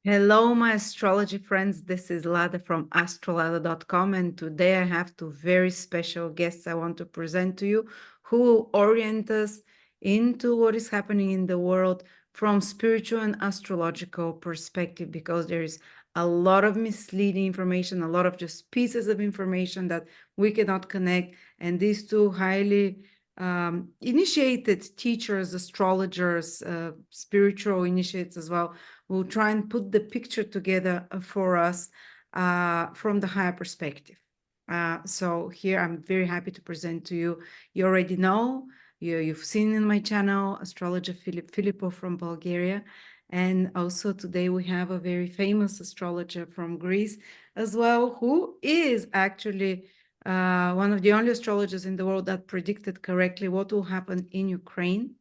Hello, my astrology friends. This is Lada from AstroladaOfficial, and today I have two very special guests I want to present to you who will orient us into what is happening in the world from spiritual and astrological perspective, because there is a lot of misleading information, a lot of just pieces of information that we cannot connect. And these two highly initiated teachers, astrologers, spiritual initiates as well, will try and put the picture together for us from the higher perspective. So here I'm very happy to present to you. You already know, you've seen in my channel, astrologer Filippo from Bulgaria. And also today we have a very famous astrologer from Greece as well, who is actually one of the only astrologers in the world that predicted correctly what will happen in Ukraine.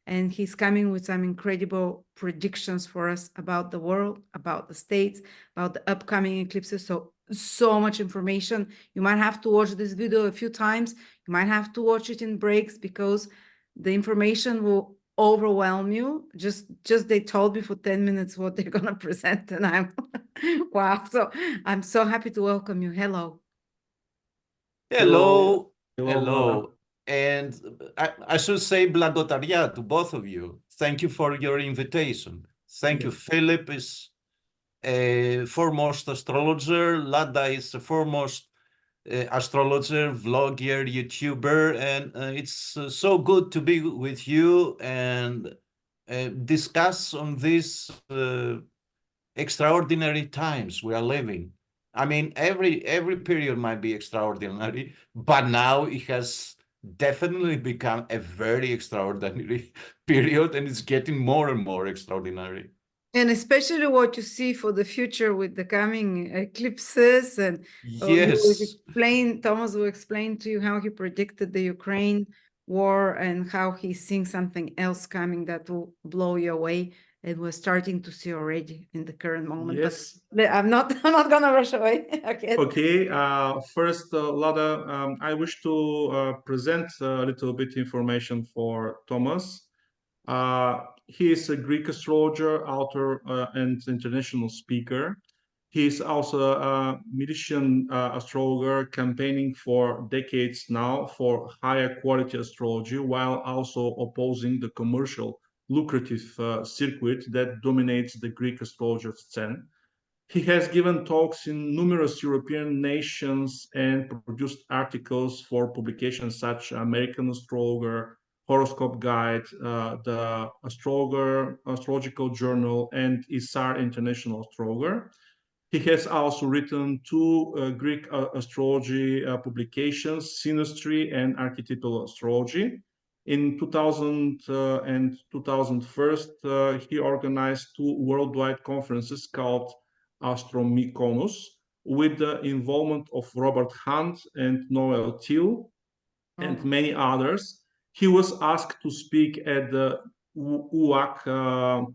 And he's coming with some incredible predictions for us about the world, about the states, about the upcoming eclipses. So much information. You might have to watch this video a few times. You might have to watch it in breaks because the information will overwhelm you. Just they told me for 10 minutes what they're gonna present, and I'm wow. So I'm so happy to welcome you. Hello. Hello, Hello, hello. And I should say Blagotaria to both of you. Thank you for your invitation. Thank you. Philip is a foremost astrologer. Lada is a foremost astrologer, vlogger, YouTuber. And it's so good to be with you and discuss on these extraordinary times we are living. I mean, every period might be extraordinary, but now it has definitely become a very extraordinary period, and it's getting more and more extraordinary. And especially what you see for the future with the coming eclipses. And Yes. Thomas will explain to you how he predicted the Ukraine war and how he's seeing something else coming that will blow you away. And we're starting to see already in the current moment. Yes. But I'm not gonna rush away. Okay. Okay. First, Lada, I wish to present a little bit information for Thomas. He is a Greek astrologer, author, and international speaker. He is also a musician astrologer, campaigning for decades now for higher quality astrology, while also opposing the commercial lucrative circuit that dominates the Greek astrologer scene. He has given talks in numerous European nations and produced articles for publications such as American Astrologer, Horoscope Guide, the Astrological Journal, and ISAR International Astrologer. He has also written two Greek astrology publications, Synastry and Archetypal Astrology. In 2000 and 2001, he organized two worldwide conferences called Astromykonos, with the involvement of Robert Hunt and Noel Till and many others. He was asked to speak at the UAC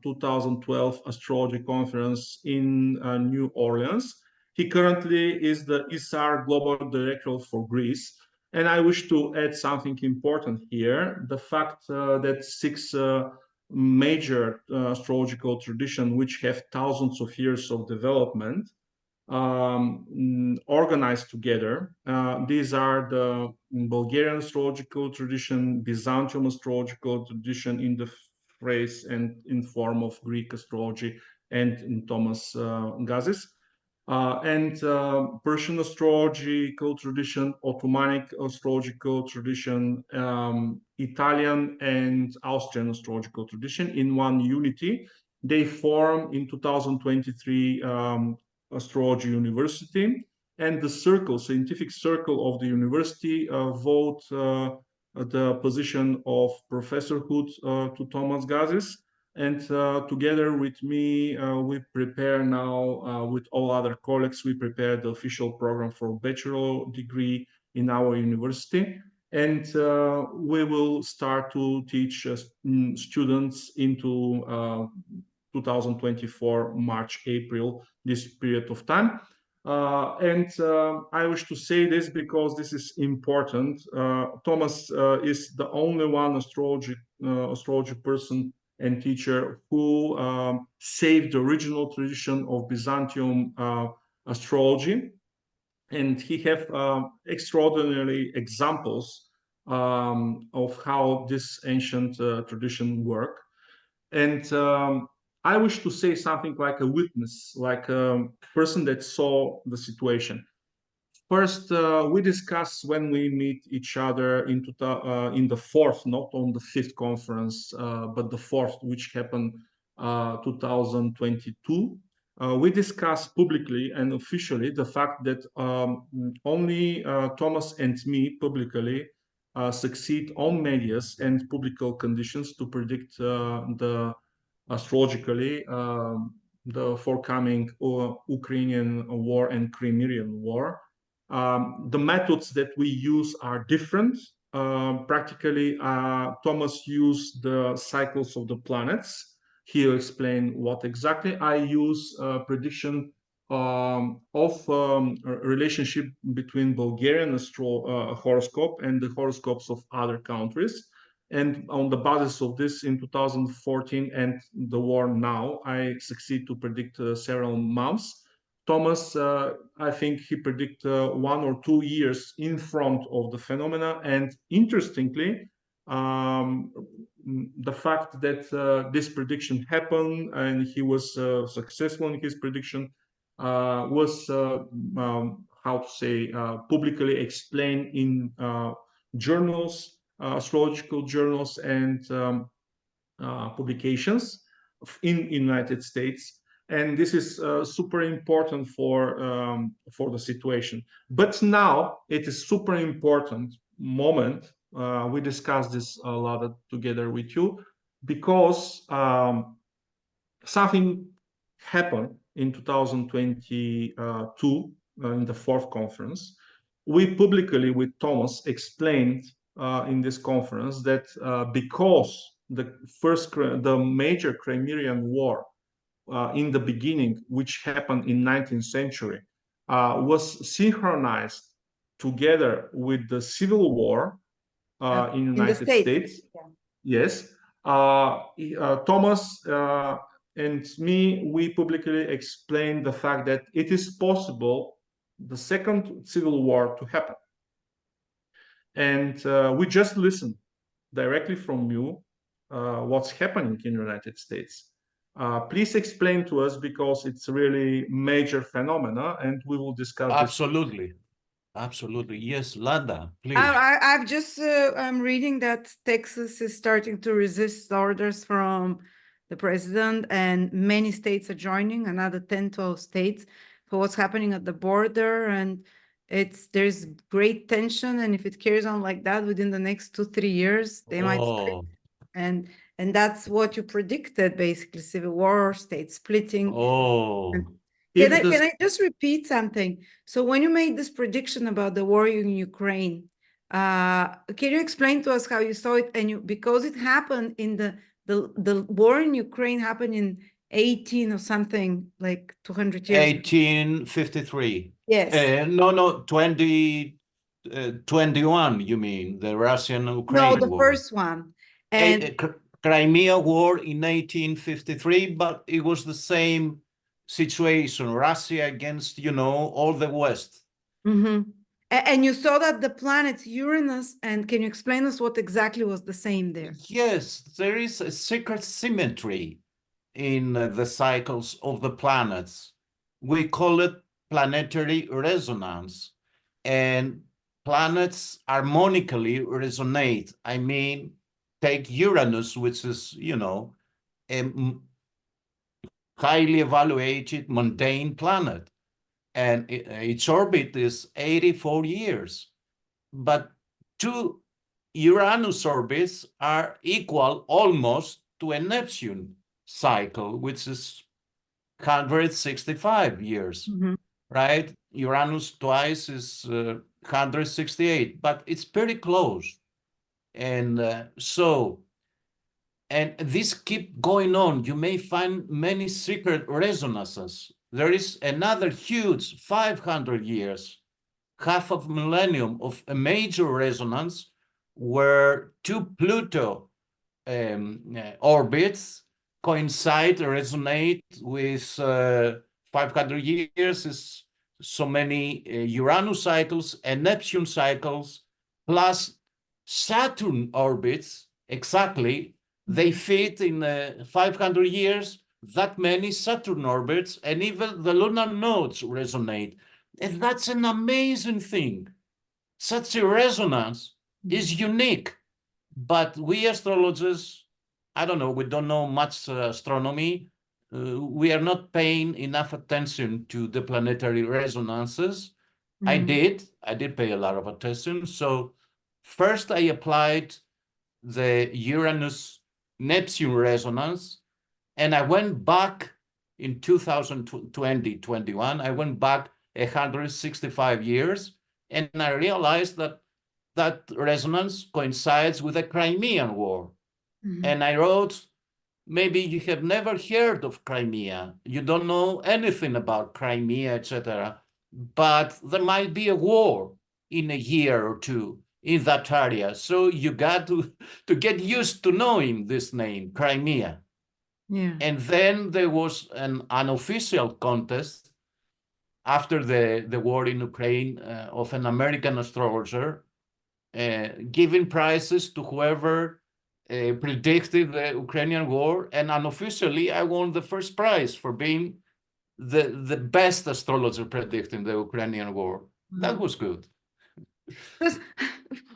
2012 Astrology Conference in New Orleans. He currently is the ISAR Global Director for Greece. And I wish to add something important here. The fact that six major astrological traditions, which have thousands of years of development, organized together. These are the Bulgarian astrological tradition, Byzantium astrological tradition in the phrase and in form of Greek astrology, and in Thomas Gazis. And Persian astrological tradition, Ottomanic astrological tradition, Italian and Austrian astrological tradition in one unity. They form in 2023 Astrology University, and the scientific circle of the university vote the position of professorhood to Thomas Gazis. And together with me, we prepare now, with all other colleagues, we prepare the official program for bachelor degree in our university. And we will start to teach students into 2024, March, April, this period of time. And I wish to say this because this is important. Thomas is the only one astrology person and teacher who saved the original tradition of Byzantium astrology. And he have extraordinary examples of how this ancient tradition work. And I wish to say something like a witness, like a person that saw the situation. First, we discuss when we meet each other in the fourth, not on the fifth conference, but the fourth, which happened 2022. We discuss publicly and officially the fact that only Thomas and me publicly succeed on medias and publical conditions to predict the astrologically the forthcoming Ukrainian war and Crimean war. The methods that we use are different. Practically, Thomas used the cycles of the planets. He'll explain what exactly. I use prediction of a relationship between Bulgarian horoscope and the horoscopes of other countries. And on the basis of this, in 2014 and the war now, I succeed to predict several months. Thomas, I think he predict 1 or 2 years in front of the phenomena. And interestingly, the fact that this prediction happened and he was successful in his prediction was, how to say, publicly explained in journals, astrological journals and publications in United States. And this is super important for the situation. But now it is super important moment. We discussed this a lot together with you because something happened in 2022 in the fourth conference. We publicly with Thomas explained in this conference that because the major Crimean War in the beginning, which happened in 19th century, was synchronized together with the Civil War in United States. Yeah. Yes. Thomas and me, we publicly explained the fact that it is possible the second Civil War to happen. And we just listened directly from you what's happening in the United States. Please explain to us because it's really major phenomena and we will discuss Absolutely. Absolutely. Yes, Lada, please. I've just, I'm reading that Texas is starting to resist orders from the president and many states are joining, another 10, 12 states for what's happening at the border. And there's great tension. And if it carries on like that within the next 2-3 years, they might split. And that's what you predicted, basically, civil war, state splitting. Can I just repeat something? So when you made this prediction about the war in Ukraine, can you explain to us how you saw it? And because it happened in the war in Ukraine happened in 18 or something, like 200 years. 1853. Yes. No, 2021, you mean, the Russian-Ukraine war? No, the first one. And Crimea War in 1853, but it was the same situation, Russia against, all the West. Mm-hmm. And you saw that the planets Uranus, and can you explain us what exactly was the same there? Yes, there is a secret symmetry in the cycles of the planets. We call it planetary resonance, and planets harmonically resonate. I mean, take Uranus, which is, a highly evaluated mundane planet, and its orbit is 84 years. But two Uranus orbits are equal almost to a Neptune cycle, which is 165 years, right? Uranus twice is 168, but it's pretty close. And and this keep going on. You may find many secret resonances. There is another huge 500 years, half of millennium of a major resonance where two Pluto orbits coincide, resonate with 500 years is so many Uranus cycles and Neptune cycles, plus Saturn orbits, exactly, they fit in 500 years, that many Saturn orbits, and even the lunar nodes resonate. And that's an amazing thing. Such a resonance is unique. But we astrologers, I don't know, we don't know much astronomy. We are not paying enough attention to the planetary resonances. I did pay a lot of attention. So first I applied the Uranus-Neptune resonance, and I went back in 2020-21, I went back 165 years, and I realized that that resonance coincides with the Crimean War. And I wrote, maybe you have never heard of Crimea, you don't know anything about Crimea, etc., but there might be a war in a year or two in that area. So you got to get used to knowing this name, Crimea. Yeah. And then there was an unofficial contest after the war in Ukraine of an American astrologer, giving prizes to whoever predicted the Ukrainian war. And unofficially, I won the first prize for being the best astrologer predicting the Ukrainian war. That was good. Because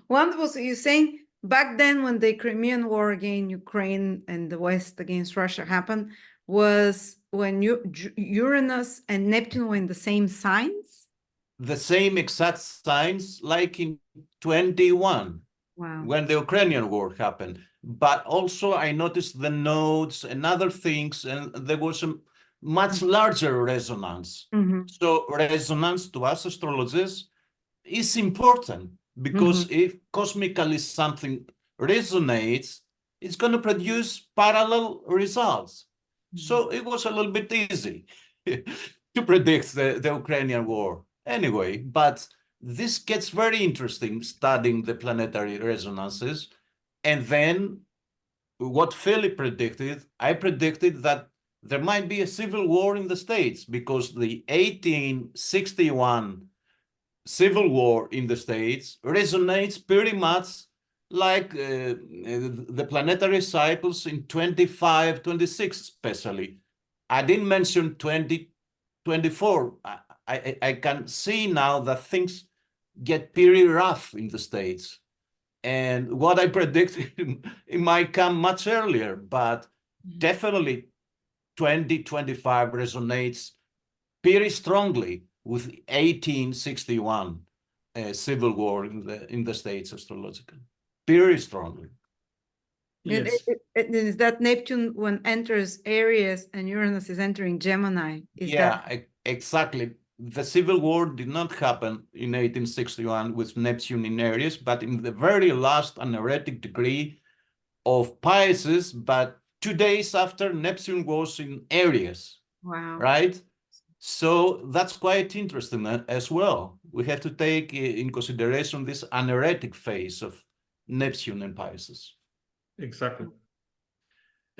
one was you saying back then when the Crimean War against Ukraine and the West against Russia happened was when Uranus and Neptune were in the same signs? The same exact signs like in 21. Wow. When the Ukrainian war happened. But also I noticed the nodes and other things, and there was a much larger resonance. So resonance to us astrologers is important because if cosmically something resonates, it's going to produce parallel results. So it was a little bit easy to predict the Ukrainian war. Anyway, but this gets very interesting studying the planetary resonances. And then what Philip predicted, I predicted that there might be a civil war in the States because the 1861 civil war in the States resonates pretty much like the planetary cycles in 25, 26 especially. I didn't mention 2024. I can see now that things get pretty rough in the States. And what I predicted, it might come much earlier, but definitely 2025 resonates pretty strongly with 1861 civil war in the States astrologically, very strongly. Yes. Is that Neptune when enters Aries and Uranus is entering Gemini? Exactly. The civil war did not happen in 1861 with Neptune in Aries, but in the very last anaretic degree of Pisces, but 2 days after Neptune was in Aries. Wow. Right? So that's quite interesting as well. We have to take in consideration this anaretic phase of Neptune and Pisces. Exactly.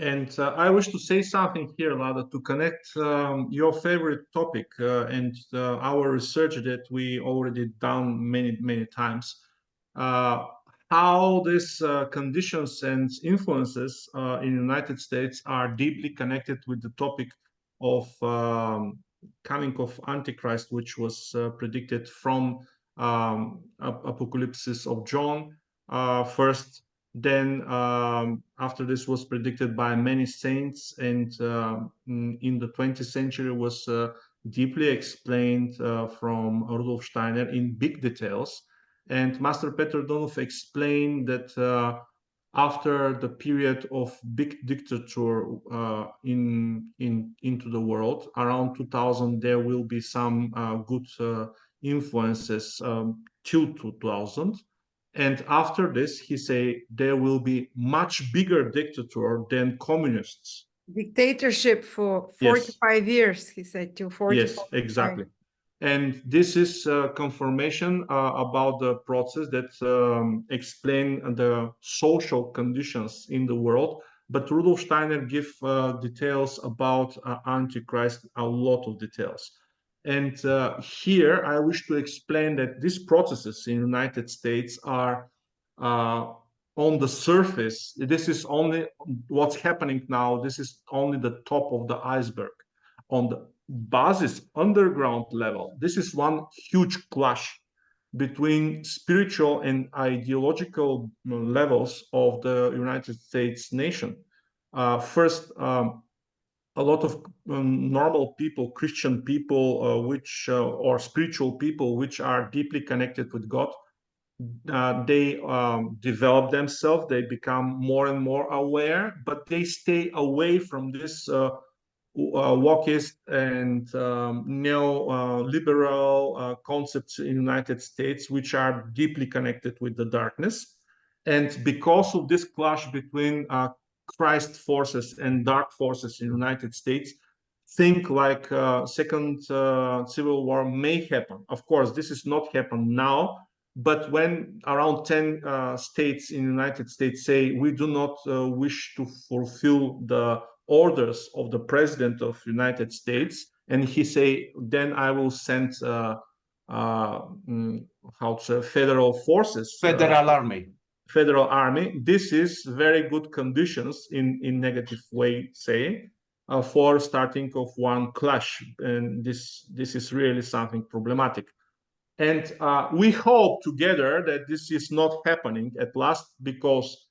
And I wish to say something here, Lada, to connect your favorite topic and our research that we already done many times. How these conditions and influences in the United States are deeply connected with the topic of coming of Antichrist, which was predicted from Apocalypse of John first. Then after this was predicted by many saints, and in the 20th century was deeply explained from Rudolf Steiner in big details. And Master Petr Donov explained that after the period of big dictator into the world, around 2000, there will be some good influences till 2000. And after this, he say there will be much bigger dictator than communists. Dictatorship for 45 years, he said, till 45. Yes, exactly. And this is confirmation about the process that explain the social conditions in the world. But Rudolf Steiner give details about Antichrist, a lot of details. And here I wish to explain that these processes in the United States are on the surface. This is only what's happening now. This is only the top of the iceberg. On the basis, underground level, this is one huge clash between spiritual and ideological levels of the United States nation. First, a lot of normal people, Christian people, or spiritual people, which are deeply connected with God, they develop themselves. They become more and more aware, but they stay away from this wokeist and neo-liberal concepts in the United States, which are deeply connected with the darkness. And because of this clash between Christ forces and dark forces in the United States, think like second civil war may happen. Of course, this is not happen now, but when around 10 states in the United States say we do not wish to fulfill the orders of the president of United States, and he say, then I will send federal forces, Federal Army. federal army. This is very good conditions in negative way, say, for starting of one clash, and this is really something problematic. And we hope together that this is not happening at last, because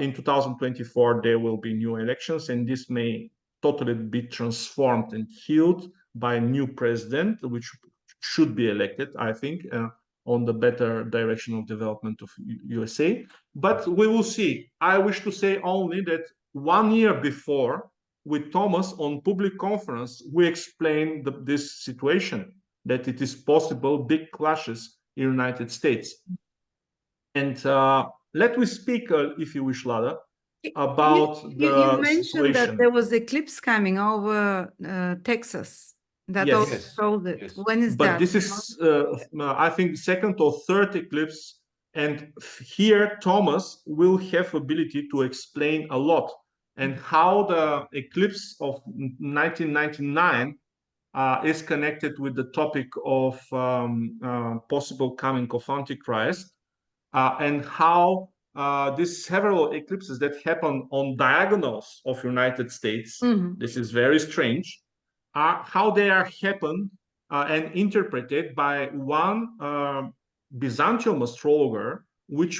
in 2024 there will be new elections, and this may totally be transformed and healed by a new president, which should be elected, I think, on the better direction of development of USA. But we will see. I wish to say only that 1 year before, with Thomas on public conference, we explained this situation, that it is possible big clashes in the United States. And let me speak, if you wish, Lada, about you mentioned that situation. there was eclipse coming over Texas. That Yes. also Yes. showed it. Yes. When is But that? this is, I think, second or third eclipse. And here Thomas will have ability to explain a lot, and how the eclipse of 1999 is connected with the topic of possible coming of Antichrist, and how these several eclipses that happen on diagonals of United States, this is very strange, how they are happen and interpreted by one Byzantium astrologer, which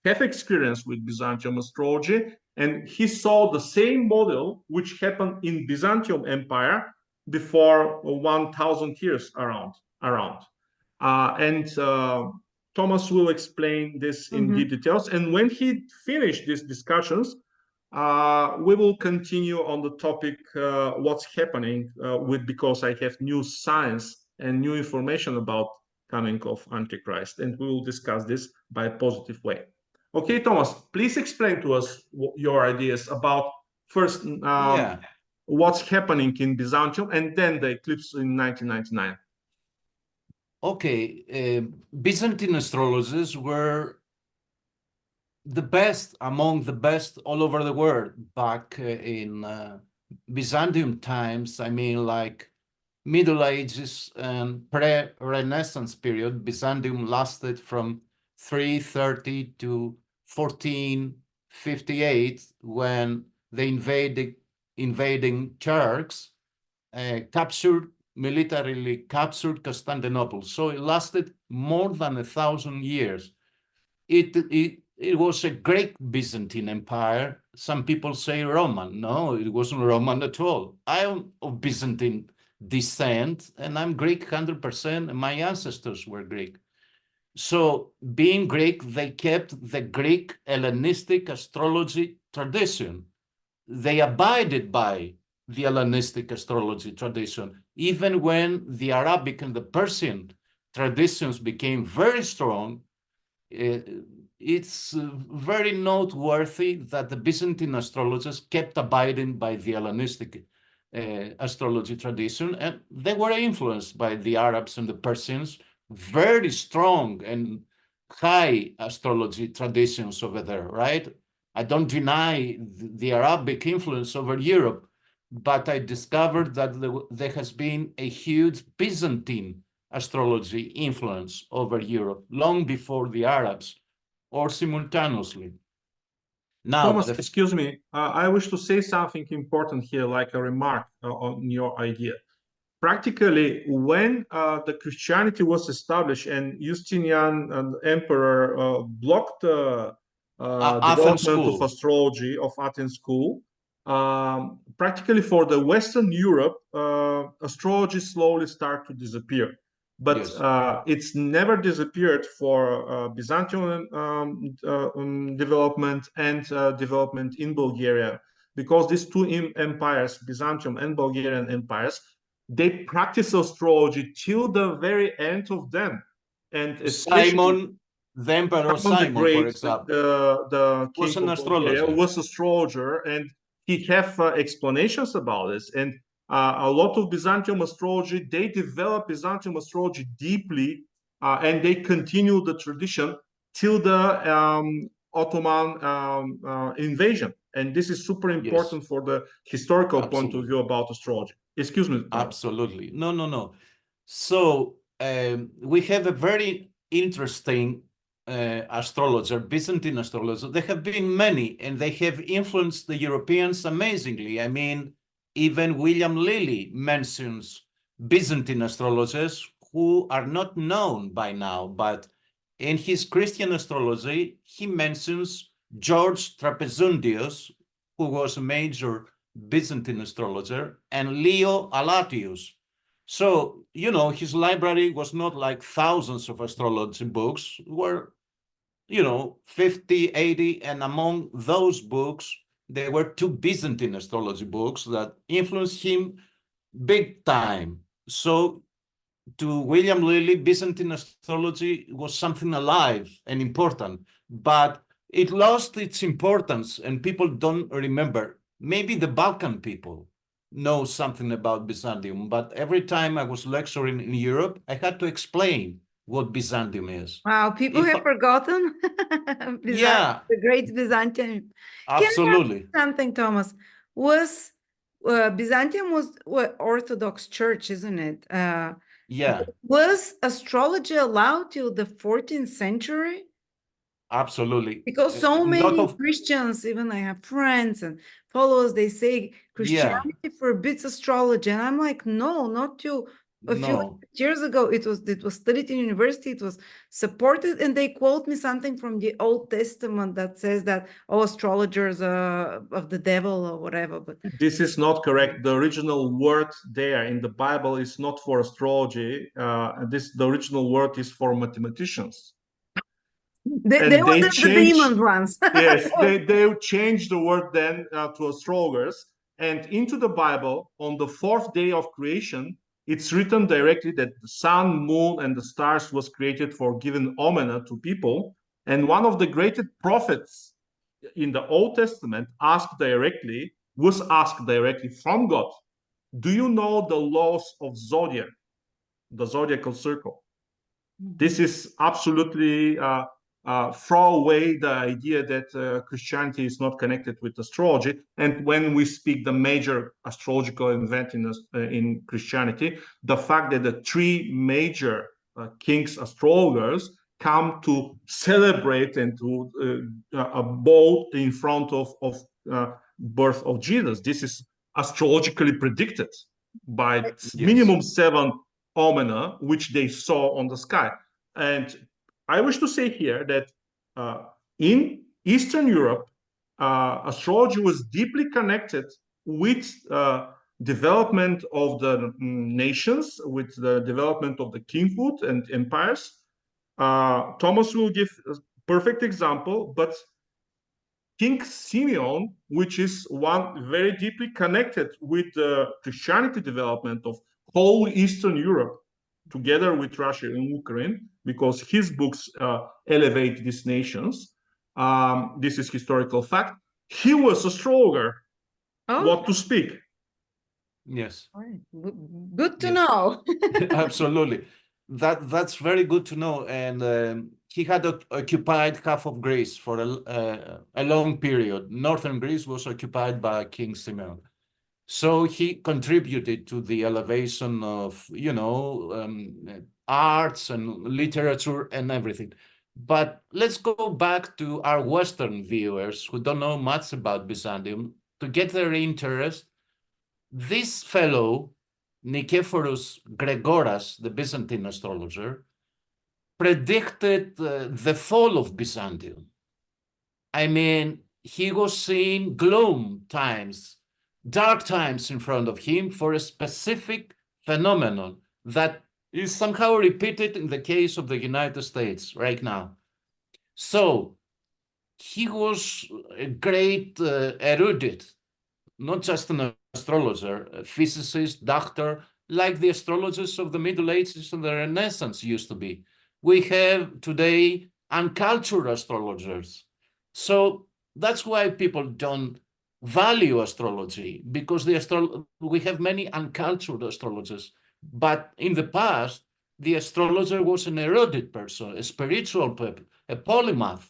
have experience with Byzantium astrology, and he saw the same model which happened in Byzantium Empire before 1,000 years around. And Thomas will explain this in deep details. And when he finished these discussions, we will continue on the topic what's happening because I have new science and new information about coming of Antichrist, and we will discuss this by a positive way. Okay, Thomas, please explain to us your ideas about first what's happening in Byzantium, and then the eclipse in 1999. Okay, Byzantine astrologers were the best, among the best all over the world back in Byzantium times. I mean, like Middle Ages and pre-Renaissance period. Byzantium lasted from 330 to 1458, when the invading Turks militarily captured Constantinople. So it lasted more than 1,000 years. It was a Greek Byzantine Empire. Some people say Roman. No, it wasn't Roman at all. I am of Byzantine descent, and I'm Greek 100%, and my ancestors were Greek. So being Greek, they kept the Greek Hellenistic astrology tradition. They abided by the Hellenistic astrology tradition, even when the Arabic and the Persian traditions became very strong. It's very noteworthy that the Byzantine astrologers kept abiding by the Hellenistic astrology tradition, and they were influenced by the Arabs and the Persians, very strong and high astrology traditions over there, right? I don't deny the Arabic influence over Europe, but I discovered that there has been a huge Byzantine astrology influence over Europe long before the Arabs, or simultaneously. Now, Thomas, excuse me. I wish to say something important here, like a remark on your idea. Practically, when the Christianity was established and Justinian, emperor, blocked the Athens development of school. astrology of Athens school, practically for the Western Europe, astrology slowly started to disappear. But Yes. It's never disappeared for Byzantium development and development in Bulgaria, because these two empires, Byzantium and Bulgarian empires, they practice astrology till the very end of them. And especially Simon, the Emperor Simon the Simon, for Great, example, the king was an of Bulgaria, astrologer. was astrologer, and he have explanations about this. And a lot of Byzantium astrology, they develop Byzantium astrology deeply, and they continue the tradition till the Ottoman invasion. And this is super important for the historical point of view about astrology. Excuse me. Absolutely. No. So we have a very interesting astrologer, Byzantine astrologer. There have been many, and they have influenced the Europeans amazingly. I mean, even William Lilly mentions Byzantine astrologers who are not known by now, but in his Christian astrology, he mentions George Trapezundius, who was a major Byzantine astrologer, and Leo Alatius. So, you know, his library was not like thousands of astrology books, were, 50, 80, and among those books, there were two Byzantine astrology books that influenced him big time. So to William Lilly, Byzantine astrology was something alive and important, but it lost its importance and people don't remember. Maybe the Balkan people know something about Byzantium, but every time I was lecturing in Europe, I had to explain what Byzantium is. Wow, people have forgotten Yeah, the great Byzantium. absolutely. Can I ask something, Thomas? Was Byzantium was Orthodox Church, isn't it? Yeah, Was astrology allowed till the 14th century? absolutely. Because so Lot many of, Christians, even I have friends and followers, they say yeah, Christianity forbids astrology. And I'm like, no, not till a few no. years ago. It was studied in university, it was supported, and they quote me something from the Old Testament that says that, oh, astrologers of the devil or whatever. But this is not correct. The original word there in the Bible is not for astrology. The original word is for mathematicians. they And were they the demons changed, ones. yes, they changed the word then to astrologers. And into the Bible, on the fourth day of creation, it's written directly that the sun, moon, and the stars was created for giving omena to people. And one of the greatest prophets in the Old Testament was asked directly from God, do you know the laws of zodiac, the zodiacal circle? This is absolutely throw away the idea that Christianity is not connected with astrology. And when we speak the major astrological event in Christianity, the fact that the three major kings astrologers come to celebrate and to bow in front of birth of Jesus. This is astrologically predicted by minimum 7 omena which they saw on the sky. And I wish to say here that in Eastern Europe, astrology was deeply connected with development of the nations, with the development of the kinghood and empires. Thomas will give a perfect example, but King Simeon, which is one very deeply connected with the Christianity development of whole Eastern Europe, together with Russia and Ukraine, because his books elevate these nations. This is historical fact. He was astrologer. Oh. What to speak? Yes. Right. Good to Yes. know. Absolutely. That's very good to know. And he had occupied half of Greece for a long period. Northern Greece was occupied by King Simeon. So he contributed to the elevation of, arts and literature and everything. But let's go back to our Western viewers who don't know much about Byzantium to get their interest. This fellow, Nicephorus Gregoras, the Byzantine astrologer, predicted the fall of Byzantium. I mean, he was seeing gloom times, dark times in front of him for a specific phenomenon that is somehow repeated in the case of the United States right now. So he was a great erudite, not just an astrologer, a physicist, doctor, like the astrologers of the Middle Ages and the Renaissance used to be. We have today uncultured astrologers. So that's why people don't value astrology, because we have many uncultured astrologers. But in the past, the astrologer was an erudite person, a spiritual person, a polymath.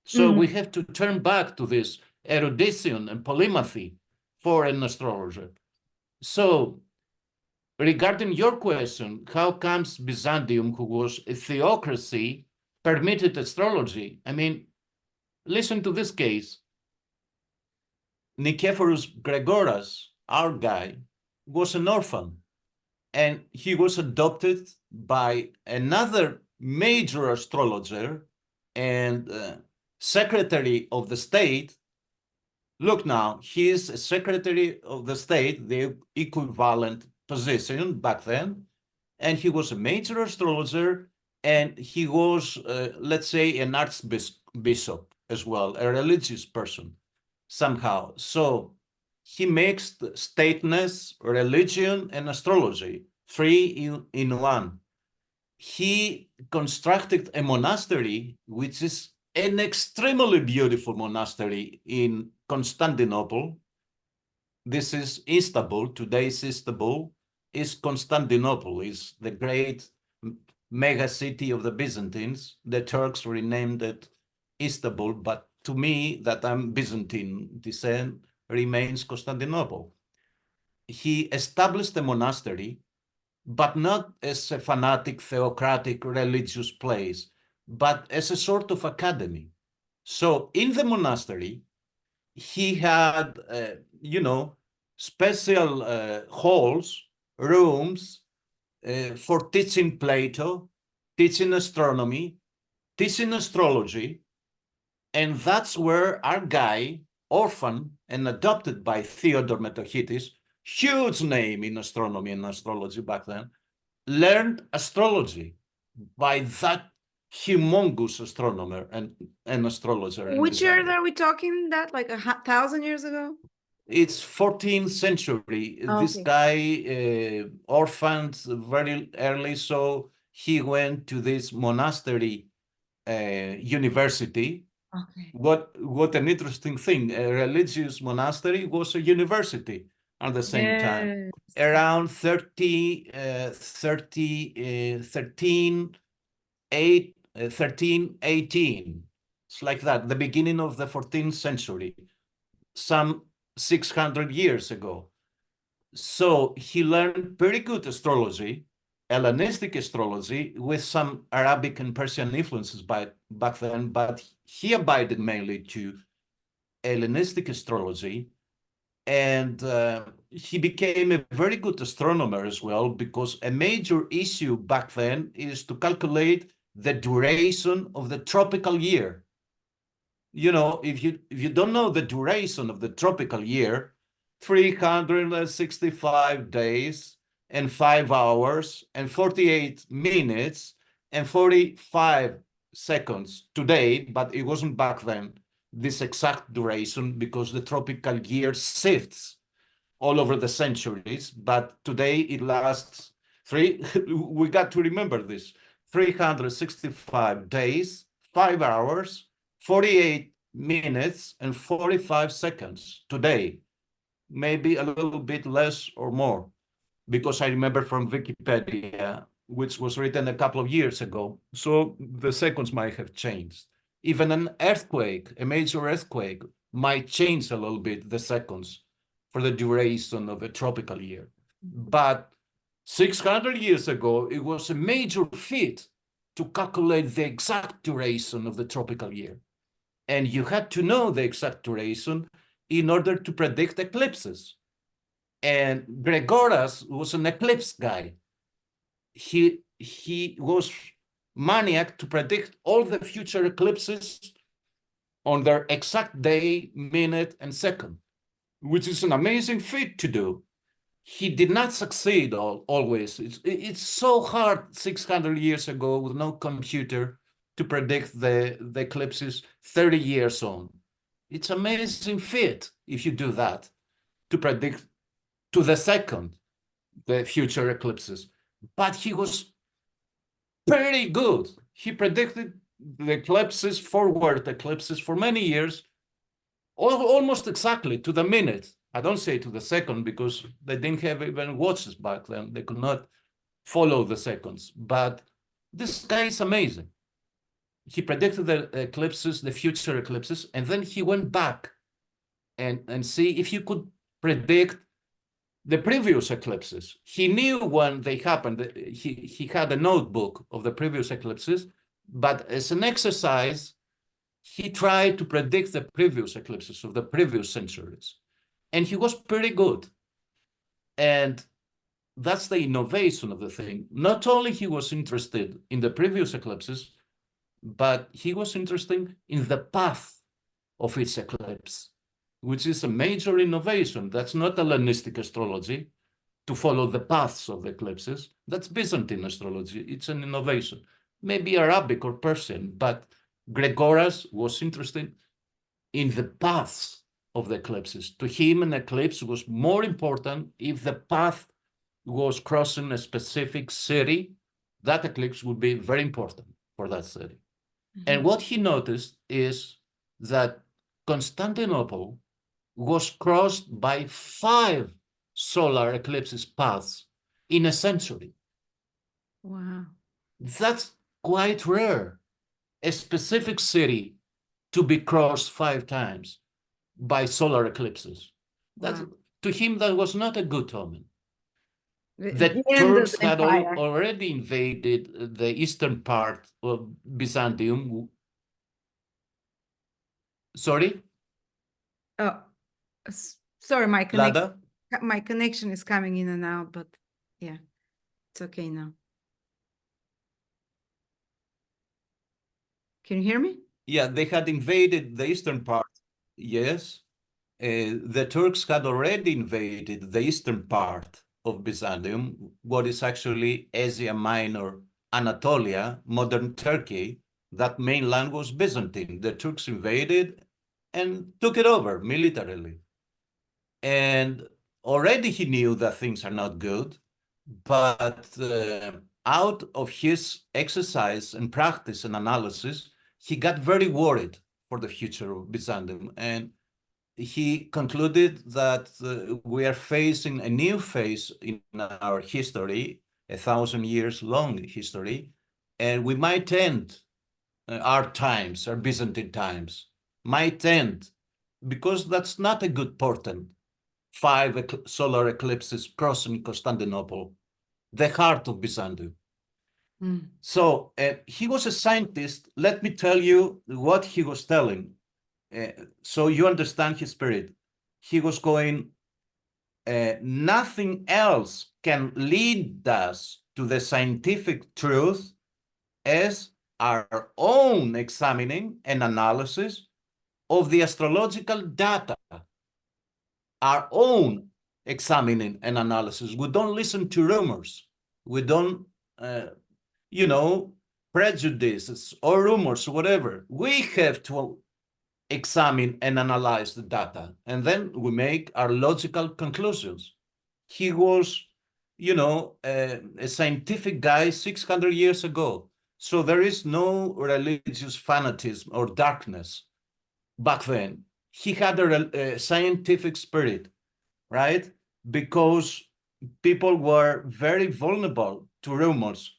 So we have to turn back to this erudition and polymathy for an astrologer. So regarding your question, how comes Byzantium, who was a theocracy, permitted astrology? I mean, listen to this case. Nicephorus Gregoras, our guy, was an orphan, and he was adopted by another major astrologer and secretary of the state. Look now, he is a secretary of the state, the equivalent position back then, and he was a major astrologer, and he was, let's say, an archbishop as well, a religious person somehow. So he mixed stateness, religion, and astrology, three in one. He constructed a monastery, which is an extremely beautiful monastery in Constantinople. This is Istanbul. Today's Istanbul is Constantinople, is the great mega city of the Byzantines. The Turks renamed it Istanbul, but to me, that I'm Byzantine descent, remains Constantinople. He established a monastery, but not as a fanatic, theocratic, religious place, but as a sort of academy. So in the monastery, he had, special halls, rooms for teaching Plato, teaching astronomy, teaching astrology. And that's where our guy, orphan and adopted by Theodore Metochitis, huge name in astronomy and astrology back then, learned astrology by that humongous astronomer and astrologer. Which years are we talking that? Like 1,000 years ago? It's 14th century. Oh, this okay. guy orphaned very early, so he went to this monastery university. Okay. What an interesting thing. A religious monastery was a university at the same time. Yes. Around 1318. It's like that, the beginning of the 14th century, some 600 years ago. So he learned pretty good astrology, Hellenistic astrology, with some Arabic and Persian influences back then, but he abided mainly to Hellenistic astrology. And he became a very good astronomer as well, because a major issue back then is to calculate the duration of the tropical year. You know, if you don't know the duration of the tropical year, 365 days and 5 hours and 48 minutes and 45 seconds today, but it wasn't back then, this exact duration, because the tropical year shifts all over the centuries, but today it lasts we got to remember this, 365 days, 5 hours, 48 minutes and 45 seconds today. maybe a little bit less or more, because I remember from Wikipedia, which was written a couple of years ago. So the seconds might have changed. Even an earthquake, a major earthquake, might change a little bit the seconds for the duration of a tropical year. But 600 years ago, it was a major feat to calculate the exact duration of the tropical year. And you had to know the exact duration in order to predict eclipses. And Gregoras was an eclipse guy. He was maniac to predict all the future eclipses on their exact day, minute, and second, which is an amazing feat to do. He did not succeed always. It's so hard 600 years ago with no computer to predict the eclipses 30 years on. It's amazing feat if you do that, to predict to the second the future eclipses. But he was pretty good. He predicted the eclipses, forward eclipses, for many years, almost exactly to the minute. I don't say to the second because they didn't have even watches back then. They could not follow the seconds. But this guy is amazing. He predicted the eclipses, the future eclipses, and then he went back and see if he could predict the previous eclipses. He knew when they happened. He had a notebook of the previous eclipses, but as an exercise, he tried to predict the previous eclipses of the previous centuries. And he was pretty good. And that's the innovation of the thing. Not only he was interested in the previous eclipses, but he was interested in the path of each eclipse, which is a major innovation. That's not Hellenistic astrology, to follow the paths of the eclipses. That's Byzantine astrology. It's an innovation. Maybe Arabic or Persian, but Gregoras was interested in the paths of the eclipses. To him, an eclipse was more important if the path was crossing a specific city. That eclipse would be very important for that city. And what he noticed is that Constantinople was crossed by 5 solar eclipses paths in a century. Wow. That's quite rare. A specific city to be crossed 5 times by solar eclipses. That's, Wow. to him, that was not a good omen. The The end of Turks the had empire. already invaded the eastern part of Byzantium. Sorry? Oh, sorry, my connection. Lada? My connection is coming in and out, but yeah, it's okay now. Can you hear me? Yeah, they had invaded the eastern part. Yes. The Turks had already invaded the eastern part of Byzantium, what is actually Asia Minor, Anatolia, modern Turkey. That mainland was Byzantine. The Turks invaded and took it over militarily. And already he knew that things are not good, but out of his exercise and practice and analysis, he got very worried for the future of Byzantium. And he concluded that we are facing a new phase in our history, 1,000 years long history, and we might end our times, our Byzantine times, might end, because that's not a good portent. 5 solar eclipses crossing Constantinople, the heart of Byzantium. So he was a scientist. Let me tell you what he was telling. So you understand his spirit. He was going, nothing else can lead us to the scientific truth as our own examining and analysis of the astrological data, our own examining and analysis. We don't listen to rumors. We don't, prejudices or rumors, whatever. We have to examine and analyze the data, and then we make our logical conclusions. He was, a scientific guy 600 years ago. So there is no religious fanatism or darkness back then. He had a scientific spirit. right? Because people were very vulnerable to rumors.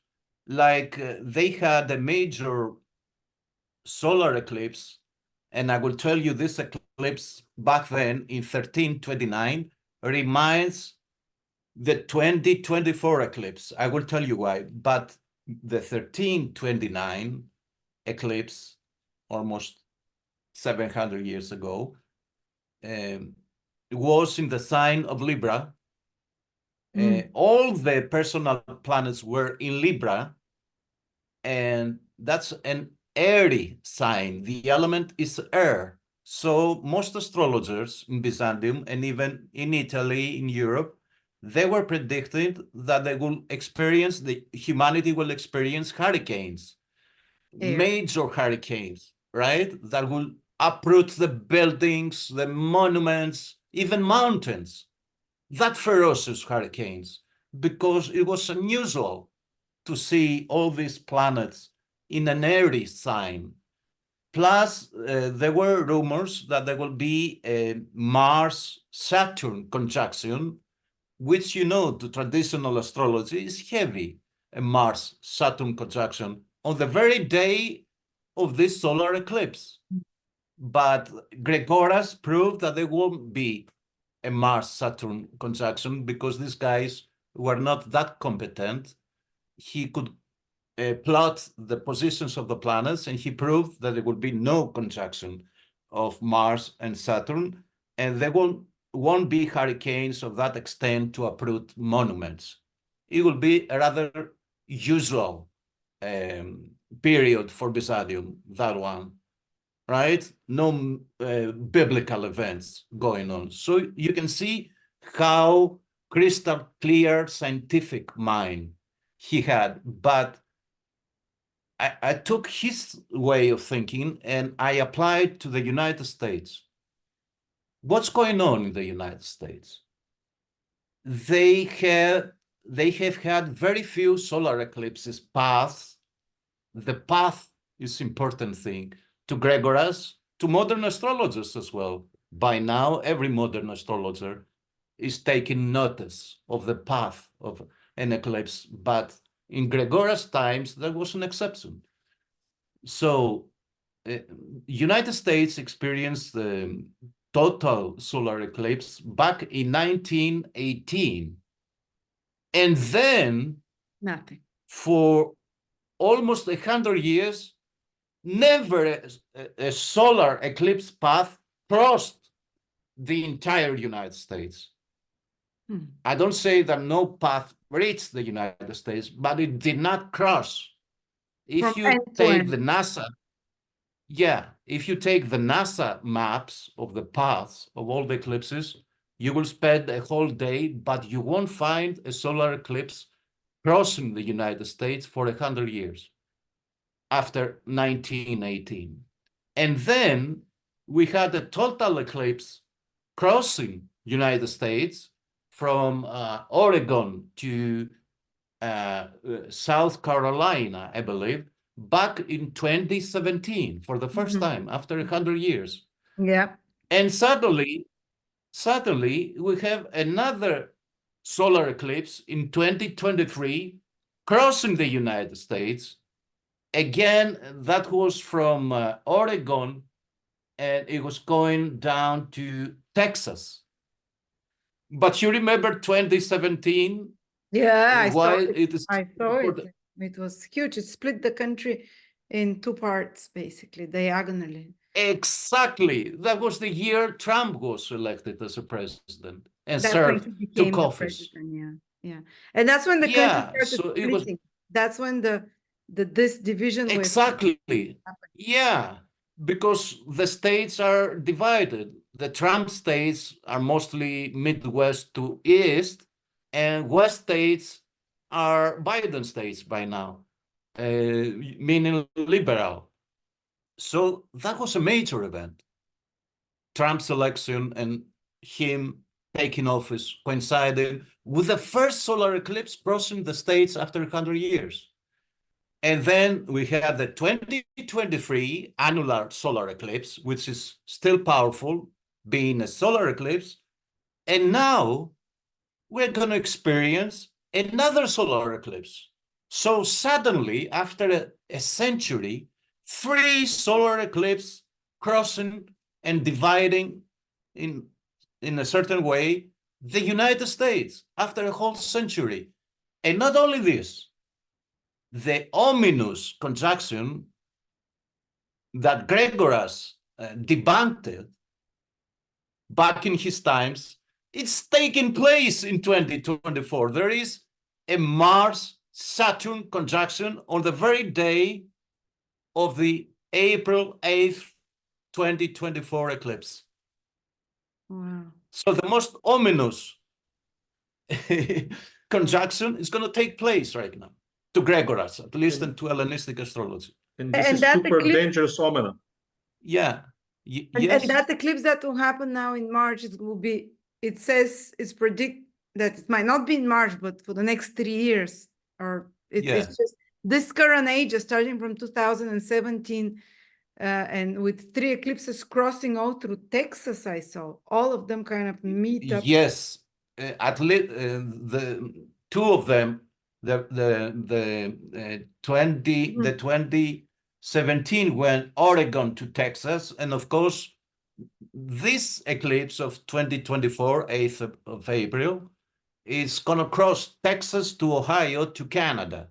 Like they had a major solar eclipse, and I will tell you this eclipse back then in 1329 reminds the 2024 eclipse. I will tell you why, but the 1329 eclipse, almost 700 years ago, was in the sign of Libra. All the personal planets were in Libra, and that's an airy sign. The element is air. So most astrologers in Byzantium and even in Italy, in Europe, they were predicting that humanity will experience hurricanes, major hurricanes, right? That will uproot the buildings, the monuments, even mountains. That ferocious hurricanes, because it was unusual to see all these planets in an airy sign. Plus, there were rumors that there will be a Mars-Saturn conjunction, which, you know, to traditional astrology is heavy, a Mars-Saturn conjunction on the very day of this solar eclipse. But Gregoras proved that there won't be a Mars-Saturn conjunction because these guys were not that competent. He could plot the positions of the planets, and he proved that there will be no conjunction of Mars and Saturn, and there won't be hurricanes of that extent to uproot monuments. It will be a rather usual period for Byzantium, that one, right? No biblical events going on. So you can see how crystal clear scientific mind he had, but I took his way of thinking and I applied to the United States. What's going on in the United States? They have had very few solar eclipses pass. The path is important thing to Gregoras, to modern astrologers as well. By now, every modern astrologer is taking notice of the path of an eclipse, but in Gregoras' times, there was an exception. So, United States experienced the total solar eclipse back in 1918. And then, nothing. For almost 100 years, never a solar eclipse path crossed the entire United States. I don't say that no path reached the United States, but it did not cross. If you take the NASA, if you take the NASA maps of the paths of all the eclipses, you will spend a whole day, but you won't find a solar eclipse crossing the United States for 100 years after 1918. And then we had a total eclipse crossing United States from Oregon to South Carolina, I believe, back in 2017 for the first time after 100 years. Yeah. And suddenly we have another solar eclipse in 2023 crossing the United States. Again, that was from Oregon, and it was going down to Texas. But you remember 2017? Yeah, I saw it. it. I saw it. It was huge. It split the country in two parts, basically, diagonally. Exactly. That was the year Trump was elected as a president and That's served, when he became took the office. president, yeah. And that's when the country started so splitting. it was That's when this division was exactly. happened. Yeah, because the states are divided. The Trump states are mostly Midwest to East, and West states are Biden states by now, meaning liberal. So that was a major event. Trump's election and him taking office coincided with the first solar eclipse crossing the states after 100 years. And then we had the 2023 annular solar eclipse, which is still powerful, being a solar eclipse. And now we're going to experience another solar eclipse. So suddenly, after a century, 3 solar eclipses crossing and dividing in a certain way the United States after a whole century. And not only this, the ominous conjunction that Gregoras debunked back in his times, it's taking place in 2024. There is a Mars-Saturn conjunction on the very day of the April 8th, 2024 eclipse. Wow. So the most ominous conjunction is going to take place right now, to Gregoras, at least, and to Hellenistic astrology. And this And is that super eclipse- dangerous omen. Yeah. And Yes. that eclipse that will happen now in March, it will be, it says, it's predict that it might not be in March, but for the next 3 years, or it's just this current age, starting from 2017, and with 3 eclipses crossing all through Texas, I saw all of them kind of meet up. Yes, at least the 2 of them, the 2017 went Oregon to Texas, and of course this eclipse of 2024, 8th of April, is going to cross Texas to Ohio to Canada.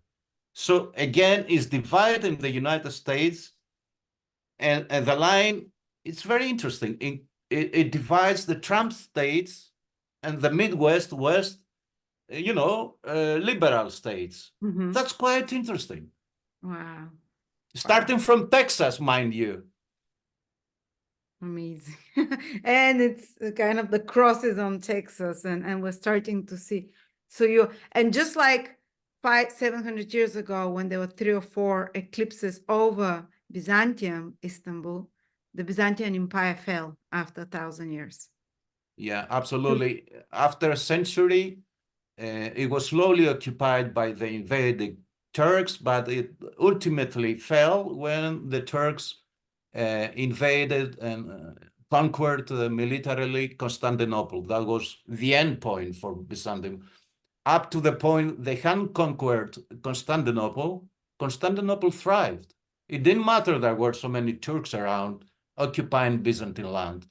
So again, it's dividing the United States, and the line, it's very interesting. It divides the Trump states and the Midwest, West, liberal states. Mhm. That's quite interesting. Wow, Starting from Texas, mind you. amazing. And it's kind of the crosses on Texas, and we're starting to see. So and just like 700 years ago, when there were 3 or 4 eclipses over Byzantium, Istanbul, the Byzantine Empire fell after 1,000 years. Yeah, absolutely. After a century, it was slowly occupied by the invading Turks, but it ultimately fell when the Turks invaded and conquered militarily Constantinople. That was the end point for Byzantium. Up to the point they hadn't conquered Constantinople, Constantinople thrived. It didn't matter there were so many Turks around occupying Byzantine land.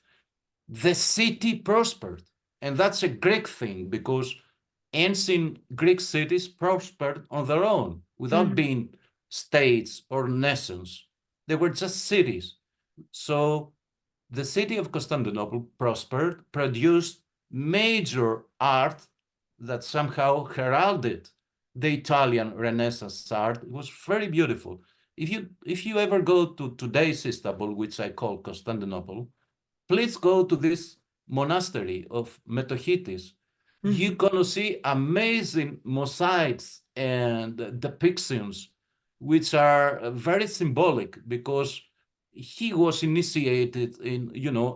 The city prospered, and that's a Greek thing, because ancient Greek cities prospered on their own without being states or nations. They were just cities. So the city of Constantinople prospered, produced major art that somehow heralded the Italian Renaissance art. It was very beautiful. If you ever go to today's Istanbul, which I call Constantinople, please go to this monastery of Metochitis. You're gonna see amazing mosaics and depictions, which are very symbolic, because he was initiated in,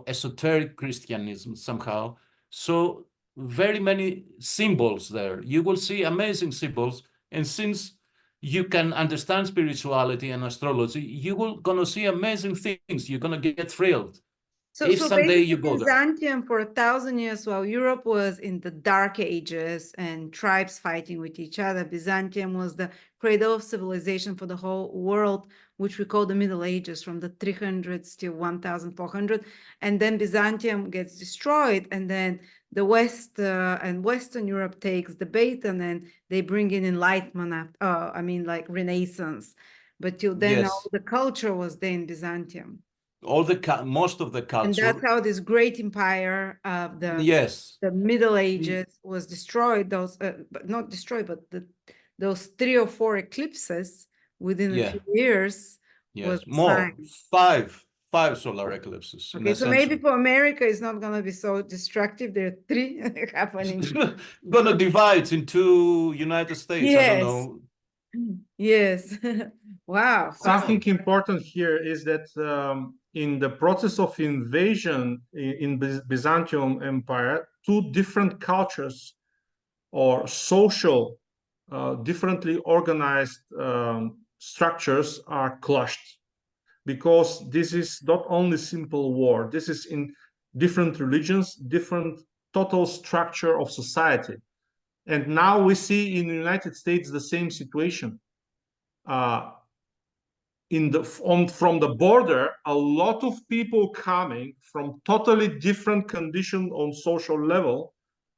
esoteric Christianism somehow. So very many symbols there. You will see amazing symbols. And since you can understand spirituality and astrology, you will gonna see amazing things. You're gonna get thrilled. So If someday you basically go there. Byzantium for 1,000 years, while Europe was in the Dark Ages and tribes fighting with each other, Byzantium was the cradle of civilization for the whole world, which we call the Middle Ages, from the 300s to 1,400. And then Byzantium gets destroyed, and then the West and Western Europe takes the bait, and then they bring in Enlightenment, like Renaissance. But till then, all the culture was there in Byzantium. Most of the culture. And that's how this great empire of the Middle Ages was destroyed. But not destroyed, but those 3 or 4 eclipses within a few years. Yes, more. Five solar eclipses. Okay, so maybe for America, it's not going to be so destructive. There are 3 happening. Gonna divide into United States. I don't know. Yes. Wow. Something important here is that in the process of invasion in Byzantium Empire, 2 different cultures or social, differently organized structures are clashed, because this is not only simple war. This is in different religions, different total structure of society. And now we see in the United States the same situation. From the border, a lot of people coming from totally different conditions on social level,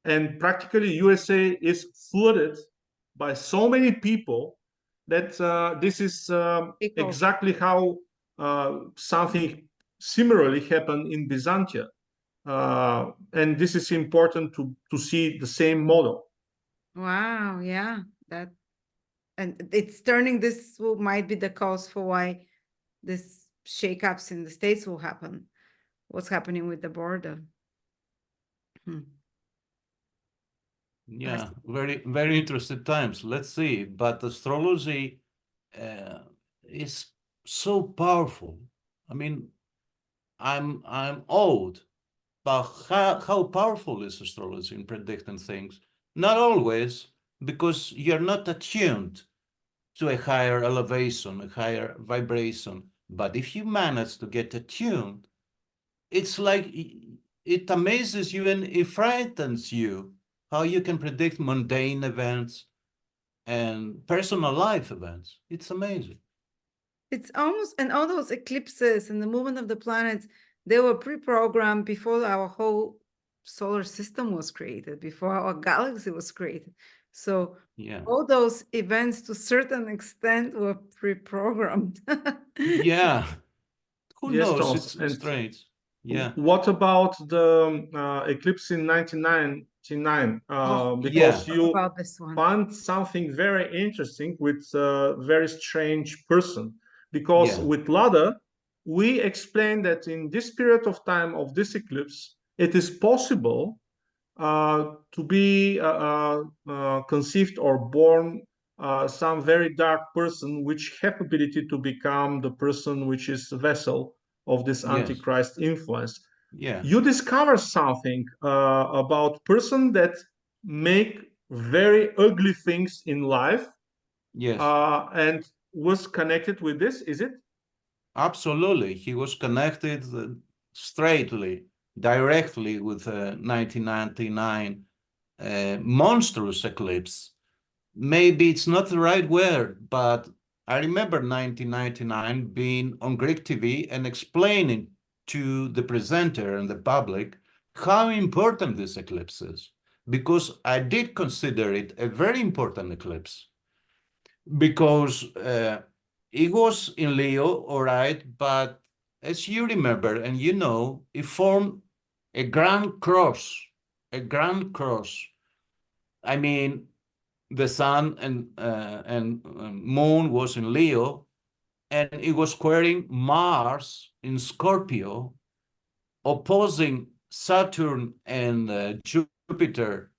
and practically USA is flooded by so many people that this is exactly how something similarly happened in Byzantium. And this is important to see the same model. Wow, yeah, and it's turning, might be the cause for why this shakeups in the States will happen. What's happening with the border? Yeah, very interesting times. Let's see. But astrology is so powerful. I mean, I'm old, but how powerful is astrology in predicting things? Not always, because you're not attuned to a higher elevation, a higher vibration. But if you manage to get attuned, it's like it amazes you and it frightens you how you can predict mundane events and personal life events. It's amazing. It's almost, and all those eclipses and the movement of the planets, they were pre-programmed before our whole solar system was created, before our galaxy was created. So Yeah. all those events to a certain extent were pre-programmed. Yeah. Who Yes, knows? Thomas. It's strange. Yeah. What about the eclipse in 1999? Because Yeah. you about this one. found something very interesting with a very strange person. Because Yeah. with Lada, we explained that in this period of time of this eclipse, it is possible to be conceived or born some very dark person which have ability to become the person which is the vessel of this Yes. Antichrist influence. Yeah. You discover something about person that make very ugly things in life. Yes. And was connected with this, is it? Absolutely. He was connected straightly, directly with 1999 monstrous eclipse. Maybe it's not the right word, but I remember 1999 being on Greek TV and explaining to the presenter and the public how important this eclipse is, because I did consider it a very important eclipse, because it was in Leo, all right, but as you remember and you know, it formed a grand cross, a grand cross. I mean, the sun and moon was in Leo, and it was squaring Mars in Scorpio, opposing Saturn and Jupiter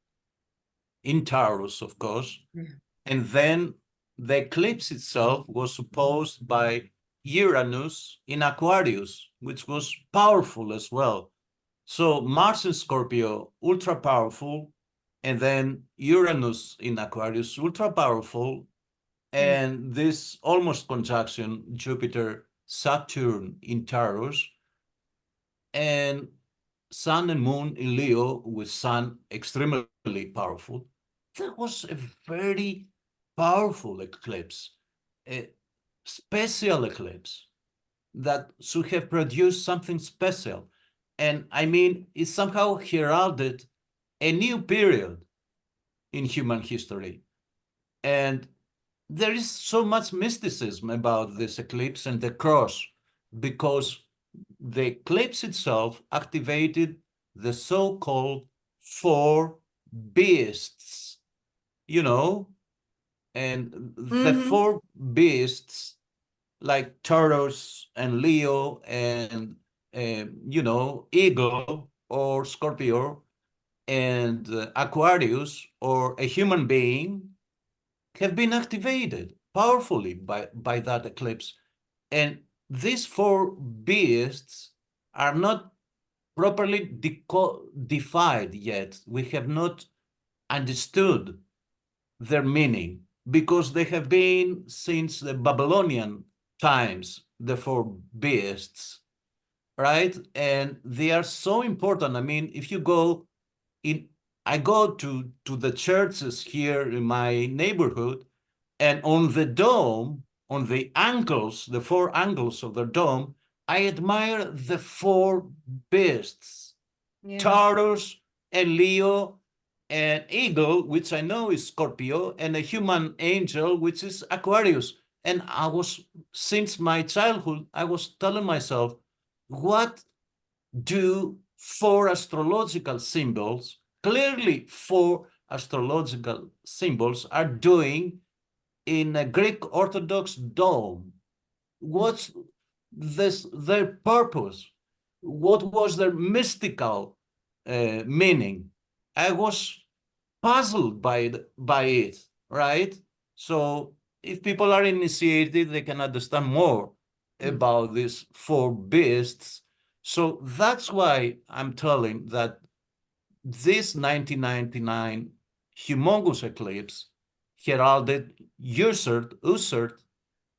in Taurus, of course. Yeah. And then the eclipse itself was opposed by Uranus in Aquarius, which was powerful as well. So Mars in Scorpio, ultra powerful, and then Uranus in Aquarius, ultra powerful, and this almost conjunction, Jupiter, Saturn in Taurus, and Sun and Moon in Leo with Sun extremely powerful. That was a very powerful eclipse, a special eclipse that should have produced something special. And I mean, it somehow heralded a new period in human history. And there is so much mysticism about this eclipse and the cross, because the eclipse itself activated the so-called four beasts, you know, and the four beasts, like Taurus and Leo and, you know, Eagle or Scorpio and Aquarius or a human being, have been activated powerfully by that eclipse. And these four beasts are not properly defined yet. We have not understood their meaning, because they have been since the Babylonian times, the four beasts, right? And they are so important. I mean, if you go I go to the churches here in my neighborhood, and on the dome, on the angles, the four angles of the dome, I admire the four beasts, Yeah. Taurus and Leo and Eagle, which I know is Scorpio, and a human angel, which is Aquarius. And I was, since my childhood, I was telling myself, what do four astrological symbols, clearly four astrological symbols, are doing in a Greek Orthodox dome? What's their purpose? What was their mystical meaning? I was puzzled by it, right? So if people are initiated, they can understand more about these four beasts. So that's why I'm telling that this 1999 humongous eclipse heralded, usurped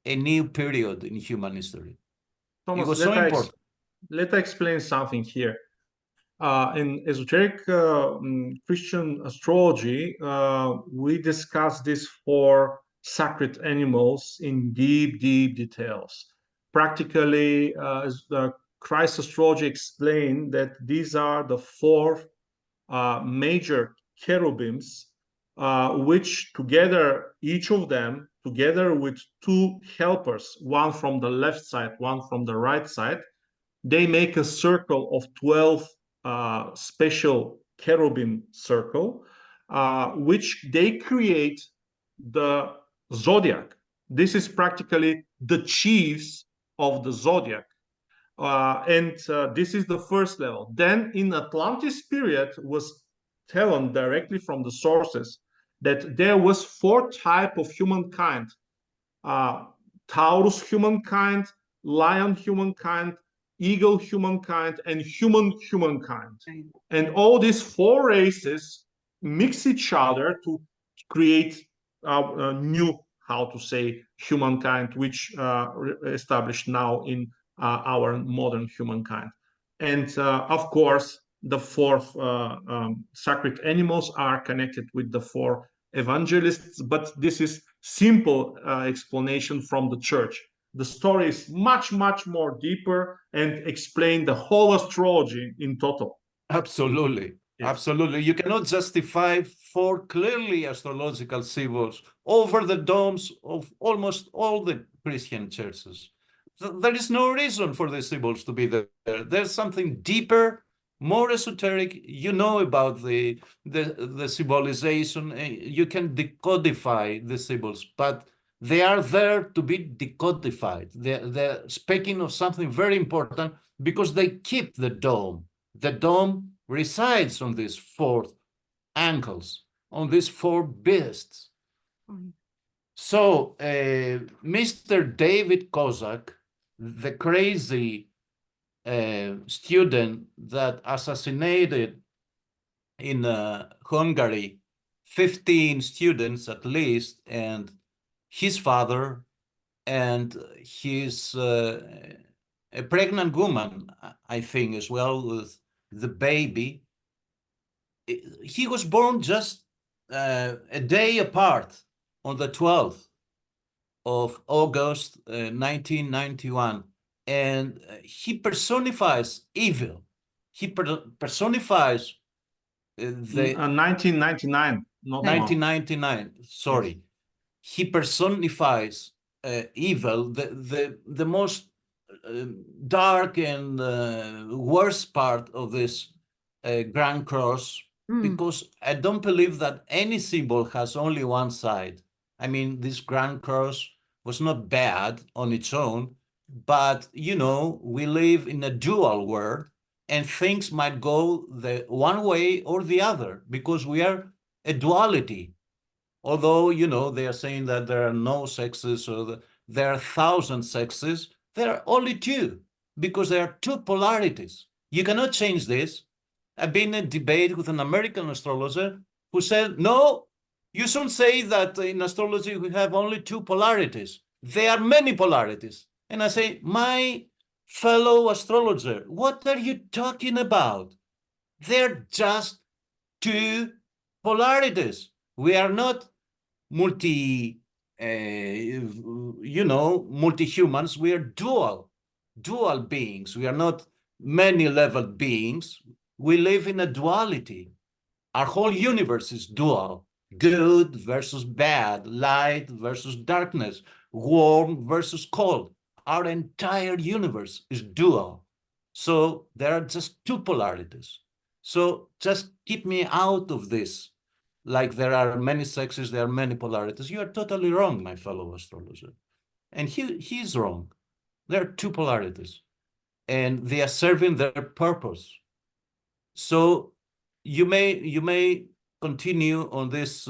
a new period in human history. Thomas, It was so important. let I explain something here. In esoteric Christian astrology, we discuss these four sacred animals in deep, deep details. Practically, as the Christ astrology explained, that these are the four major cherubims, which together, each of them, together with two helpers, one from the left side, one from the right side, they make a circle of 12 special cherubim circle, which they create the zodiac. This is practically the chiefs of the zodiac. And this is the first level. Then in Atlantis period was telling directly from the sources that there was four type of humankind: Taurus humankind, lion humankind, eagle humankind, and humankind. And all these four races mix each other to create a new, how to say, humankind, which established now in our modern humankind. And of course, the four sacred animals are connected with the four evangelists, but this is simple explanation from the church. The story is much, much more deeper and explain the whole astrology in total. Absolutely. Yes. Absolutely. You cannot justify four clearly astrological symbols over the domes of almost all the Christian churches. There is no reason for the symbols to be there. There's something deeper, more esoteric. You know about the symbolization. You can decodify the symbols, but they are there to be decodified. They're speaking of something very important because they keep the dome. The dome resides on these four angles, on these four beasts. So Mr. David Kozak, the crazy student that assassinated in Hungary 15 students at least, and his father, and his a pregnant woman, I think, as well, with the baby. He was born just a day apart, on the 12th of August 1991, and he personifies evil. He personifies the 1999, not 1999. Sorry, yes. He personifies evil, the most dark and worst part of this Grand Cross, because I don't believe that any symbol has only one side. I mean, this Grand Cross was not bad on its own, but, you know, we live in a dual world, and things might go the one way or the other, because we are a duality. Although, you know, they are saying that there are no sexes, or there are 1,000 sexes, there are only two, because there are two polarities. You cannot change this. I've been in a debate with an American astrologer who said, no, you shouldn't say that in astrology we have only two polarities. There are many polarities. And I say, my fellow astrologer, what are you talking about? They're just two polarities. We are not multi-humans. We are dual beings. We are not many-leveled beings. We live in a duality. Our whole universe is dual. Good versus bad, light versus darkness, warm versus cold. Our entire universe is dual. So there are just two polarities. So just keep me out of this. Like there are many sexes, there are many polarities. You are totally wrong, my fellow astrologer. And he's wrong. There are two polarities. And they are serving their purpose. So you may continue on this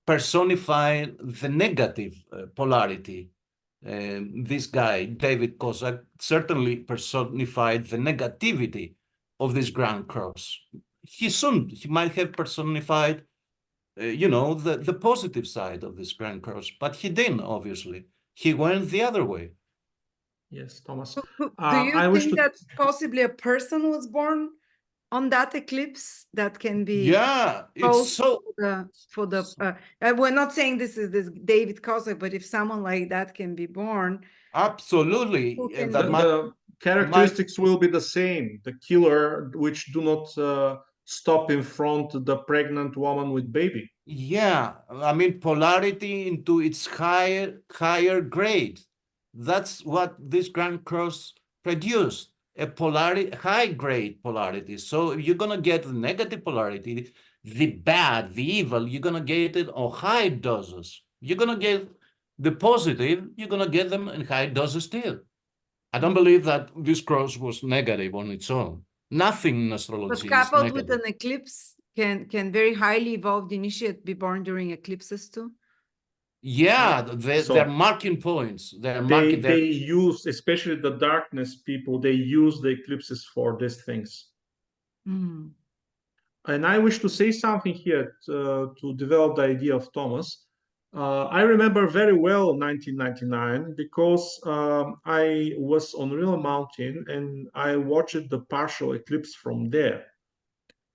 personify the negative polarity. This guy, David Kozak, certainly personified the negativity of this Grand Cross. He might have personified, the positive side of this Grand Cross, but he didn't, obviously. He went the other way. Yes, Thomas. Do I you wish think to... that possibly a person was born on that eclipse that can be Yeah, it's so... we're not saying this David Kozak, but if someone like that can be born, Absolutely. The characteristics will be the same. The killer, which do not stop in front the pregnant woman with baby. Yeah, I mean, polarity into its higher grade. That's what this Grand Cross produced, a high-grade polarity. So if you're going to get the negative polarity, the bad, the evil, you're going to get it on high doses. You're going to get the positive, you're going to get them in high doses too. I don't believe that this cross was negative on its own. Nothing in astrology but is coupled negative. with an eclipse, can very highly evolved initiate be born during eclipses too? Yeah, they're marking points. They use, especially the darkness people, they use the eclipses for these things. Mm. And I wish to say something here to develop the idea of Thomas. I remember very well 1999 because I was on Real Mountain and I watched the partial eclipse from there.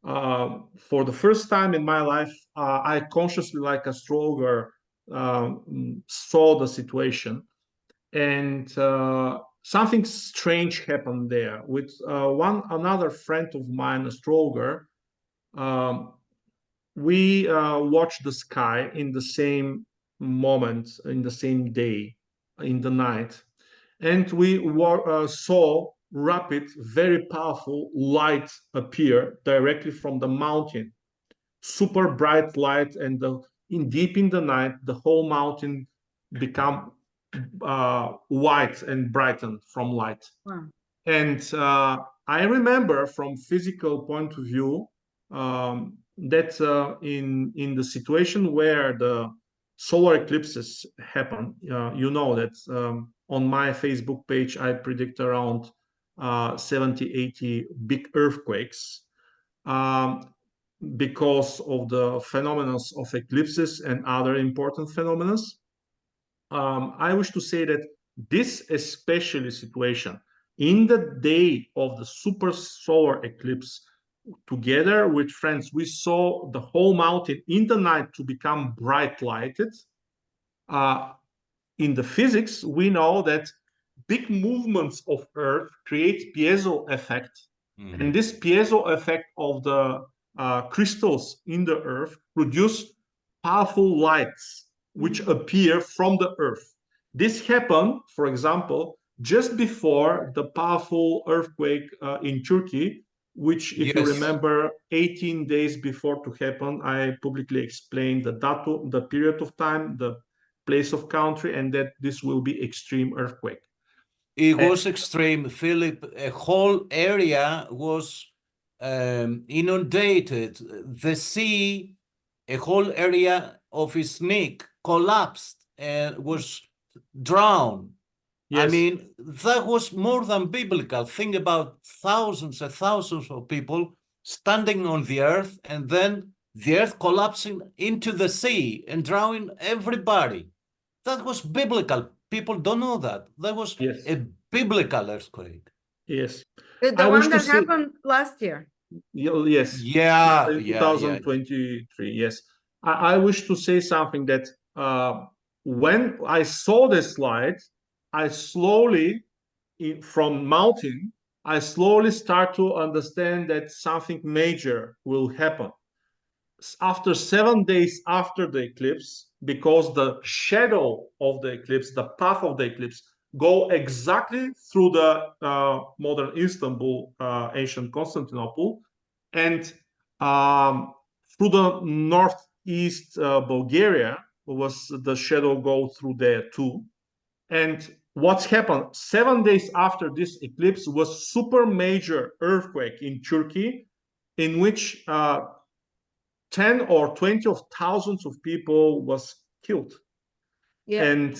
For the first time in my life, I consciously, like astrologer, saw the situation, and something strange happened there with another friend of mine, astrologer. We watched the sky in the same moment, in the same day, in the night, and we saw rapid, very powerful light appear directly from the mountain. Super bright light, and deep in the night, the whole mountain become white and brightened from light. Wow. And I remember from physical point of view that in the situation where the solar eclipses happen, you know that on my Facebook page, I predict around 70, 80 big earthquakes because of the phenomena of eclipses and other important phenomena. I wish to say that this especially situation in the day of the super solar eclipse, together with friends, we saw the whole mountain in the night to become bright lighted. In the physics, we know that big movements of Earth create piezo effect. And this piezo effect of the crystals in the Earth produce powerful lights which appear from the Earth. This happened, for example, just before the powerful earthquake in Turkey, which, if you remember, 18 days before to happen, I publicly explained the datum, the period of time, the place of country, and that this will be extreme earthquake. It was extreme, Philip. A whole area was inundated. The sea, a whole area of Iznik collapsed and was drowned. Yes. I mean, that was more than biblical. Think about thousands and thousands of people standing on the earth, and then the earth collapsing into the sea and drowning everybody. That was biblical. People don't know that. That was a biblical earthquake. Yes. The one that happened last year. Yes, Yeah, in yeah, yeah. 2023. Yes, I wish to say something that when I saw this slide, I slowly, from mounting, I slowly start to understand that something major will happen after 7 days after the eclipse, because the shadow of the eclipse, the path of the eclipse, go exactly through the modern Istanbul, ancient Constantinople, and through the northeast Bulgaria, was the shadow go through there too. And what's happened 7 days after this eclipse was super major earthquake in Turkey, in which 10 or 20 of thousands of people was killed. Yeah. And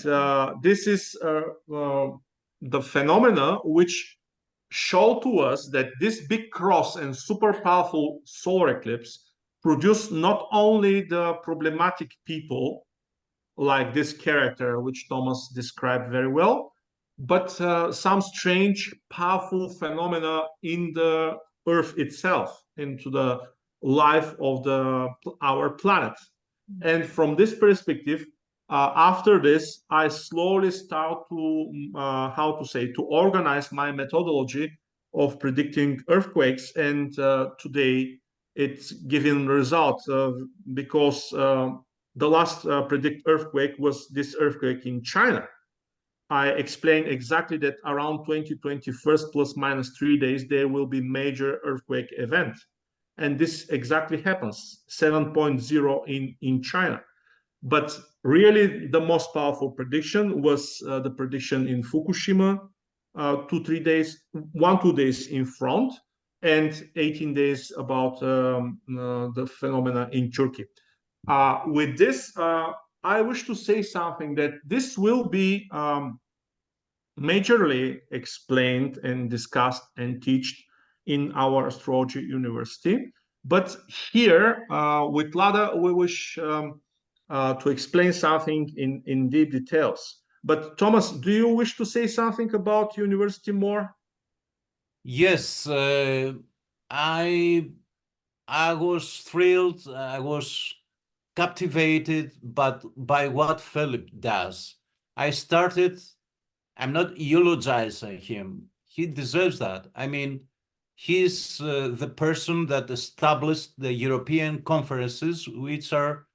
this is the phenomena which show to us that this big cross and super powerful solar eclipse produced not only the problematic people like this character which Thomas described very well, but some strange powerful phenomena in the earth itself, into the life of our planet. And from this perspective, after this, I slowly start to how to say, to organize my methodology of predicting earthquakes. And today it's giving results because the last predict earthquake was this earthquake in China. I explained exactly that around 2021 plus minus 3 days, there will be major earthquake event. And this exactly happens, 7.0 in China. But really, the most powerful prediction was the prediction in Fukushima, 2 3 days, 1 2 days in front, and 18 days about the phenomena in Turkey. With this, I wish to say something that this will be majorly explained and discussed and taught in our astrology university. But here with Lada, we wish to explain something in deep details. But Thomas, do you wish to say something about university more? Yes, I was thrilled. I was captivated, but by what Philip does. I started. I'm not eulogizing him. He deserves that. I mean, he's the person that established the European conferences, which are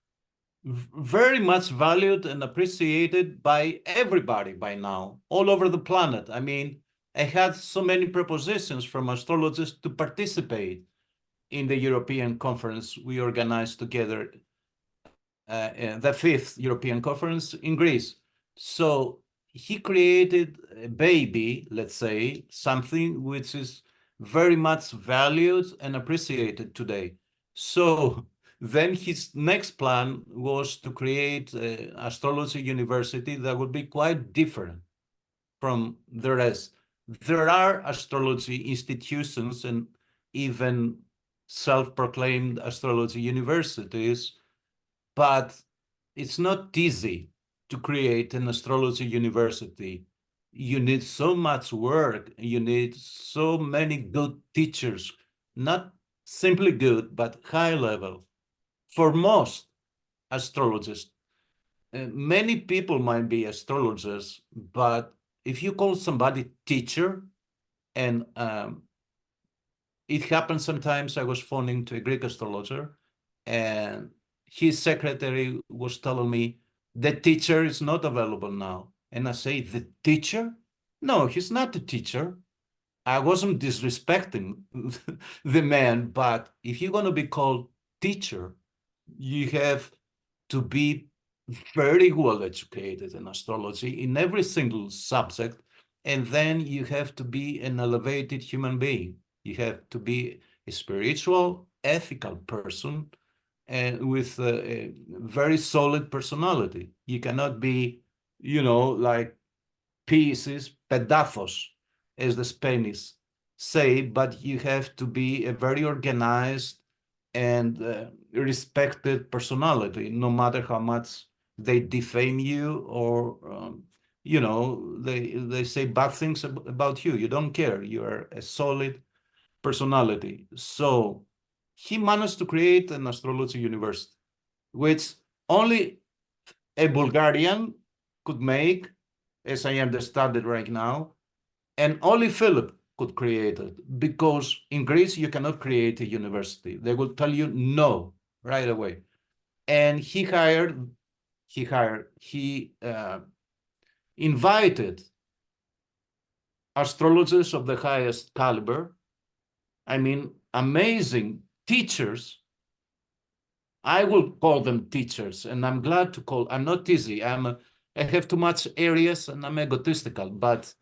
very much valued and appreciated by everybody by now, all over the planet. I mean, I had so many propositions from astrologists to participate in the European conference we organized together, the fifth European conference in Greece. So he created a baby, let's say, something which is very much valued and appreciated today. So then his next plan was to create an astrology university that would be quite different from the rest. There are astrology institutions and even self-proclaimed astrology universities, but it's not easy to create an astrology university. You need so much work. You need so many good teachers, not simply good, but high level. For most astrologists, many people might be astrologers, but if you call somebody teacher, and it happens sometimes, I was phoning to a Greek astrologer, and his secretary was telling me, the teacher is not available now. And I say, the teacher? No, he's not a teacher. I wasn't disrespecting the man, but if you're going to be called teacher, you have to be very well educated in astrology in every single subject. And then you have to be an elevated human being. You have to be a spiritual, ethical person and with a very solid personality. You cannot be, like pieces, pedazos, as the Spanish say, but you have to be a very organized and respected personality, no matter how much they defame you or, they say bad things about you. You don't care. You are a solid personality. So he managed to create an astrology university, which only a Bulgarian could make, as I understand it right now, and only Philip could create it, because in Greece you cannot create a university. They will tell you no right away. And he invited astrologers of the highest caliber, I mean, amazing teachers. I will call them teachers, and I'm glad to call. I'm not easy. I have too much areas, and I'm egotistical. But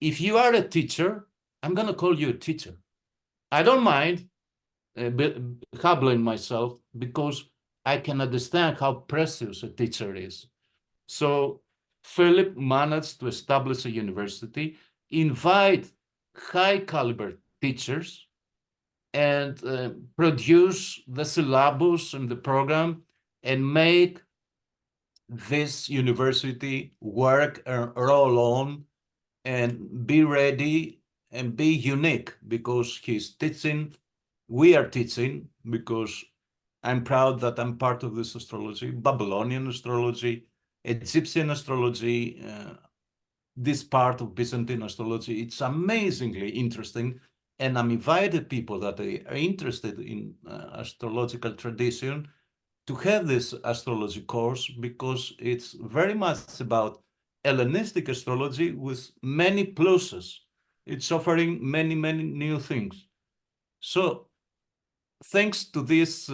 if you are a teacher, I'm gonna call you a teacher. I don't mind humbling myself, because I can understand how precious a teacher is. So Philip managed to establish a university, invite high caliber teachers, and produce the syllabus and the program, and make this university work and roll on and be ready and be unique, because he's teaching, we are teaching, because I'm proud that I'm part of this astrology, Babylonian astrology, Egyptian astrology, this part of Byzantine astrology. It's amazingly interesting. And I'm invited people that are interested in astrological tradition to have this astrology course, because it's very much about Hellenistic astrology with many pluses. It's offering many, many new things. So thanks to this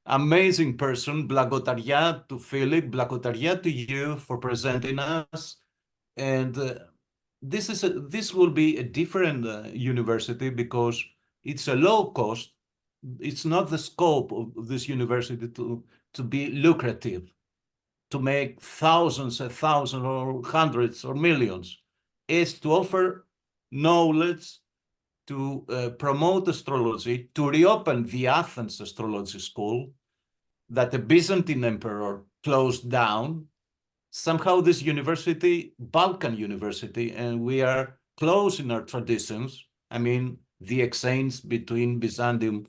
amazing person, Blagotaria, to Philip, Blagotaria to you for presenting us. And this will be a different university, because it's a low cost. It's not the scope of this university to be lucrative, to make thousands and thousands or hundreds or millions. It's to offer knowledge, to promote astrology, to reopen the Athens Astrology School that the Byzantine emperor closed down. Somehow this university, Balkan University, and we are close in our traditions. I mean, the exchange between Byzantium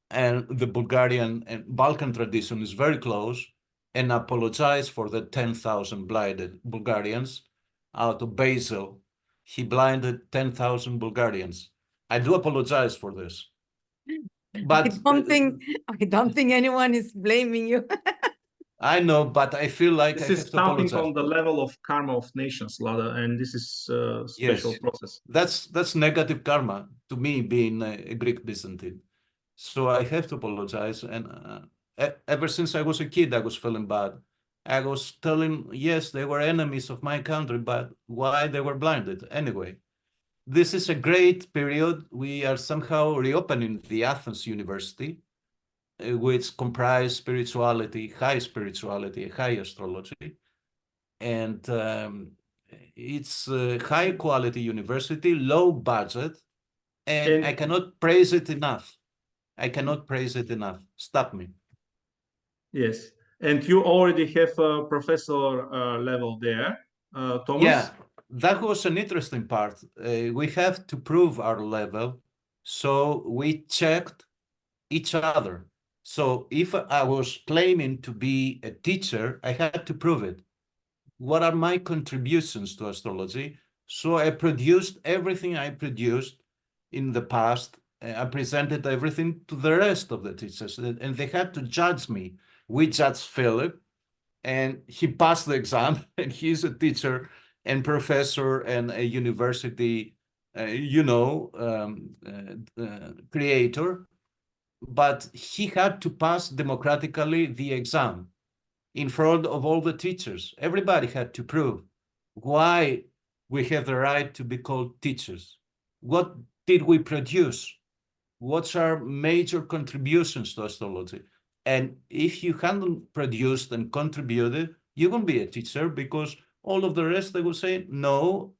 and the Bulgarian and Balkan tradition is very close, and apologize for the 10,000 blinded Bulgarians out of Basil. He blinded 10,000 Bulgarians. I do apologize for this. But I don't think anyone is blaming you. I know, but I feel like This I is have to something apologize. on the level of karma of nations, Lada, and this is a special Yes, process. that's negative karma to me, being a Greek Byzantine. So I have to apologize. And ever since I was a kid, I was feeling bad. I was telling, yes, they were enemies of my country, but why they were blinded? Anyway, this is a great period. We are somehow reopening the Athens University, which comprise spirituality, high astrology. And it's a high quality university, low budget, and I cannot praise it enough. I cannot praise it enough. Stop me. Yes, and you already have a professor level there, Thomas? Yeah, that was an interesting part. We have to prove our level, so we checked each other. So if I was claiming to be a teacher, I had to prove it. What are my contributions to astrology? So I produced everything I produced in the past. I presented everything to the rest of the teachers, and they had to judge me. We judged Philip, and he passed the exam, and he's a teacher and professor and a university, creator. But he had to pass democratically the exam in front of all the teachers. Everybody had to prove why we have the right to be called teachers. What did we produce? What's our major contributions to astrology? And if you hadn't produced and contributed, you won't be a teacher, because all of the rest, they will say, no,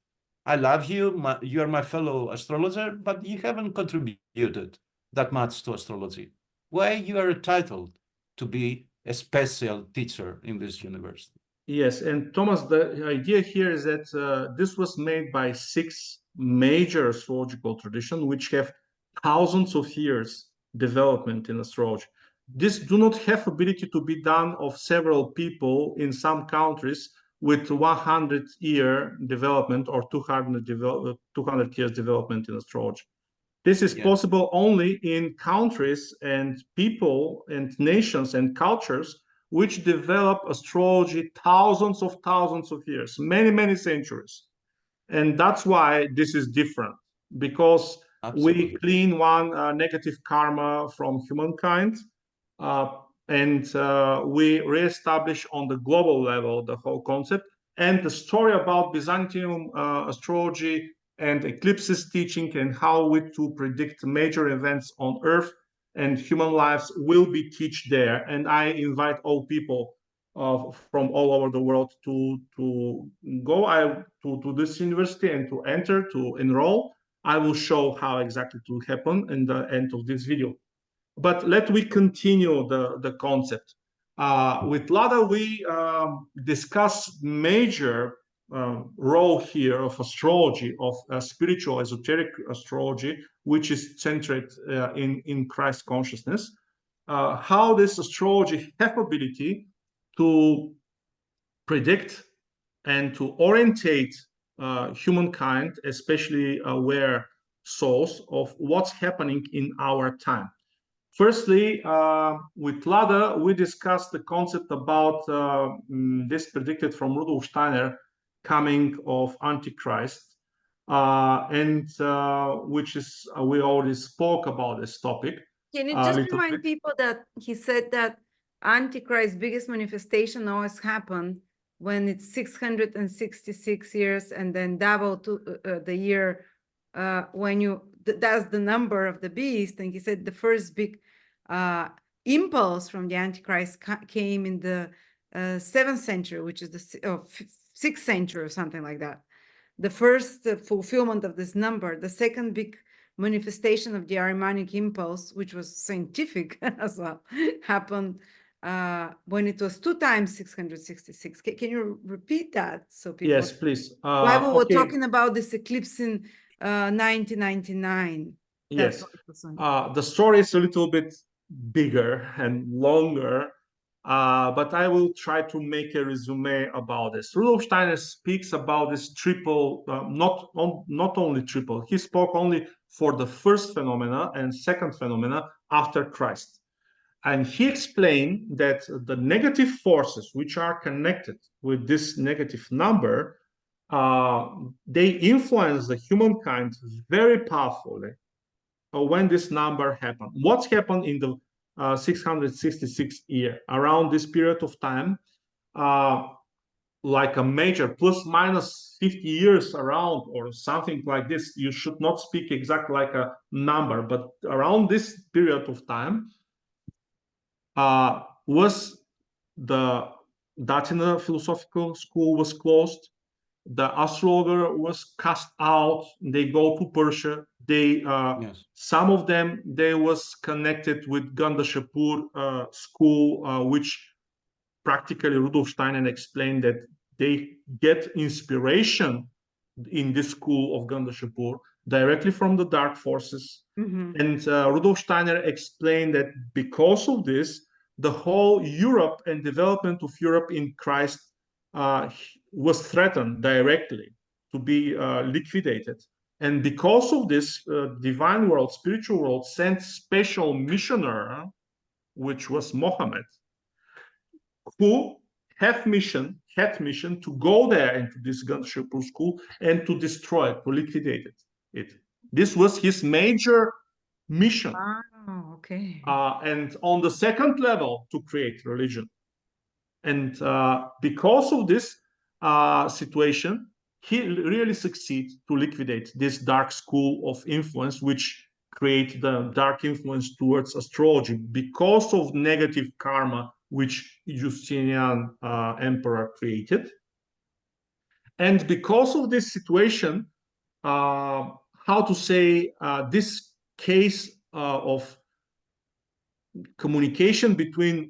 I love you, you are my fellow astrologer, but you haven't contributed that much to astrology. Why you are entitled to be a special teacher in this university? Yes, and Thomas, the idea here is that this was made by 6 major astrological traditions, which have thousands of years development in astrology. This do not have ability to be done of several people in some countries with 100-year development or 200 years development in astrology. This is possible only in countries and people and nations and cultures which develop astrology thousands of years, many centuries. And that's why this is different, because we clean one negative karma from humankind, and we reestablish on the global level the whole concept. And the story about Byzantium astrology and eclipses teaching and how we to predict major events on Earth and human lives will be taught there. And I invite all people from all over the world to go to this university and to enter, to enroll. I will show how exactly to happen in the end of this video. But let me continue the concept. With Lada, we discuss major role here of astrology, of spiritual esoteric astrology, which is centered in Christ consciousness. How this astrology have ability to predict and to orientate humankind, especially aware souls, of what's happening in our time. Firstly, with Lada, we discussed the concept about this predicted from Rudolf Steiner coming of Antichrist, and which is, we already spoke about this topic. Can you just remind people that he said that Antichrist's biggest manifestation always happen when it's 666 years and then double to the year when you, that's the number of the beast. And he said the first big impulse from the Antichrist came in the 7th century, which is the 6th century or something like that. The first fulfillment of this number, the second big manifestation of the Ahrimanic impulse, which was scientific as well, happened when it was 2 times 666. Can you repeat that so people? Yes, please. Why we were talking about this eclipse in 1999. Yes, the story is a little bit bigger and longer, but I will try to make a resume about this. Rudolf Steiner speaks about this triple, not only triple. He spoke only for the first phenomena and second phenomena after Christ. And he explained that the negative forces which are connected with this negative number, they influence the humankind very powerfully when this number happened. What's happened in the 666 year? Around this period of time, like a major plus minus 50 years around or something like this, you should not speak exactly like a number, but around this period of time, was the Datina philosophical school was closed. The astrologer was cast out. They go to Persia. They some of them, they was connected with Gandhashapur school, which practically Rudolf Steiner explained that they get inspiration in this school of Gandhashapur directly from the dark forces. And Rudolf Steiner explained that because of this, the whole Europe and development of Europe in Christ was threatened directly to be liquidated. And because of this, divine world, spiritual world, sent special missionary, which was Mohammed, who had mission to go there into this Gandhashapur school and to destroy it, to liquidate it. This was his major mission. Oh, okay. And on the second level, to create religion. And because of this situation, he really succeeds to liquidate this dark school of influence, which create the dark influence towards astrology because of negative karma which Justinian emperor created. And because of this situation, how to say, this case of communication between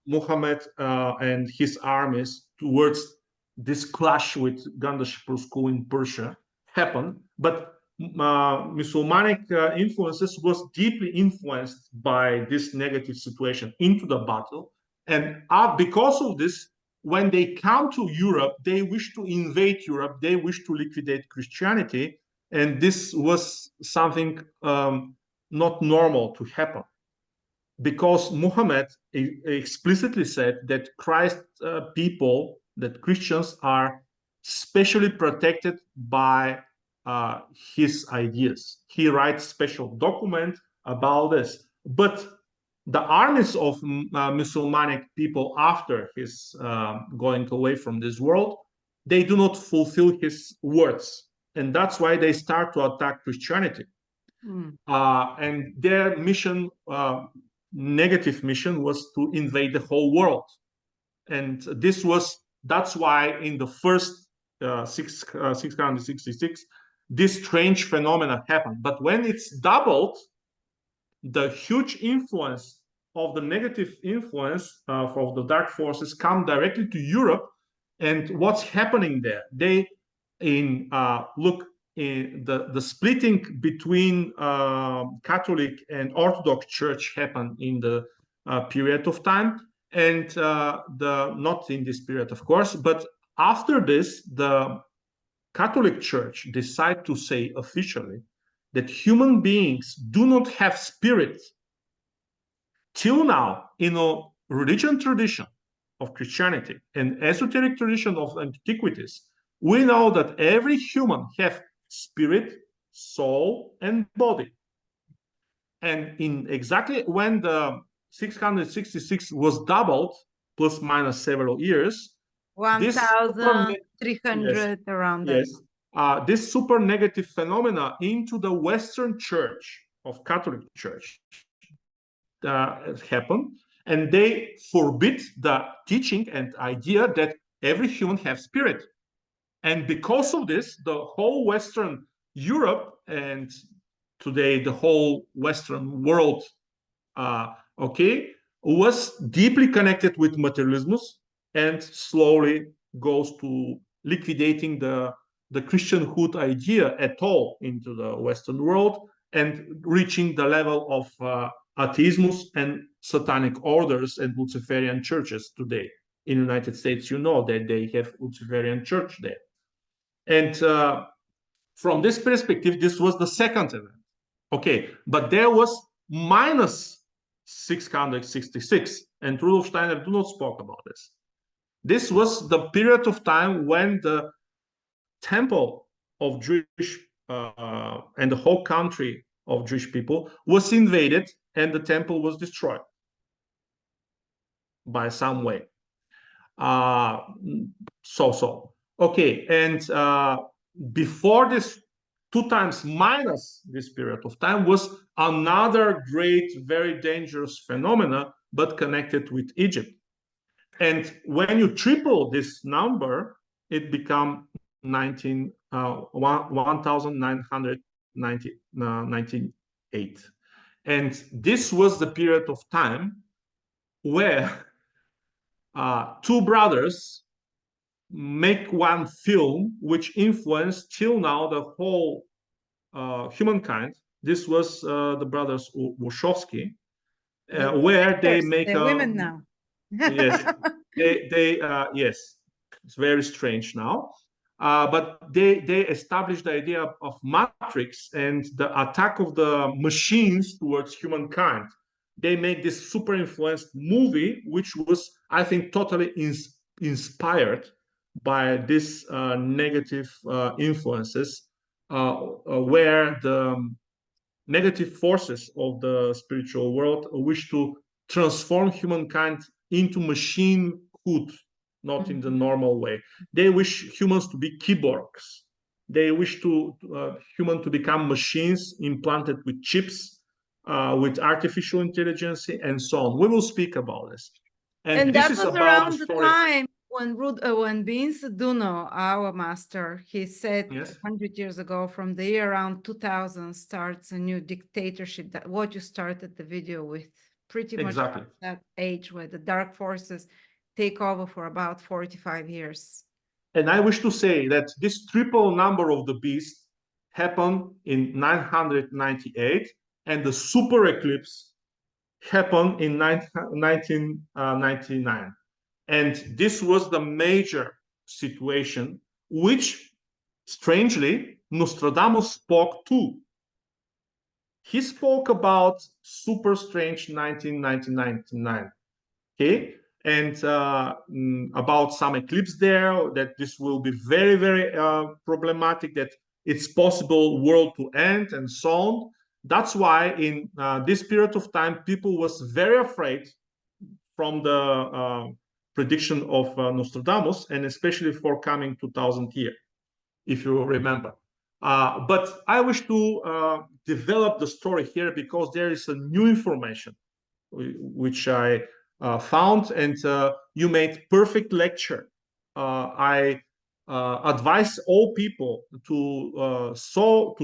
Muhammad and his armies towards this clash with Gandhashapur school in Persia happened. But Musulmanic influences was deeply influenced by this negative situation into the battle. And because of this, when they come to Europe, they wish to invade Europe, they wish to liquidate Christianity. And this was something not normal to happen, because Muhammad explicitly said that Christ people, that Christians are specially protected by his ideas. He writes special document about this. But the armies of Musulmanic people after his going away from this world, they do not fulfill his words. And that's why they start to attack Christianity. And their mission, negative mission, was to invade the whole world. And that's why in the first 666, this strange phenomena happened. But when it's doubled, the huge influence of the negative influence of the dark forces come directly to Europe. And what's happening there? They look in the splitting between Catholic and Orthodox Church happened in the period of time, and not in this period, of course, but after this, the Catholic Church decided to say officially that human beings do not have spirit. Till now, in a religion tradition of Christianity and esoteric tradition of antiquities, we know that every human have spirit, soul, and body. And in exactly when the 666 was doubled, plus minus several years, 1,300 around that. Yes, this super negative phenomena into the Western Church of Catholic Church happened, and they forbid the teaching and idea that every human has spirit. And because of this, the whole Western Europe and today the whole Western world, was deeply connected with materialism and slowly goes to liquidating the Christianhood idea at all into the Western world and reaching the level of atheism and satanic orders and Luciferian churches today. In the United States, you know that they have Luciferian church there. And from this perspective, this was the second event. Okay, but there was minus 666, and Rudolf Steiner do not spoke about this. This was the period of time when the temple of Jewish and the whole country of Jewish people was invaded, and the temple was destroyed by some way. Okay, and before this, 2 times minus this period of time was another great, very dangerous phenomena, but connected with Egypt. And when you triple this number, it becomes 1,998. And this was the period of time where 2 brothers make one film which influenced till now the whole humankind. This was the brothers Wachowski, where they make women now. Yes, yes, it's very strange now. But they established the idea of matrix and the attack of the machines towards humankind. They make this super influenced movie, which was, I think, totally inspired by these negative influences, where the negative forces of the spiritual world wish to transform humankind into machinehood, not in the normal way. They wish humans to be cyborgs. They wish to human to become machines implanted with chips, with artificial intelligence, and so on. We will speak about this. And this that was around the time when Bin Duno, our master, he said 100 years ago, from the year around 2000 starts a new dictatorship, that what you started the video with, pretty much that age where the dark forces take over for about 45 years. And I wish to say that this triple number of the beast happened in 998, and the super eclipse happened in 1999. And this was the major situation, which, strangely, Nostradamus spoke to. He spoke about super strange 1999, okay? And about some eclipse there, that this will be very, very problematic, that it's possible world to end and so on. That's why in this period of time, people was very afraid from the prediction of Nostradamus, and especially for coming 2000 year, if you remember. But I wish to develop the story here because there is a new information which I found, and you made perfect lecture. I advise all people to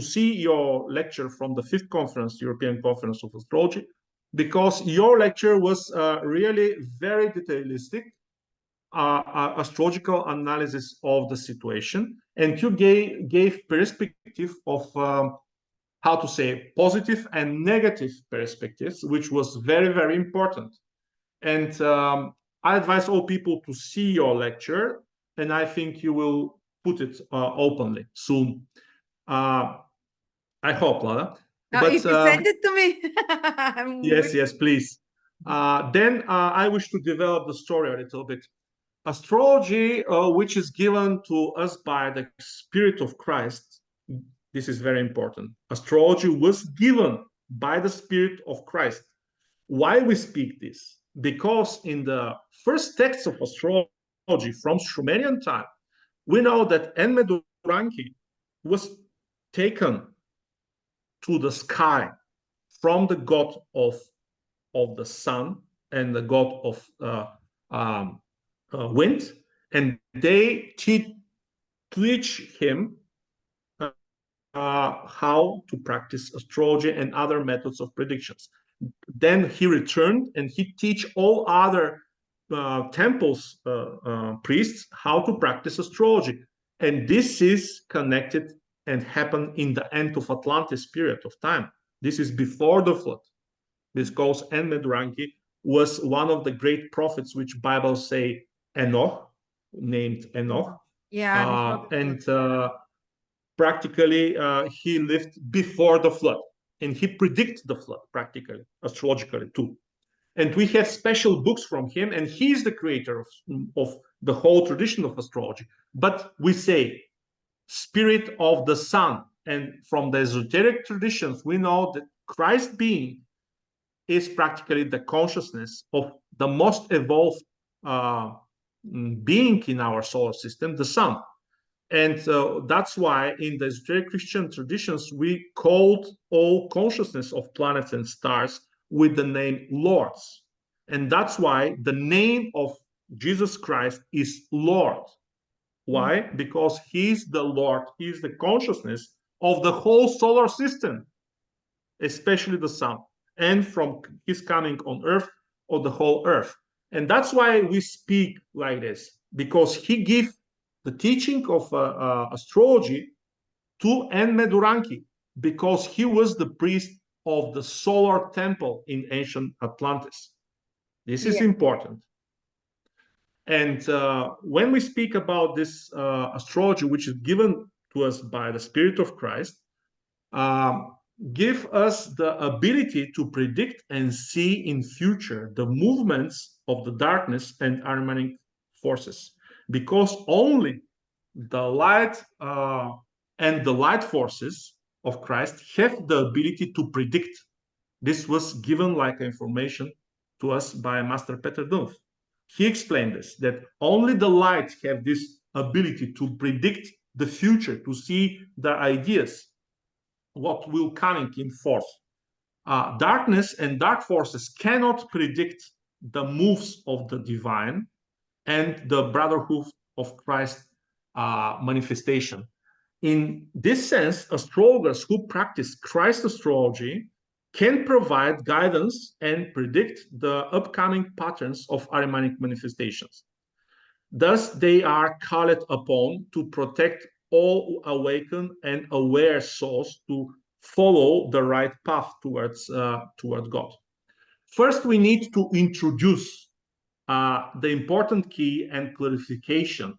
see your lecture from the 5th conference, European Conference of Astrology, because your lecture was really very detailistic, astrological analysis of the situation, and you gave perspective of how to say positive and negative perspectives, which was very, very important. And I advise all people to see your lecture, and I think you will put it openly soon. I hope, Lada. But if you send it to me, yes, please. Then I wish to develop the story a little bit. Astrology, which is given to us by the Spirit of Christ, this is very important. Astrology was given by the Spirit of Christ. Why we speak this? Because in the first texts of astrology from Sumerian time, we know that Enmeduranki was taken to the sky from the god of the sun and the god of wind, and they teach him how to practice astrology and other methods of predictions. Then he returned and he teach all other temples priests how to practice astrology, and this is connected and happened in the end of Atlantis period of time. This is before the flood. This goes Enmeduranki was one of the great prophets, which Bible say Enoch, named Enoch. Yeah. And practically he lived before the flood, and he predicted the flood practically, astrologically too. And we have special books from him, and he's the creator of the whole tradition of astrology. But we say spirit of the sun, and from the esoteric traditions, we know that Christ being is practically the consciousness of the most evolved being in our solar system, the sun. And that's why in the esoteric Christian traditions, we called all consciousness of planets and stars with the name Lords. And that's why the name of Jesus Christ is Lord. Why? Because he's the Lord, he's the consciousness of the whole solar system, especially the sun, and from his coming on earth, or the whole earth. And that's why we speak like this, because he gave the teaching of astrology to Enmeduranki, because he was the priest of the solar temple in ancient Atlantis. This is important. And when we speak about this astrology, which is given to us by the Spirit of Christ, give us the ability to predict and see in future the movements of the darkness and harmonic forces, because only the light and the light forces of Christ have the ability to predict. This was given like information to us by Master Peter Dunf. He explained this, that only the light have this ability to predict the future, to see the ideas, what will coming in force. Darkness and dark forces cannot predict the moves of the divine and the brotherhood of Christ manifestation. In this sense, astrologers who practice Christ astrology can provide guidance and predict the upcoming patterns of Ahrimanic manifestations. Thus, they are called upon to protect all awakened and aware souls to follow the right path towards God. First, we need to introduce the important key and clarification.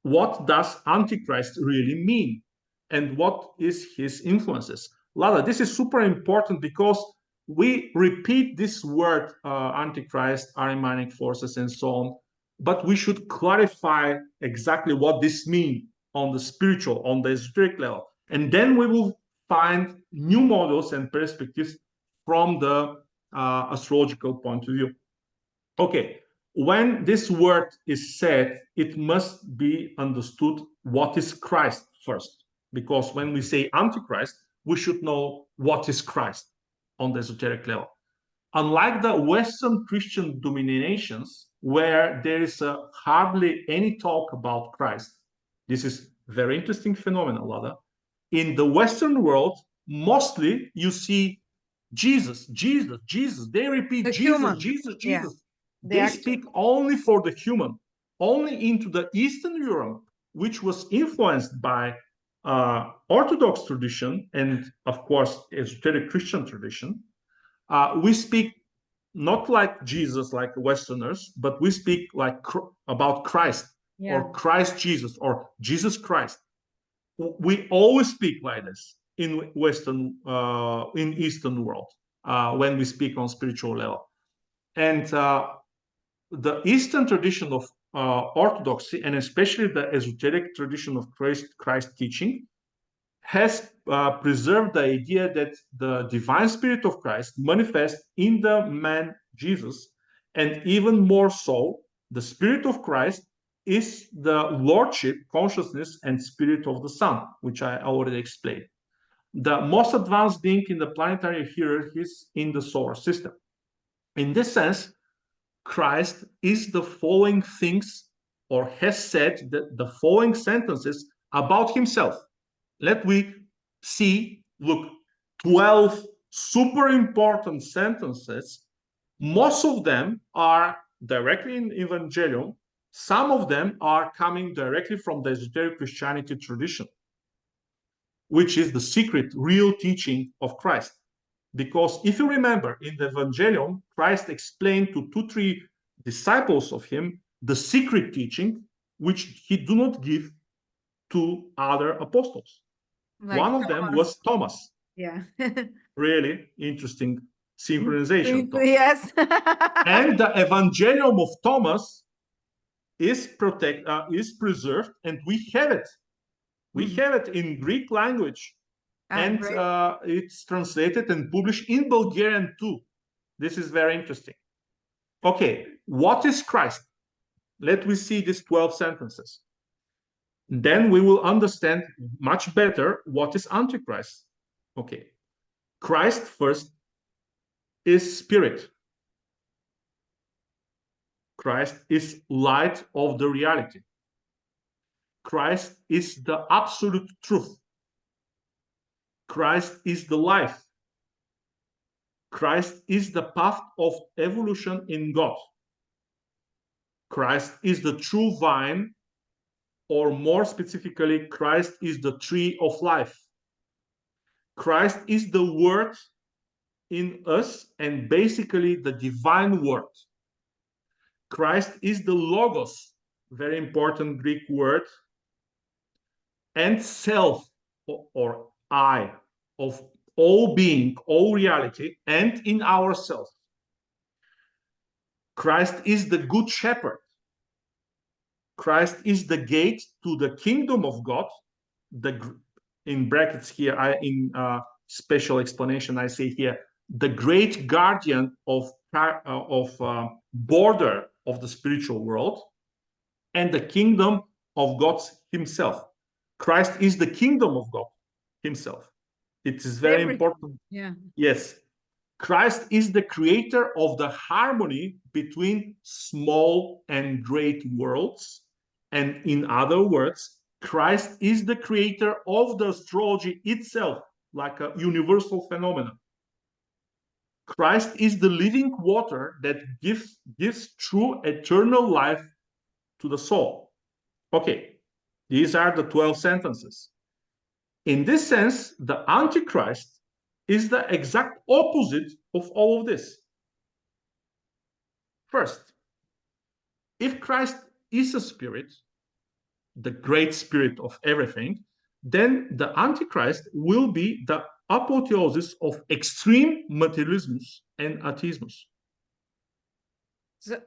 What does Antichrist really mean? And what is his influences? Lada, this is super important because we repeat this word, Antichrist, Arianic forces, and so on, but we should clarify exactly what this means on the spiritual, on the esoteric level. And then we will find new models and perspectives from the astrological point of view. Okay, when this word is said, it must be understood what is Christ first. Because when we say Antichrist, we should know what is Christ on the esoteric level. Unlike the Western Christian denominations, where there is hardly any talk about Christ, this is very interesting phenomenon, Lada. In the Western world, mostly you see Jesus, Jesus, Jesus. They repeat The Jesus, human. Jesus, Yeah. Jesus. The They actor. speak only for the human, only into the Eastern Europe, which was influenced by Orthodox tradition and, of course, esoteric Christian tradition. We speak not like Jesus, like Westerners, but we speak like about Christ or Christ Jesus or Jesus Christ. We always speak like this in in Eastern world when we speak on spiritual level. And the Eastern tradition of Orthodoxy, and especially the esoteric tradition of Christ teaching, has preserved the idea that the divine spirit of Christ manifests in the man Jesus, and even more so, the spirit of Christ is the lordship, consciousness, and spirit of the Son, which I already explained. The most advanced being in the planetary hierarchy is in the solar system. In this sense, Christ is the following things, or has said the following sentences about himself. Let we see, look, 12 super important sentences. Most of them are directly in Evangelium. Some of them are coming directly from the esoteric Christianity tradition, which is the secret, real teaching of Christ. Because if you remember, in the Evangelium, Christ explained to 2-3 disciples of him the secret teaching, which he do not give to other apostles. Like One of them was Thomas. Yeah. Really interesting synchronization. Yes. And the Evangelium of Thomas is preserved, and we have it. We have it in Greek language, and it's translated and published in Bulgarian too. This is very interesting. Okay, what is Christ? Let me see these 12 sentences. Then we will understand much better what is Antichrist. Okay, Christ first is spirit. Christ is light of the reality. Christ is the absolute truth. Christ is the life. Christ is the path of evolution in God. Christ is the true vine, or more specifically, Christ is the tree of life. Christ is the word in us, and basically the divine word. Christ is the logos, very important Greek word, and self, or I, of all being, all reality, and in ourselves. Christ is the good shepherd. Christ is the gate to the kingdom of God. In brackets here, in special explanation, I say here, the great guardian of border of the spiritual world, and the kingdom of God himself. Christ is the kingdom of God himself. It is very important. Yeah. Yes. Christ is the creator of the harmony between small and great worlds. And in other words, Christ is the creator of the astrology itself, like a universal phenomenon. Christ is the living water that gives true eternal life to the soul. Okay, These are the 12 sentences. In this sense, the Antichrist is the exact opposite of all of this. First, if Christ is a spirit, the great spirit of everything, then the Antichrist will be the apotheosis of extreme materialism and atheism. So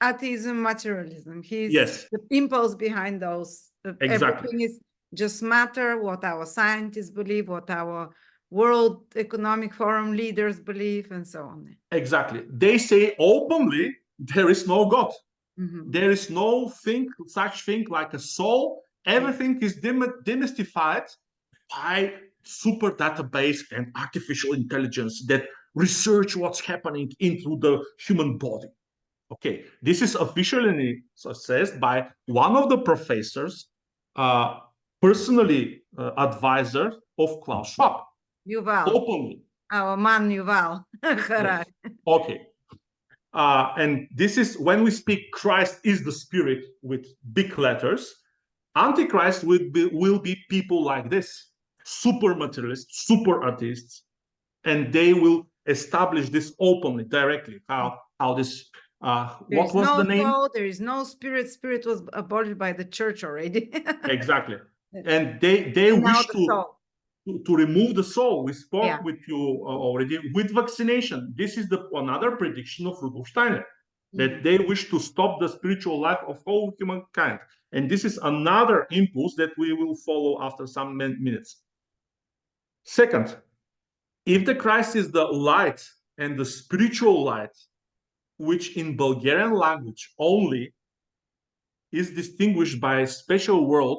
atheism, materialism. He's Yes. the impulse behind those. Exactly. Everything is just matter, what our scientists believe, what our World Economic Forum leaders believe, and so on. Exactly. They say openly there is no God. Mm-hmm. There is no such thing like a soul. Everything is demystified by super database and artificial intelligence that research what's happening into the human body. Okay, this is officially assessed by one of the professors, personally advisor of Klaus Schwab. Yuval. Openly. Our man Yuval. Yes. Okay. And this is when we speak Christ is the spirit with big letters. Antichrist will be people like this, super materialists, super atheists, and they will establish this openly, directly. How this? What was the name? Soul, there is no spirit. Spirit was abolished by the church already. Exactly, and they wish to remove the soul. We spoke with you already with vaccination. This is another prediction of Rudolf Steiner, that they wish to stop the spiritual life of all humankind. And this is another impulse that we will follow after some minutes. Second, if the Christ is the light and the spiritual light, which in Bulgarian language only is distinguished by a special word,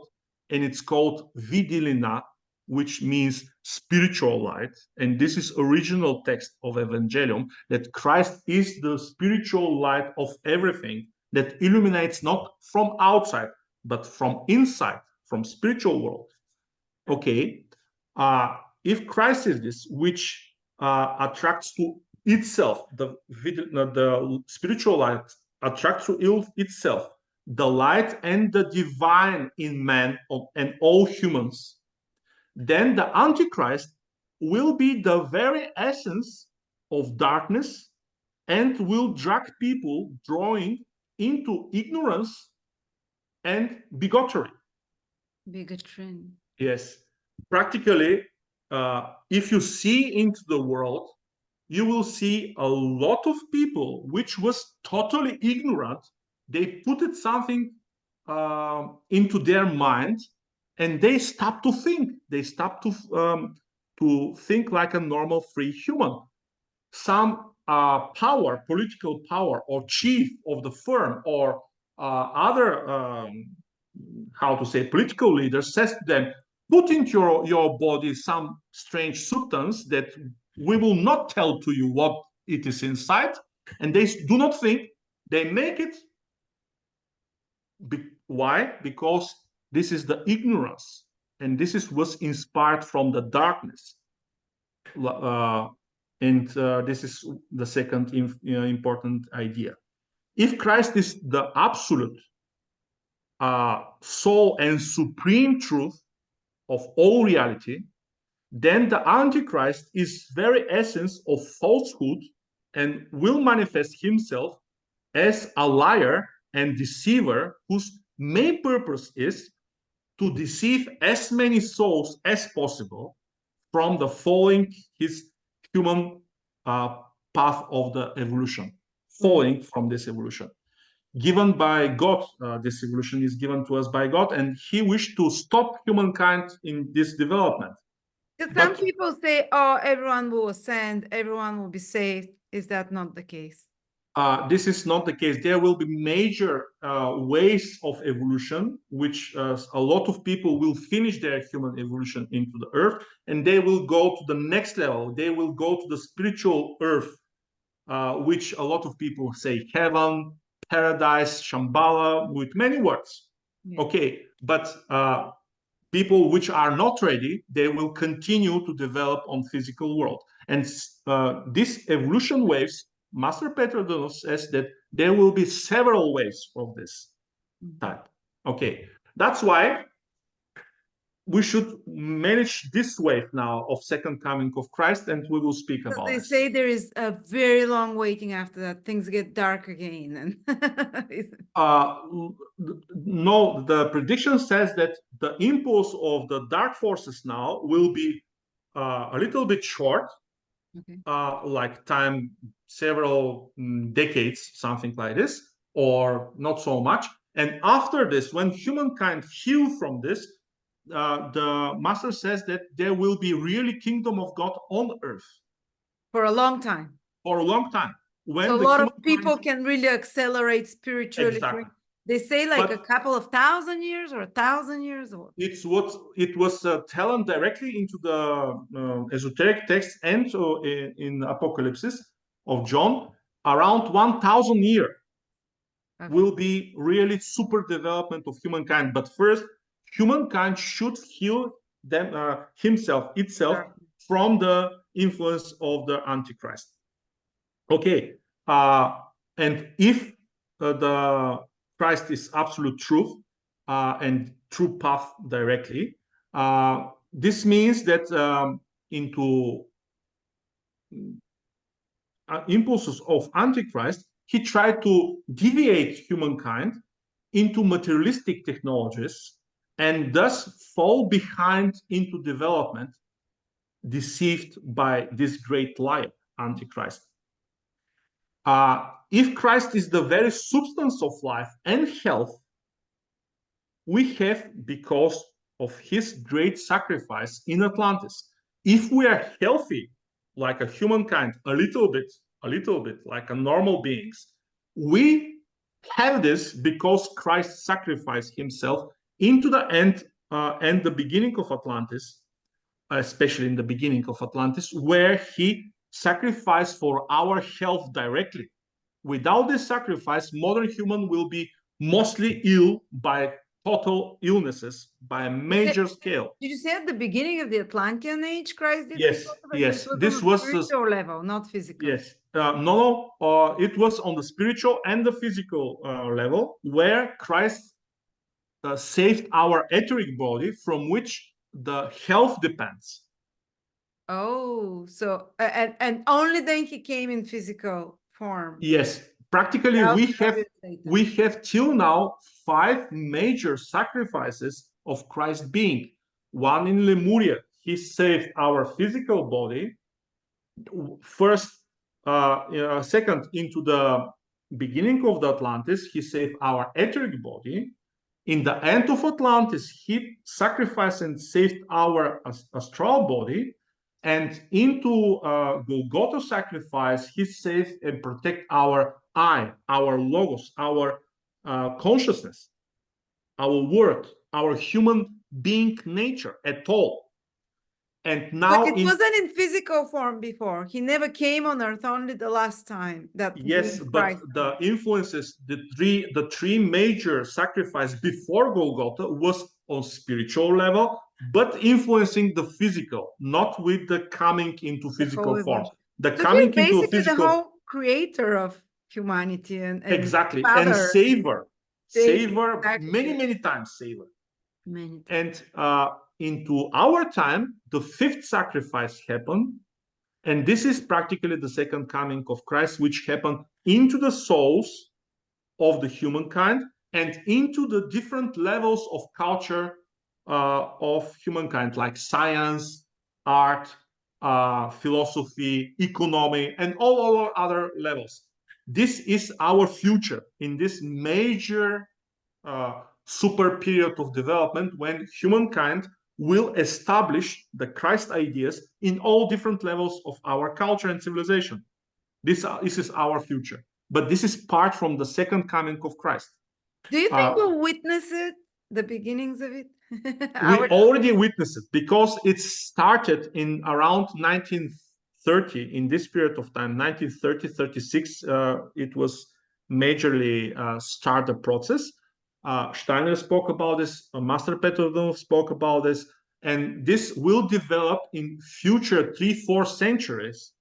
and it's called vidilina, which means spiritual light. And this is original text of Evangelium, that Christ is the spiritual light of everything that illuminates not from outside, but from inside, from spiritual world. Okay, if Christ is this, which attracts to itself, the spiritual light attracts to itself the light and the divine in man and all humans, then the Antichrist will be the very essence of darkness and will drag people drawing into ignorance and bigotry. Bigotry. Yes. Practically, if you see into the world, you will see a lot of people which was totally ignorant. They put it something into their mind, and they stop to think. They stop to think like a normal free human. Some power, political power, or chief of the firm, or other how to say political leader says to them, put into your body some strange substance that we will not tell to you what it is inside, and they do not think. They make it. Why? Because this is the ignorance, and this was inspired from the darkness. And this is the second important idea. If Christ is the absolute soul and supreme truth of all reality, then the Antichrist is very essence of falsehood and will manifest himself as a liar and deceiver whose main purpose is to deceive as many souls as possible from the following his human path of the evolution, following from this evolution. Given by God, this evolution is given to us by God, and he wished to stop humankind in this development. Some people say, oh, everyone will ascend, everyone will be saved. Is that not the case? This is not the case. There will be major ways of evolution, which a lot of people will finish their human evolution into the earth, and they will go to the next level. They will go to the spiritual earth, which a lot of people say heaven, paradise, Shambhala, with many words. Yeah. Okay, but people which are not ready, they will continue to develop on physical world. And these evolution waves, Master Petrodoulos says that there will be several waves of this type. Okay, that's why we should manage this wave now of second coming of Christ, and we will speak Because about they this. say there is a very long waiting after that. Things get dark again. And No, the prediction says that the impulse of the dark forces now will be a little bit short, okay. like time, several decades, something like this, or not so much. And after this, when humankind heal from this, the master says that there will be really kingdom of God on earth For a long time. for a long time. When So a the lot of humankind, people can really accelerate spiritually. exactly. They say like But a couple of 1,000 years or 1,000 years or it's what it was telling directly into the esoteric text and in Apocalypses of John, around 1,000 years okay. will be really super development of humankind. But first, humankind should heal them itself from the influence of the Antichrist. Okay, and if the Christ is absolute truth and true path directly, this means that into impulses of Antichrist, he tried to deviate humankind into materialistic technologies and thus fall behind into development, deceived by this great liar, Antichrist. If Christ is the very substance of life and health, we have because of his great sacrifice in Atlantis. If we are healthy, like a humankind, a little bit, like a normal beings, we have this because Christ sacrificed himself into the end and the beginning of Atlantis, especially in the beginning of Atlantis, where he sacrificed for our health directly. Without this sacrifice, modern human will be mostly ill by total illnesses by a major scale. Did you say at the beginning of the Atlantean age, Christ did Yes, this? yes. So it This was on a was spiritual level, not physical. yes. No, it was on the spiritual and the physical level where Christ saved our etheric body from which the health depends. Oh, so and only then he came in physical form. Yes, practically we have till now 5 major sacrifices of Christ being. One in Lemuria, he saved our physical body. First, second, into the beginning of the Atlantis, he saved our etheric body. In the end of Atlantis, he sacrificed and saved our astral body. And into Golgotha sacrifice, he saved and protect our I, our logos, our consciousness, our word, our human being nature at all. And now but it wasn't in physical form before. He never came on earth, only the last time that yes, but the influences, the three major sacrifice before Golgotha was on spiritual level, but influencing the physical, not with the coming into physical form. The so coming he's basically into a physical, the whole creator of humanity and exactly, father. and saver, exactly. many times saver. Many times. And into our time, the 5th sacrifice happened. And this is practically the second coming of Christ, which happened into the souls of the humankind and into the different levels of culture of humankind, like science, art, philosophy, economy, and all other levels. This is our future in this major super period of development when humankind will establish the Christ ideas in all different levels of our culture and civilization. This is our future. But this is part from the second coming of Christ. Do you think we'll witness it, the beginnings of it? We already witnessed it because it started in around 1930, in this period of time, 1930, 36, it was majorly start the process. Steiner spoke about this, Master Petrodolf spoke about this, and this will develop in future 3-4 centuries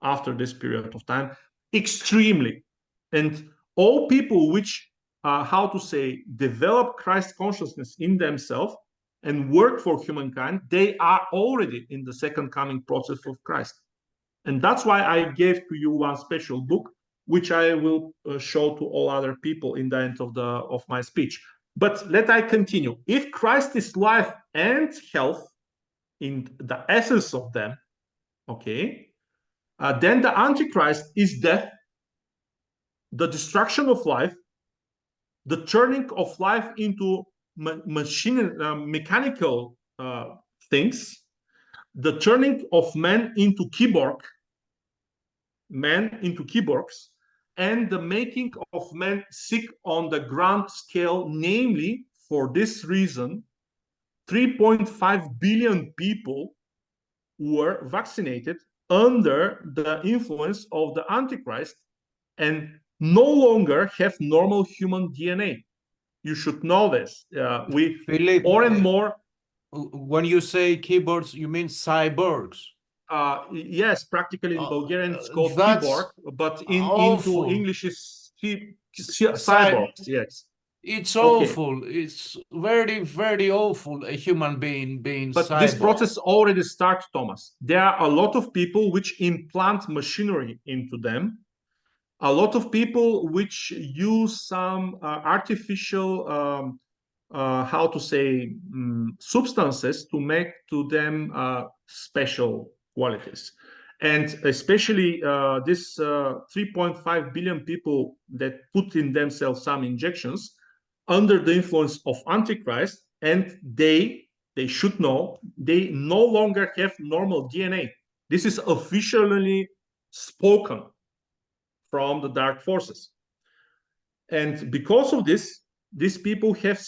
after this period of time extremely. And all people which, how to say, develop Christ consciousness in themselves and work for humankind, they are already in the second coming process of Christ. And that's why I gave to you one special book, which I will show to all other people in the end of my speech. But let I continue. If Christ is life and health in the essence of them, okay, then the Antichrist is death, the destruction of life, the turning of life into mechanical things, the turning of men into keyboards, and the making of men sick on the grand scale. Namely, for this reason, 3.5 billion people were vaccinated under the influence of the Antichrist and no longer have normal human DNA. You should know this. We Philip, more and more. When you say keyboards, you mean cyborgs? Yes, practically in Bulgarian it's called keyboard, but into English is cyborgs. Yes. It's awful. It's very, very awful. A human being being but cyborg. This process already starts, Thomas. There are a lot of people which implant machinery into them. A lot of people which use some artificial, how to say, substances to make to them special qualities. And especially this 3.5 billion people that put in themselves some injections under the influence of Antichrist, and they should know they no longer have normal DNA. This is officially spoken from the dark forces. And because of this, these people have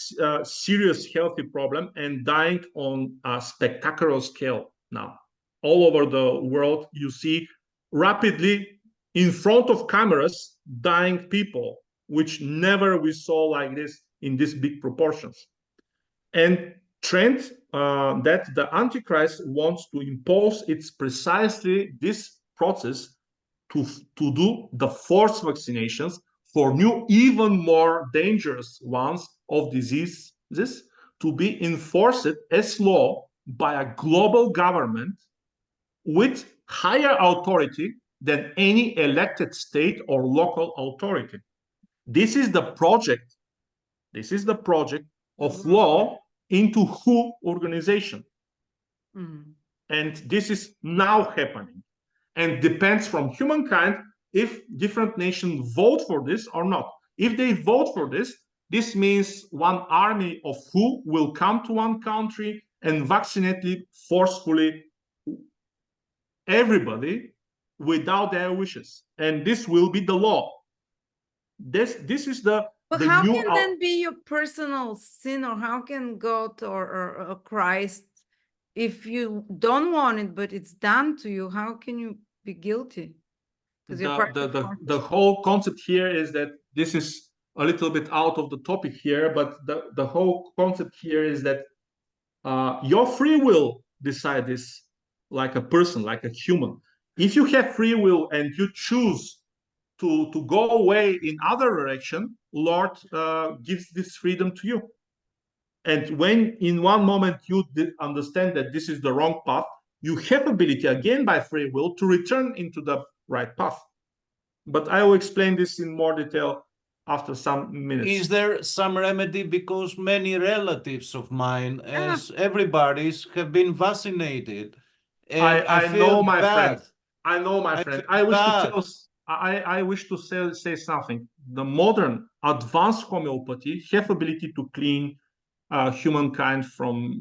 serious health problem and dying on a spectacular scale now. All over the world, you see rapidly in front of cameras dying people, which never we saw like this in these big proportions. And trend that the Antichrist wants to impose, it's precisely this process to do the forced vaccinations for new, even more dangerous ones of diseases to be enforced as law by a global government with higher authority than any elected state or local authority. This is the project. This is the project of law into WHO organization. And this is now happening. And depends from humankind if different nations vote for this or not. If they vote for this, this means one army of WHO will come to one country and vaccinate forcefully everybody without their wishes. And this will be the law. This is the But the how new can then be your personal sin, or how can God or Christ, if you don't want it, but it's done to you, how can you be guilty? The whole concept here is that this is a little bit out of the topic here, but the whole concept here is that your free will decide this like a person, like a human. If you have free will and you choose to go away in other direction, Lord gives this freedom to you. And when in one moment you understand that this is the wrong path, you have ability again by free will to return into the right path. But I will explain this in more detail after some minutes. Is there some remedy? Because many relatives of mine, as everybody's, have been vaccinated. And I know, my bad. friend. I know, my friend. I wish to say something. The modern advanced homeopathy have ability to clean humankind from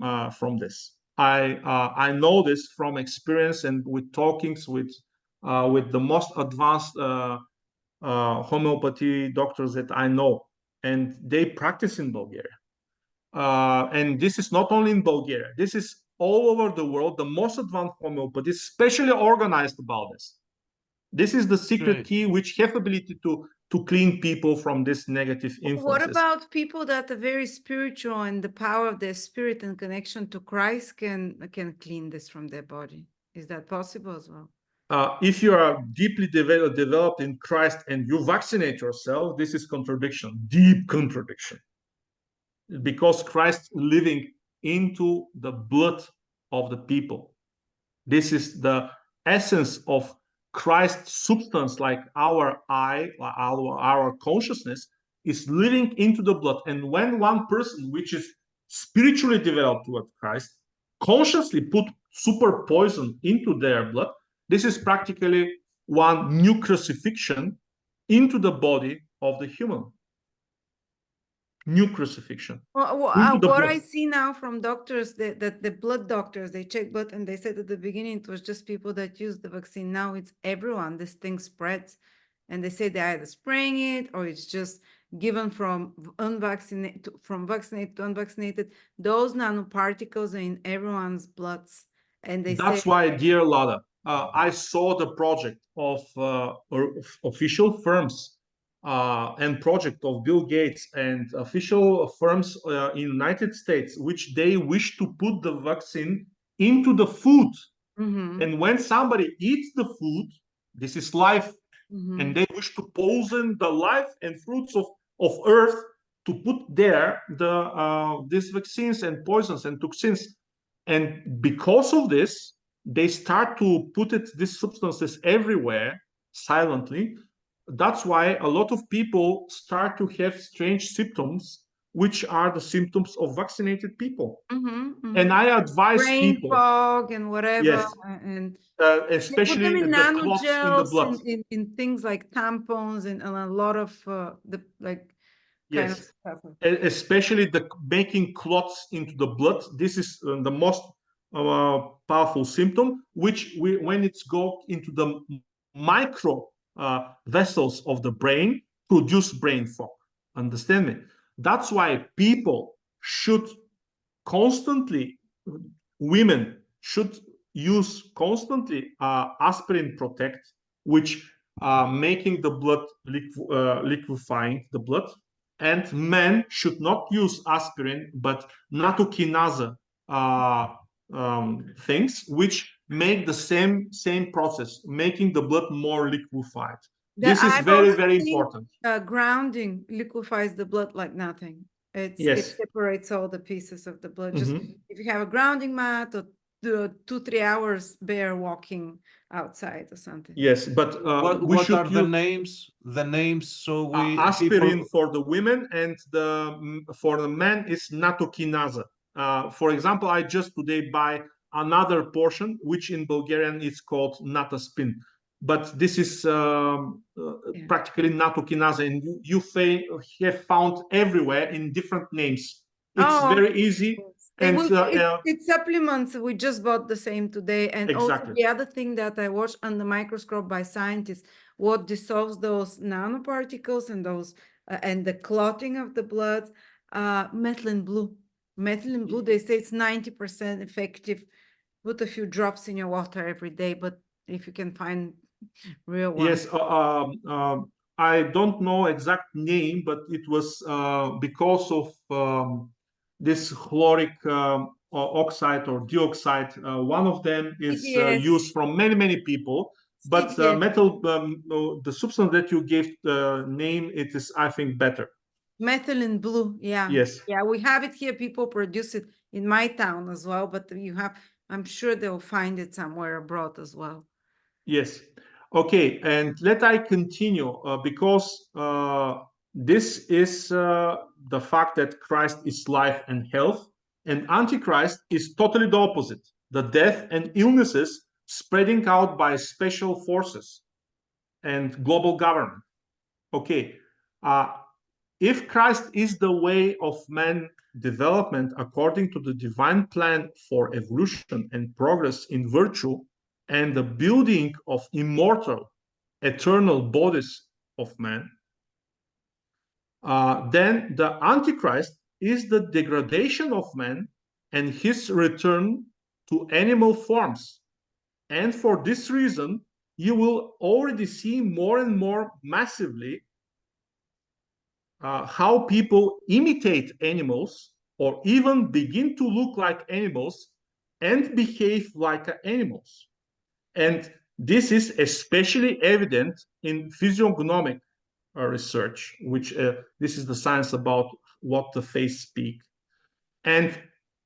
this. I know this from experience and with talkings with the most advanced homeopathy doctors that I know, and they practice in Bulgaria. And this is not only in Bulgaria. This is all over the world. The most advanced homeopathy is specially organized about this. This is the secret key which have ability to clean people from this negative influences. What about people that are very spiritual and the power of their spirit and connection to Christ can clean this from their body? Is that possible as well? If you are deeply developed in Christ and you vaccinate yourself, this is contradiction, deep contradiction. Because Christ living into the blood of the people. This is the essence of Christ's substance, like our eye, our consciousness is living into the blood. And when one person, which is spiritually developed with Christ, consciously put super poison into their blood, this is practically one new crucifixion into the body of the human. New crucifixion into the What blood. I see now from doctors, that the blood doctors, they check blood, and they said at the beginning it was just people that use the vaccine. Now it's everyone. This thing spreads, and they say they're either spraying it or it's just given from unvaccinated, from vaccinated to unvaccinated. Those nanoparticles are in everyone's bloods, and they That's say, why, dear Lada, I saw the project of official firms and project of Bill Gates and official firms in United States, which they wish to put the vaccine into the food. And when somebody eats the food, this is life, and they wish to poison the life and fruits of earth to put there these vaccines and poisons and toxins. And because of this, they start to put these substances everywhere silently. That's why a lot of people start to have strange symptoms, which are the symptoms of vaccinated people. And I advise brain people, fog and whatever, yes, and especially they put them in the clots in the nanogels blood. in things like tampons and a lot of the like kind of Yes, stuff. especially the making clots into the blood. This is the most powerful symptom, which when it's go into the micro vessels of the brain, produce brain fog. Understand me? That's why people should constantly, women should use constantly aspirin protect, which making the blood liquefying the blood. And men should not use aspirin, but nattokinase things, which make the same process, making the blood more liquefied. This is I've very, also very seen, important. grounding liquefies the blood like nothing. It Yes. separates all the pieces of the blood. Just Mhm. if you have a grounding mat or 2-3 hours bare walking outside or something. Yes, but we What should are the use names? The names, so we aspirin people. for the women, and for the men is nattokinase. For example, I just today buy another portion, which in Bulgarian is called nataspin, but this is practically nattokinase, and you have found everywhere in different names. It's Oh, very easy, and it's supplements. We just bought the same today. And also exactly. the other thing that I watched under microscope by scientists, what dissolves those nanoparticles and those and the clotting of the blood, methylene blue. Methylene blue, they say it's 90% effective. Put a few drops in your water every day, but if you can find real ones. Yes, I don't know exact name, but it was because of this chloric oxide or dioxide. One of them is used from many people, but metal, the substance that you gave the name, it is, I think, better. Methylene blue, yeah. Yes. Yeah, we have it here. People produce it in my town as well, but you have, I'm sure they'll find it somewhere abroad as well. Yes. Okay, and let I continue because this is the fact that Christ is life and health, and Antichrist is totally the opposite, the death and illnesses spreading out by special forces and global government. Okay, if Christ is the way of man development according to the divine plan for evolution and progress in virtue, and the building of immortal, eternal bodies of man, then the Antichrist is the degradation of man and his return to animal forms. And for this reason, you will already see more and more massively how people imitate animals or even begin to look like animals and behave like animals. And this is especially evident in physiognomic research, which this is the science about what the face speaks. And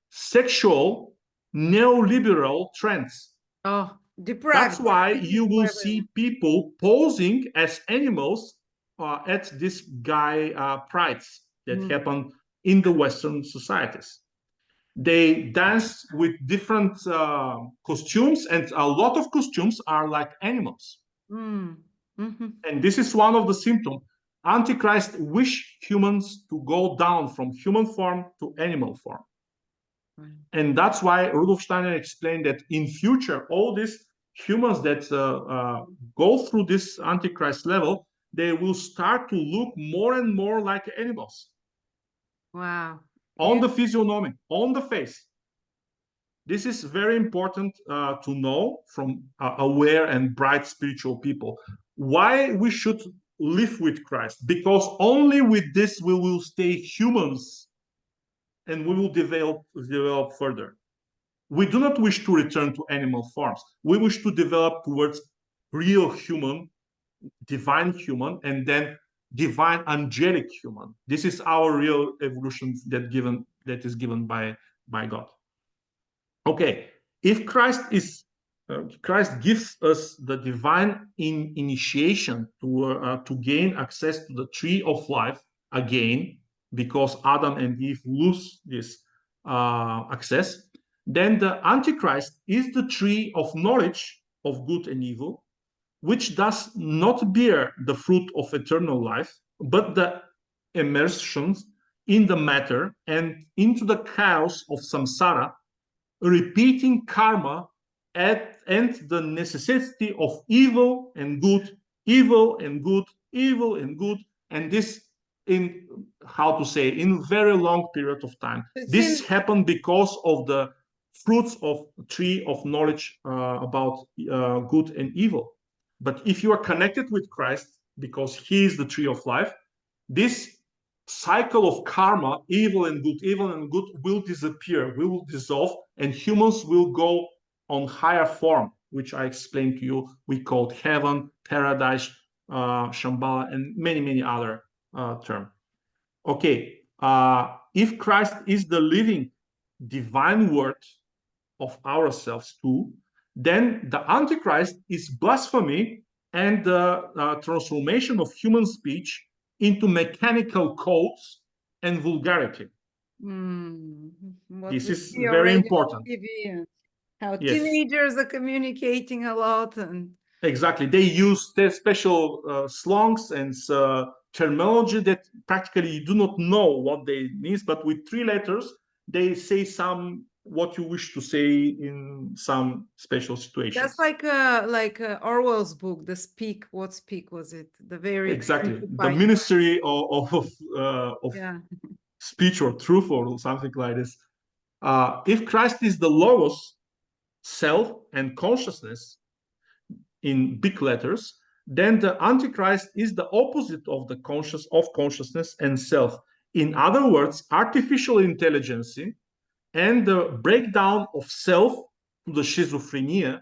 sexual neoliberal trends. Oh, That's deprived. why This you is will for see everyone. people posing as animals at this gay prides that Mm, happen in the Western societies. They dance with different costumes, and a lot of costumes are like animals. mhm. And this is one of the symptoms. Antichrist wish humans to go down from human form to animal form. Right. And that's why Rudolf Steiner explained that in future, all these humans that go through this Antichrist level, they will start to look more and more like animals Wow. on Yeah. the physiognomy, on the face. This is very important to know from aware and bright spiritual people. Why we should live with Christ? Because only with this we will stay humans and we will develop further. We do not wish to return to animal forms. We wish to develop towards real human, divine human, and then divine angelic human. This is our real evolution that is given by God. Okay, if Christ gives us the divine initiation to gain access to the tree of life again, because Adam and Eve lose this access, then the Antichrist is the tree of knowledge of good and evil, which does not bear the fruit of eternal life, but the immersion in the matter and into the chaos of samsara, repeating karma and the necessity of evil and good, evil and good, evil and good, and this in how to say in very long period of time. It's This in happened because of the fruits of tree of knowledge about good and evil. But if you are connected with Christ, because He is the tree of life, this cycle of karma, evil and good, will disappear, will dissolve, and humans will go on higher form, which I explained to you. We called heaven, paradise, Shambhala, and many, many other terms. Okay, if Christ is the living divine word of ourselves too, then the Antichrist is blasphemy and the transformation of human speech into mechanical codes and vulgarity. mm, what This we is see very already on important. TV and how Yes, teenagers are communicating a lot and exactly. They use their special slangs and terminology that practically you do not know what they mean, but with three letters, they say some what you wish to say in some special just situations. like Orwell's book, The Speak. What Speak was it? The very Exactly. The simplified. Ministry of Yeah. Speech or Truth or something like this. If Christ is the Logos, self, and consciousness in big letters, then the Antichrist is the opposite of the consciousness and self. In other words, artificial intelligence and the breakdown of self to the schizophrenia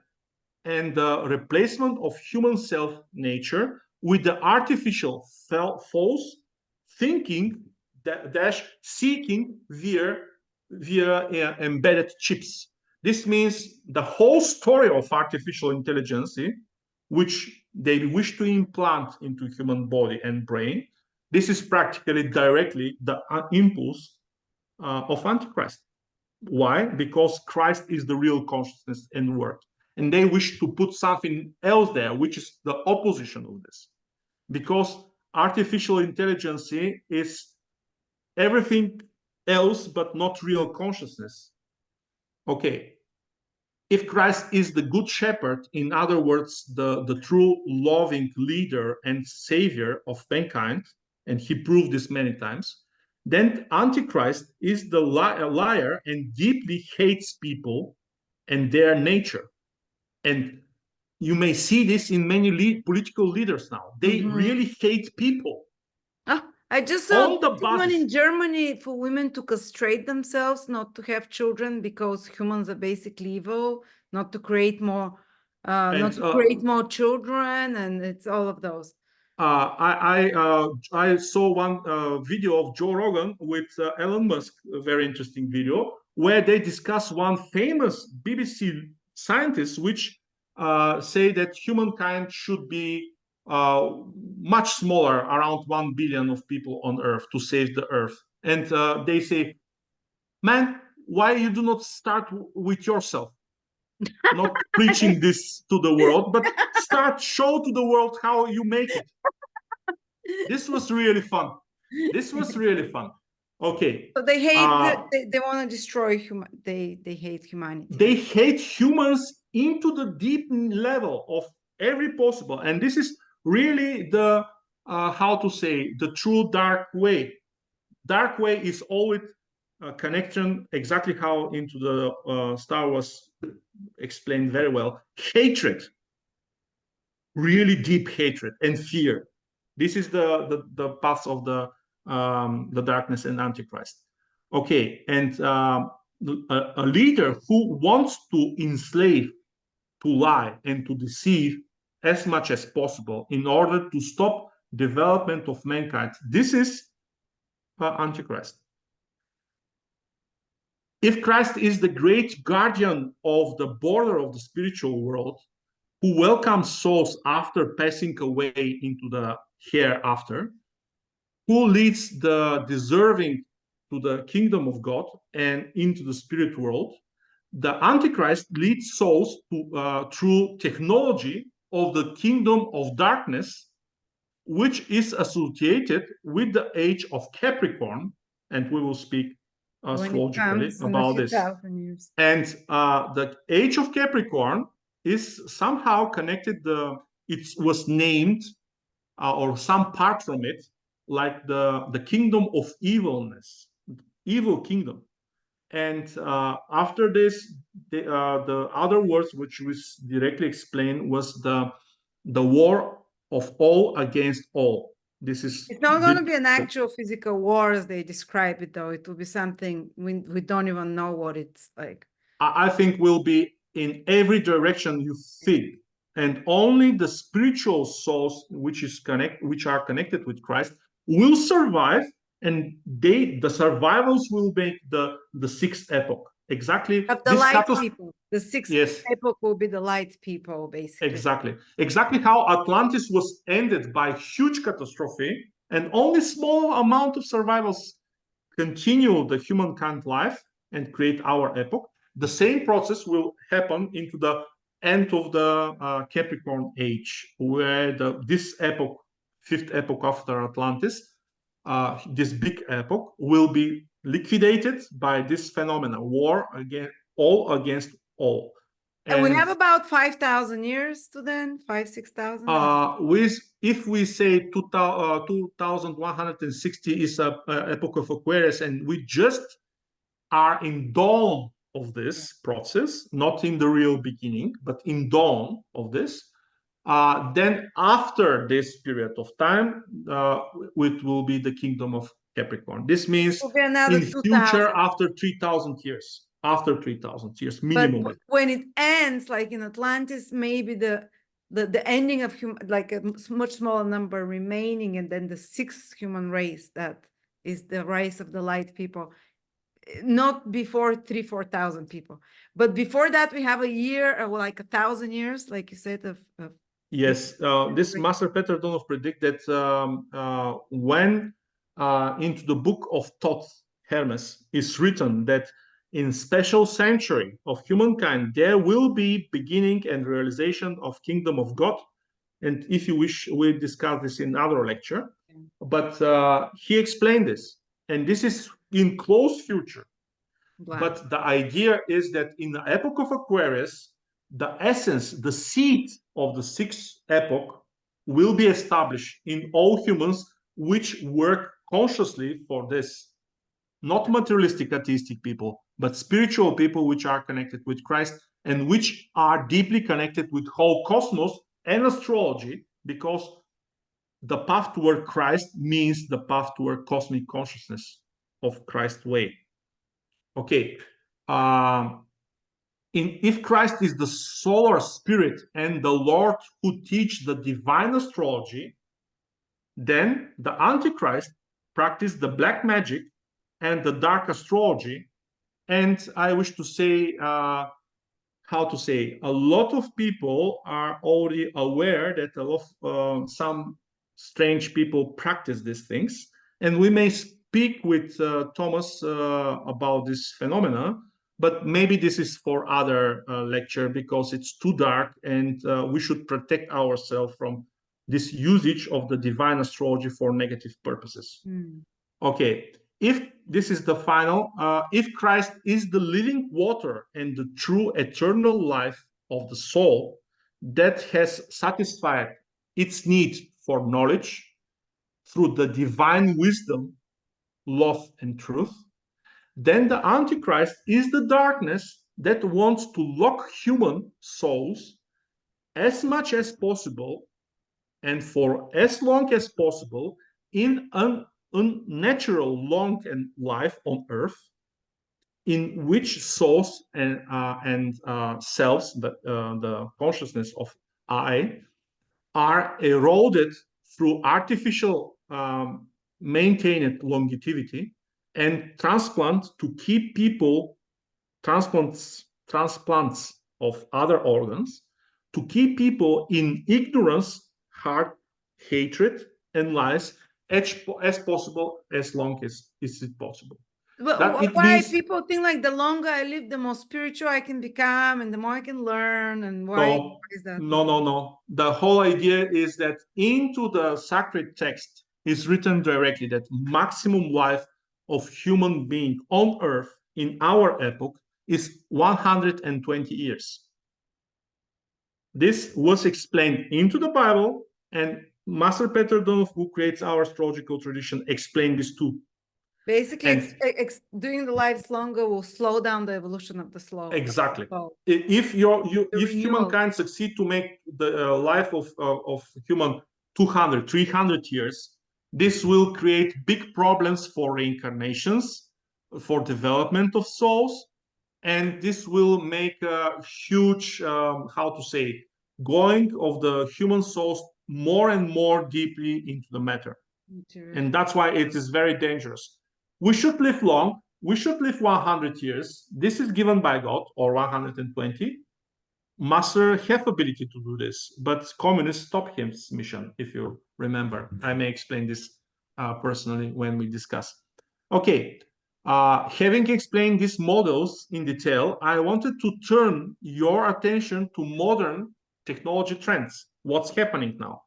and the replacement of human self nature with the artificial false thinking dash seeking via embedded chips. This means the whole story of artificial intelligence, which they wish to implant into human body and brain, this is practically directly the impulse of Antichrist. Why? Because Christ is the real consciousness and word. And they wish to put something else there, which is the opposition of this. Because artificial intelligence is everything else but not real consciousness. Okay. If Christ is the good shepherd, in other words, the true loving leader and savior of mankind, and he proved this many times, then Antichrist is the liar and deeply hates people and their nature. And you may see this in many political leaders now. They Mhm. really hate people Ah, I just saw on the a one basis. in Germany for women to castrate themselves, not to have children because humans are basically evil, not to create more, not And to create more children, and it's all of those. I saw one video of Joe Rogan with Elon Musk, a very interesting video, where they discuss one famous BBC scientist, which say that humankind should be much smaller, around 1 billion of people on Earth to save the Earth. And they say, man, why you do not start with yourself? Not preaching this to the world, but show to the world how you make it. This was really fun. This was really fun. Okay. So they hate. They want to destroy human. They hate humanity. They hate humans into the deep level of every possible, and this is really the how to say, the true dark way. Dark way is always a connection, exactly how into the Star Wars explained very well. Hatred, really deep hatred and fear. This is the path of the darkness and Antichrist. Okay, and a leader who wants to enslave, to lie, and to deceive as much as possible in order to stop development of mankind. This is Antichrist. If Christ is the great guardian of the border of the spiritual world, who welcomes souls after passing away into the hereafter, who leads the deserving to the kingdom of God and into the spirit world, the Antichrist leads souls to, through technology of the kingdom of darkness, which is associated with the age of Capricorn, and we will speak astrologically about this. And the age of Capricorn is somehow connected. It was named, or some part from it, like the kingdom of evilness, evil kingdom. And after this, the other words which was directly explained was the war of all against all. This is, it's not going to be an actual physical war as they describe it, though. It will be something we don't even know what it's like. I think will be in every direction you think, and only the spiritual souls which are connected with Christ will survive, and the survivals will make the sixth epoch. Exactly. Of the light people. The sixth epoch will be the light people, basically. Exactly how Atlantis was ended by huge catastrophe, and only small amount of survivals continue the humankind life and create our epoch. The same process will happen into the end of the Capricorn age, where this epoch, fifth epoch after Atlantis, this big epoch will be liquidated by this phenomenon, war against all. And we have about 5,000 years to then, 6,000. If we say 2160 is a epoch of Aquarius, and we just are in dawn of this process, not in the real beginning, but in dawn of this, then after this period of time, it will be the kingdom of Capricorn. This means in future after 3,000 years. After 3,000 years minimum. But when it ends, like in Atlantis, maybe the ending of like a much smaller number remaining, and then the sixth human race, that is the race of the light people. Not before 4,000 people, but before that we have a year, or like 1,000 years, like you said. Yes, this Master Peter Donov predict that when into the book of Thoth, Hermes, is written that in special century of humankind there will be beginning and realization of kingdom of God. And if you wish, we discuss this in other lecture. But he explained this, and this is in close future. Wow. But the idea is that in the epoch of Aquarius, the essence, the seed of the sixth epoch will be established in all humans which work consciously for this. Not materialistic, atheistic people, but spiritual people which are connected with Christ and which are deeply connected with whole cosmos and astrology, because the path toward Christ means the path toward cosmic consciousness of Christ's way. Okay. If Christ is the solar spirit and the Lord who teach the divine astrology, then the Antichrist practice the black magic and the dark astrology, And I wish to say, how to say, a lot of people are already aware that a lot of some strange people practice these things, and we may speak with Thomas about this phenomena, but maybe this is for other lecture because it's too dark, and we should protect ourselves from this usage of the divine astrology for negative purposes. Okay, if this is the final, if Christ is the living water and the true eternal life of the soul that has satisfied its need for knowledge through the divine wisdom, love, and truth, then the Antichrist is the darkness that wants to lock human souls as much as possible and for as long as possible in an unnatural long and life on earth, in which souls and selves, the consciousness of I, are eroded through artificial maintained longevity and transplant to keep people transplants of other organs to keep people in ignorance, heart, hatred, and lies as possible, as long as is it possible. But That it why means people think like the longer I live, the more spiritual I can become and the more I can learn, and why no, is that? no. The whole idea is that into the sacred text is written directly that maximum life of human being on earth in our epoch is 120 years. This was explained into the Bible, and Master Peter Donov, who creates our astrological tradition, explained this too. Basically, And doing the lives longer will slow down the evolution of the slow. exactly. Oh. If renewal. humankind succeed to make the life of human 200, 300 years, this will create big problems for reincarnations, for development of souls, and this will make a huge, how to say, going of the human souls more and more deeply into the matter. And that's why it is very dangerous. We should live long. We should live 100 years. This is given by God, or 120. Master have ability to do this, but communists stopped his mission, if you remember. I may explain this personally when we discuss. Okay, having explained these models in detail, I wanted to turn your attention to modern technology trends. What's happening now?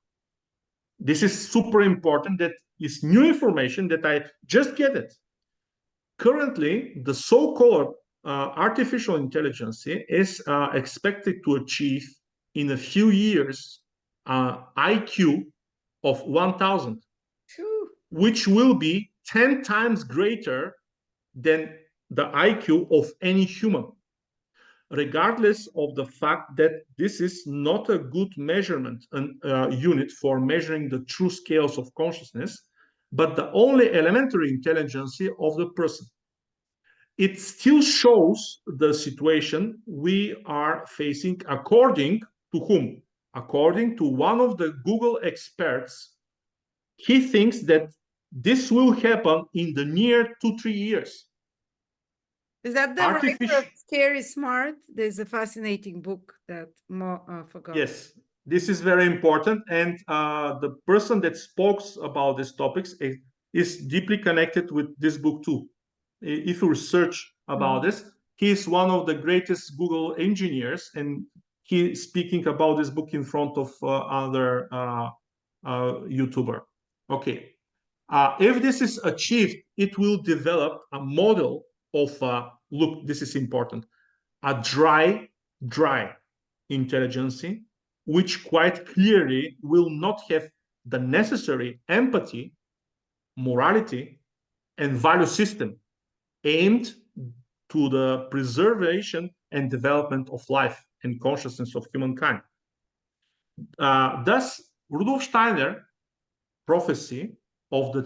This is super important. That is new information that I just get it. Currently, the so-called artificial intelligence is expected to achieve in a few years IQ of 1,000, which will be 10 times greater than the IQ of any human, regardless of the fact that this is not a good measurement unit for measuring the true scales of consciousness, but the only elementary intelligence of the person. It still shows the situation we are facing, according to whom? According to one of the Google experts. He thinks that this will happen in the near 2-3 years. Is that the writer of Scary Smart? There's a fascinating book that forgot. Yes, this is very important, and the person that spoke about these topics is deeply connected with this book too. If you research about this, he is one of the greatest Google engineers, and he is speaking about this book in front of other YouTuber. Okay, if this is achieved, it will develop a model of look. This is important. A dry intelligence, which quite clearly will not have the necessary empathy, morality, and value system aimed to the preservation and development of life and consciousness of humankind. Thus, Rudolf Steiner prophecy of the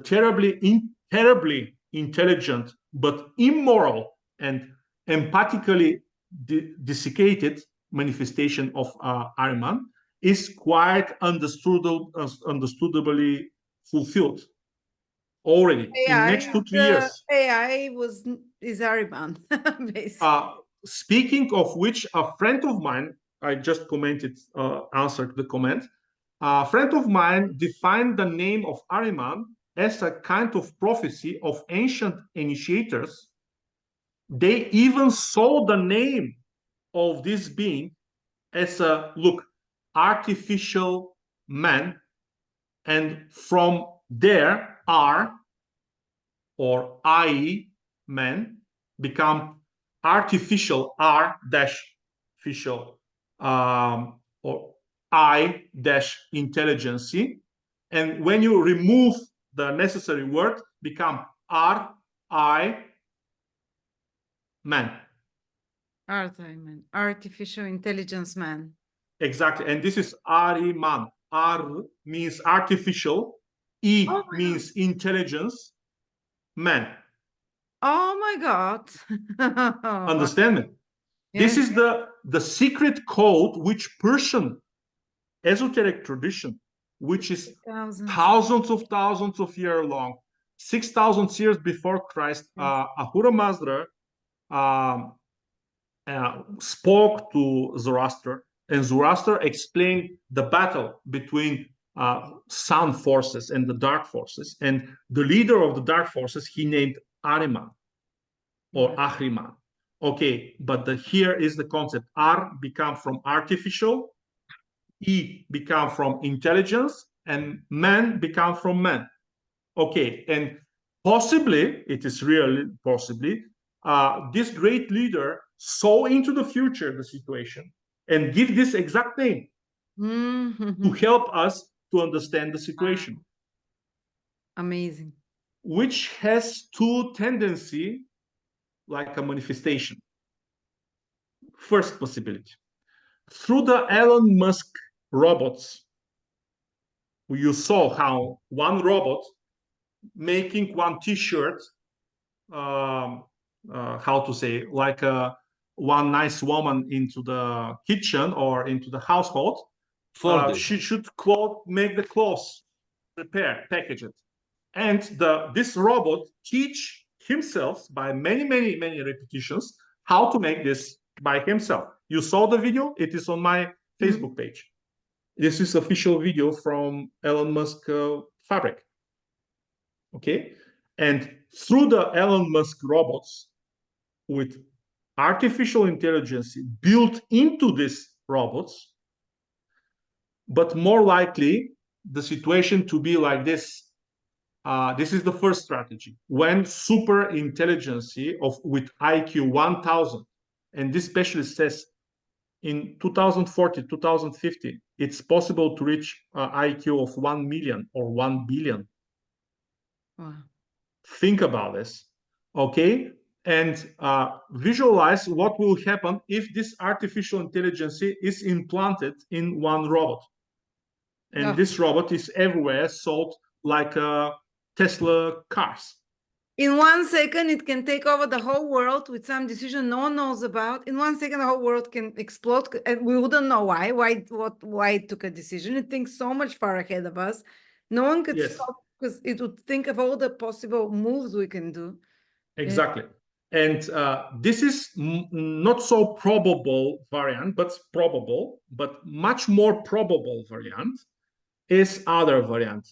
terribly intelligent but immoral and empathically desiccated manifestation of Ahriman is quite understandably fulfilled. already in next 2-3 years. AI is Ariman, basically. Speaking of which, a friend of mine, I just commented, answered the comment. A friend of mine defined the name of Ahriman as a kind of prophecy of ancient initiators. They even saw the name of this being as a artificial man, and from there R or I man become artificial R dash official or I dash intelligence, and when you remove the necessary word, become R I man. Artificial intelligence man. Exactly, and this is Ariman. R means artificial, E means intelligence, man. Oh my God. Understand me? This is the secret code which Persian esoteric tradition, which is thousands of years long, 6,000 years before Christ, Ahura Mazda spoke to Zoroaster, and Zoroaster explained the battle between sun forces and the dark forces, and the leader of the dark forces he named Ahriman or Ahriman. Okay, but here is the concept. R become from artificial, E become from intelligence, and man become from man. Okay, and possibly, it is really possibly, this great leader saw into the future the situation and give this exact name to help us to understand the situation. Amazing. Which has two tendency, like a manifestation. First possibility. Through the Elon Musk robots, you saw how one robot making one t-shirt, how to say, like one nice woman into the kitchen or into the household, she should make the clothes, prepare, package it. And this robot teach himself by many repetitions how to make this by himself. You saw the video, it is on my Facebook page. This is official video from Elon Musk fabric. Okay, and through the Elon Musk robots with artificial intelligence built into these robots, but more likely the situation to be like this. This is the first strategy. When super intelligence with IQ 1000, and this specialist says in 2040, 2050, it's possible to reach IQ of 1 million or 1 billion. Wow. Think about this, okay? And visualize what will happen if this artificial intelligence is implanted in one robot. And this robot is everywhere, sold like Tesla cars. In 1 second, it can take over the whole world with some decision no one knows about. In 1 second, the whole world can explode, and we wouldn't know why it took a decision. It thinks so much far ahead of us. No one could stop, because it would think of all the possible moves we can do. Exactly. And this is not so probable variant, but probable, but much more probable variant is other variant,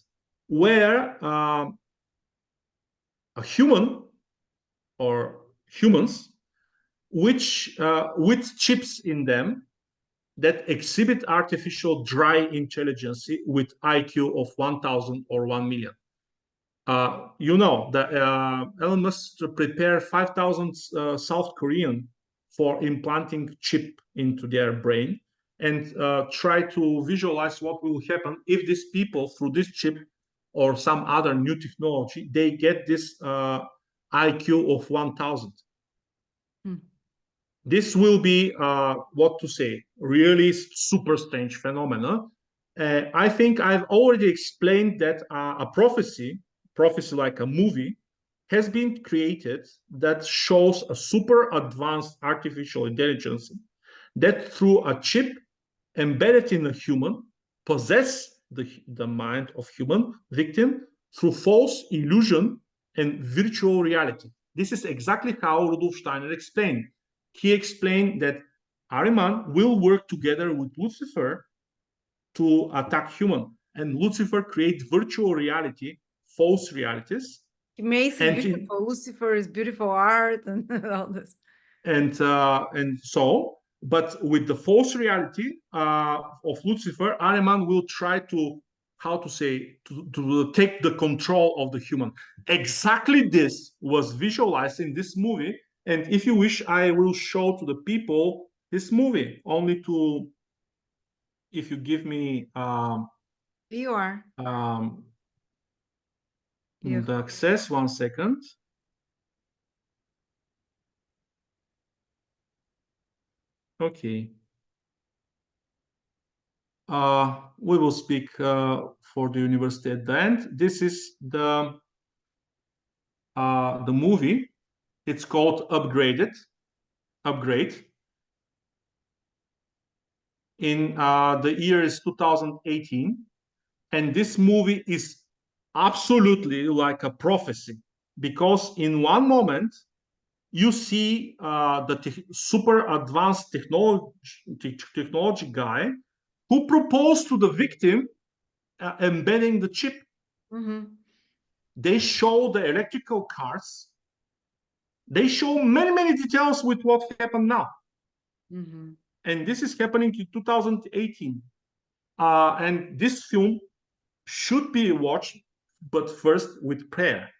where a human or humans which with chips in them that exhibit artificial dry intelligence with IQ of 1,000 or 1 million. You know, Elon Musk prepare 5,000 South Korean for implanting chip into their brain, and try to visualize what will happen if these people, through this chip or some other new technology, they get this IQ of 1,000. This will be, what to say, really super strange phenomena. I think I've already explained that a prophecy like a movie, has been created that shows a super advanced artificial intelligence that through a chip embedded in a human possess the mind of human victim through false illusion and virtual reality. This is exactly how Rudolf Steiner explained. He explained that Ahriman will work together with Lucifer to attack human, and Lucifer creates virtual reality, false realities. He makes it And beautiful. Lucifer is beautiful art and all this. and so, but with the false reality of Lucifer, Ahriman will try to, how to say, to take the control of the human. Exactly this was visualized in this movie, and if you wish, I will show to the people this movie. Only to, if you give me You are. the access, 1 second. Okay. We will speak for the university at the end. This is the movie. It's called Upgrade. In the year is 2018, and this movie is absolutely like a prophecy, because in one moment you see the super advanced technology guy who proposed to the victim embedding the chip. They show the electrical cars. They show many details with what happened now. And this is happening in 2018. And this film should be watched, but first with prayer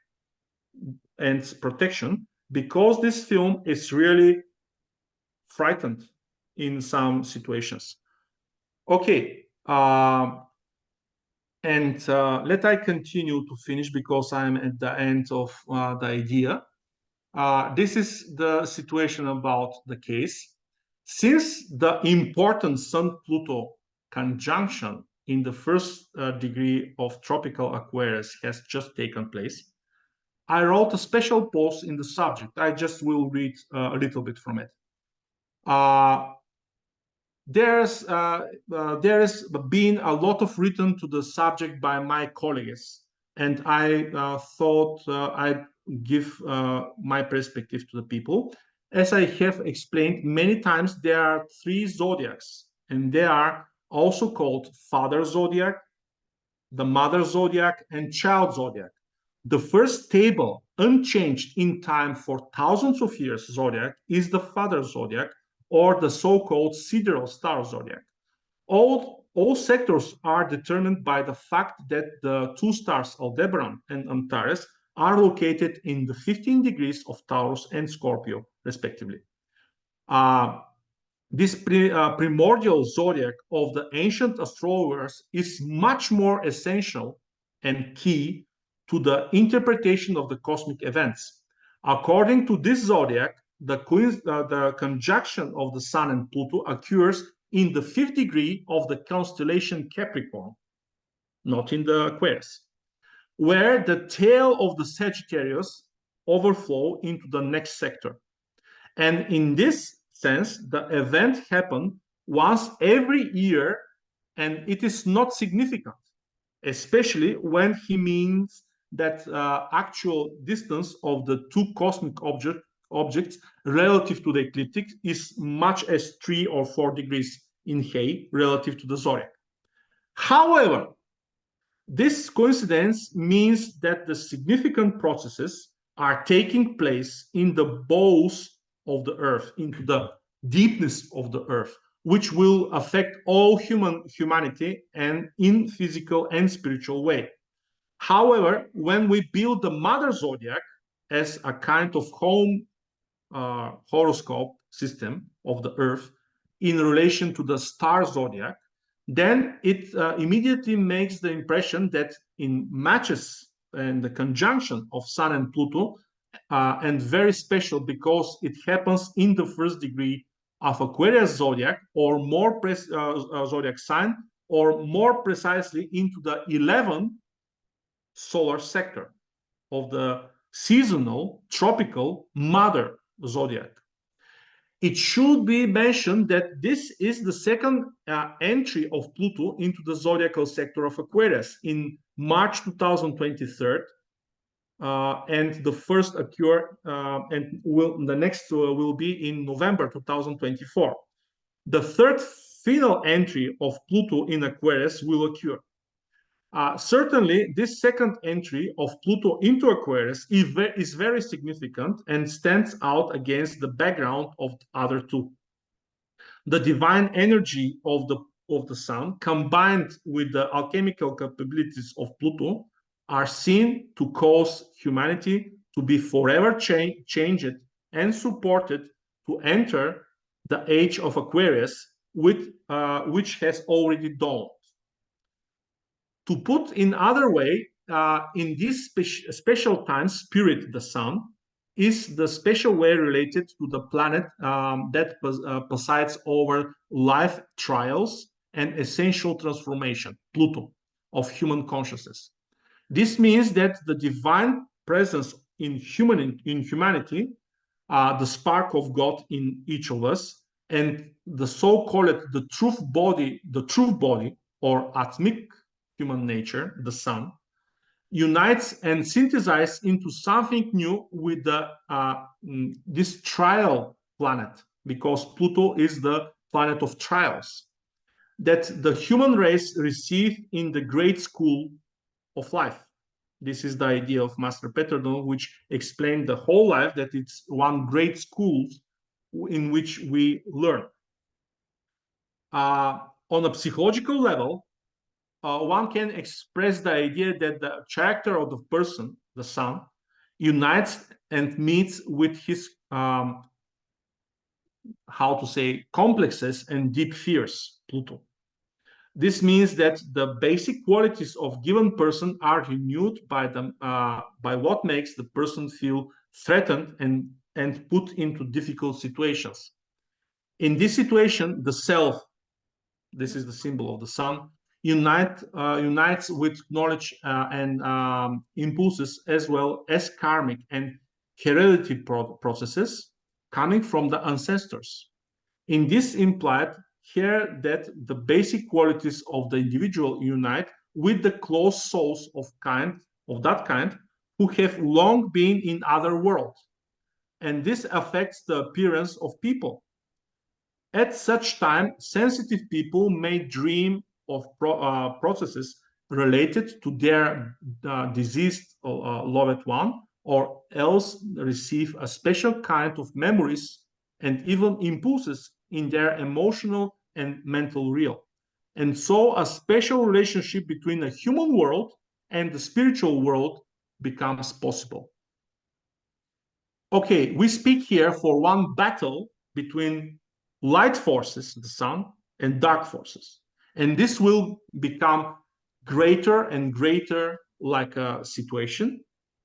and protection, because this film is really frightened in some situations. Okay. And let I continue to finish, because I'm at the end of the idea. This is the situation about the case. Since the important Sun-Pluto conjunction in the first degree of tropical Aquarius has just taken place, I wrote a special post in the subject. I just will read a little bit from it. There has been a lot of written to the subject by my colleagues, and I thought I'd give my perspective to the people. As I have explained many times, there are 3 zodiacs, and they are also called father zodiac, the mother zodiac, and child zodiac. The first stable, unchanged in time for thousands of years zodiac is the father zodiac, or the so-called sidereal star zodiac. All sectors are determined by the fact that the 2 stars Aldebaran and Antares are located in the 15 degrees of Taurus and Scorpio, respectively. This primordial zodiac of the ancient astrologers is much more essential and key to the interpretation of the cosmic events. According to this zodiac, the conjunction of the Sun and Pluto occurs in the 5th degree of the constellation Capricorn, not in the Aquarius, where the tail of the Sagittarius overflow into the next sector. And in this sense, the event happened once every year, and it is not significant, especially when he means that actual distance of the 2 cosmic objects relative to the ecliptic is much as 3 or 4 degrees in Hay relative to the zodiac. However, this coincidence means that the significant processes are taking place in the bowels of the earth, into the deepness of the earth, which will affect all humanity, and in physical and spiritual way. However, when we build the mother zodiac as a kind of home horoscope system of the earth in relation to the star zodiac, then it immediately makes the impression that in matches and the conjunction of Sun and Pluto, and very special because it happens in the 1st degree of Aquarius zodiac, or more zodiac sign, or more precisely into the 11th solar sector of the seasonal tropical mother zodiac. it should be mentioned that this is the second entry of Pluto into the zodiacal sector of Aquarius in March 2023, and the first occur and the next will be in November 2024. The third final entry of Pluto in Aquarius will occur. Certainly, this second entry of Pluto into Aquarius is very significant and stands out against the background of the other two. The divine energy of the Sun, combined with the alchemical capabilities of Pluto, are seen to cause humanity to be forever changed and supported to enter the age of Aquarius, which has already dawned. To put in other way, in this special time, Spirit, the Sun, is the special way related to the planet that presides over life trials and essential transformation, Pluto, of human consciousness. This means that the divine presence in humanity, the spark of God in each of us, and the so-called the truth body, or atmic human nature, the Sun, unites and synthesizes into something new with this trial planet, because Pluto is the planet of trials that the human race received in the great school of life. This is the idea of Master Petterdon, which explained the whole life, that it's one great school in which we learn. On a psychological level, one can express the idea that the character of the person, the Sun, unites and meets with his, complexes and deep fears, Pluto. This means that the basic qualities of given person are renewed by what makes the person feel threatened and put into difficult situations. In this situation, the self, this is the symbol of the Sun, unites with knowledge and impulses, as well as karmic and hereditary processes coming from the ancestors. In this implied here that the basic qualities of the individual unite with the close souls of that kind who have long been in other worlds, and this affects the appearance of people. At such time, sensitive people may dream of processes related to their deceased loved one, or else receive a special kind of memories and even impulses in their emotional and mental realm. And so a special relationship between the human world and the spiritual world becomes possible. Okay, we speak here for one battle between light forces, the Sun, and dark forces. And this will become greater and greater like a situation,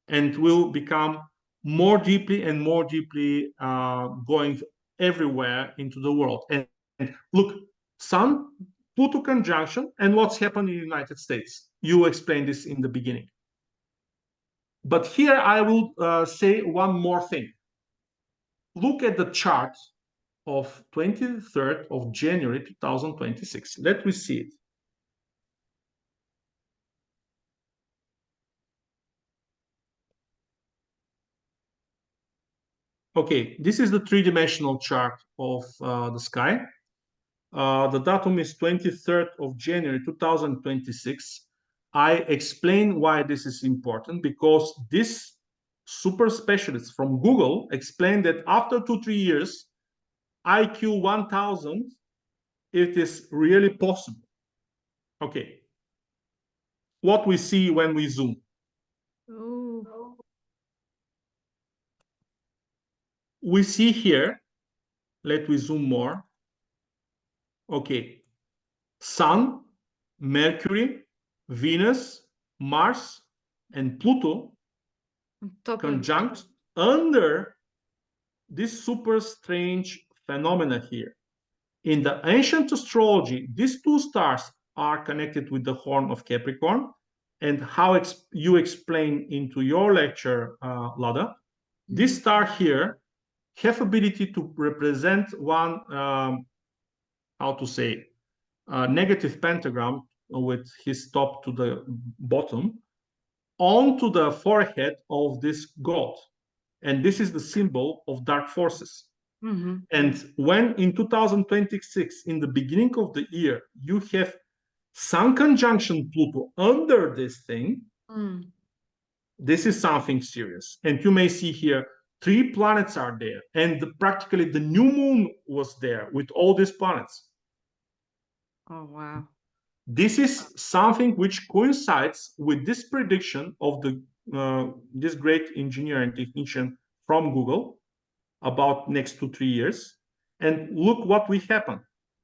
and will become more deeply and more deeply going everywhere into the world. And look, Sun, Pluto conjunction, and what's happened in the United States. You explained this in the beginning. But here I will say one more thing. Look at the chart of 23rd of January 2026. Let me see it. Okay, this is the three-dimensional chart of the sky. The datum is 23rd of January 2026. I explain why this is important, because this super specialist from Google explained that after 2-3 years, IQ 1000, it is really possible. Okay. What we see when we zoom. Oh. We see here, let me zoom more. Okay. Sun, Mercury, Venus, Mars, and Pluto conjunct under this super strange phenomena here. In the ancient astrology, these two stars are connected with the horn of Capricorn, and how you explain into your lecture, Lada, this star here have ability to represent one, how to say, negative pentagram with his top to the bottom onto the forehead of this god. And this is the symbol of dark forces. Mm-hmm. And when in 2026, in the beginning of the year, you have Sun conjunction Pluto under this thing, this is something serious. And you may see here 3 planets are there, and practically the new moon was there with all these planets. Oh, wow. This is something which coincides with this prediction of the this great engineer and technician from Google about next 2-3 years. And look what we happen.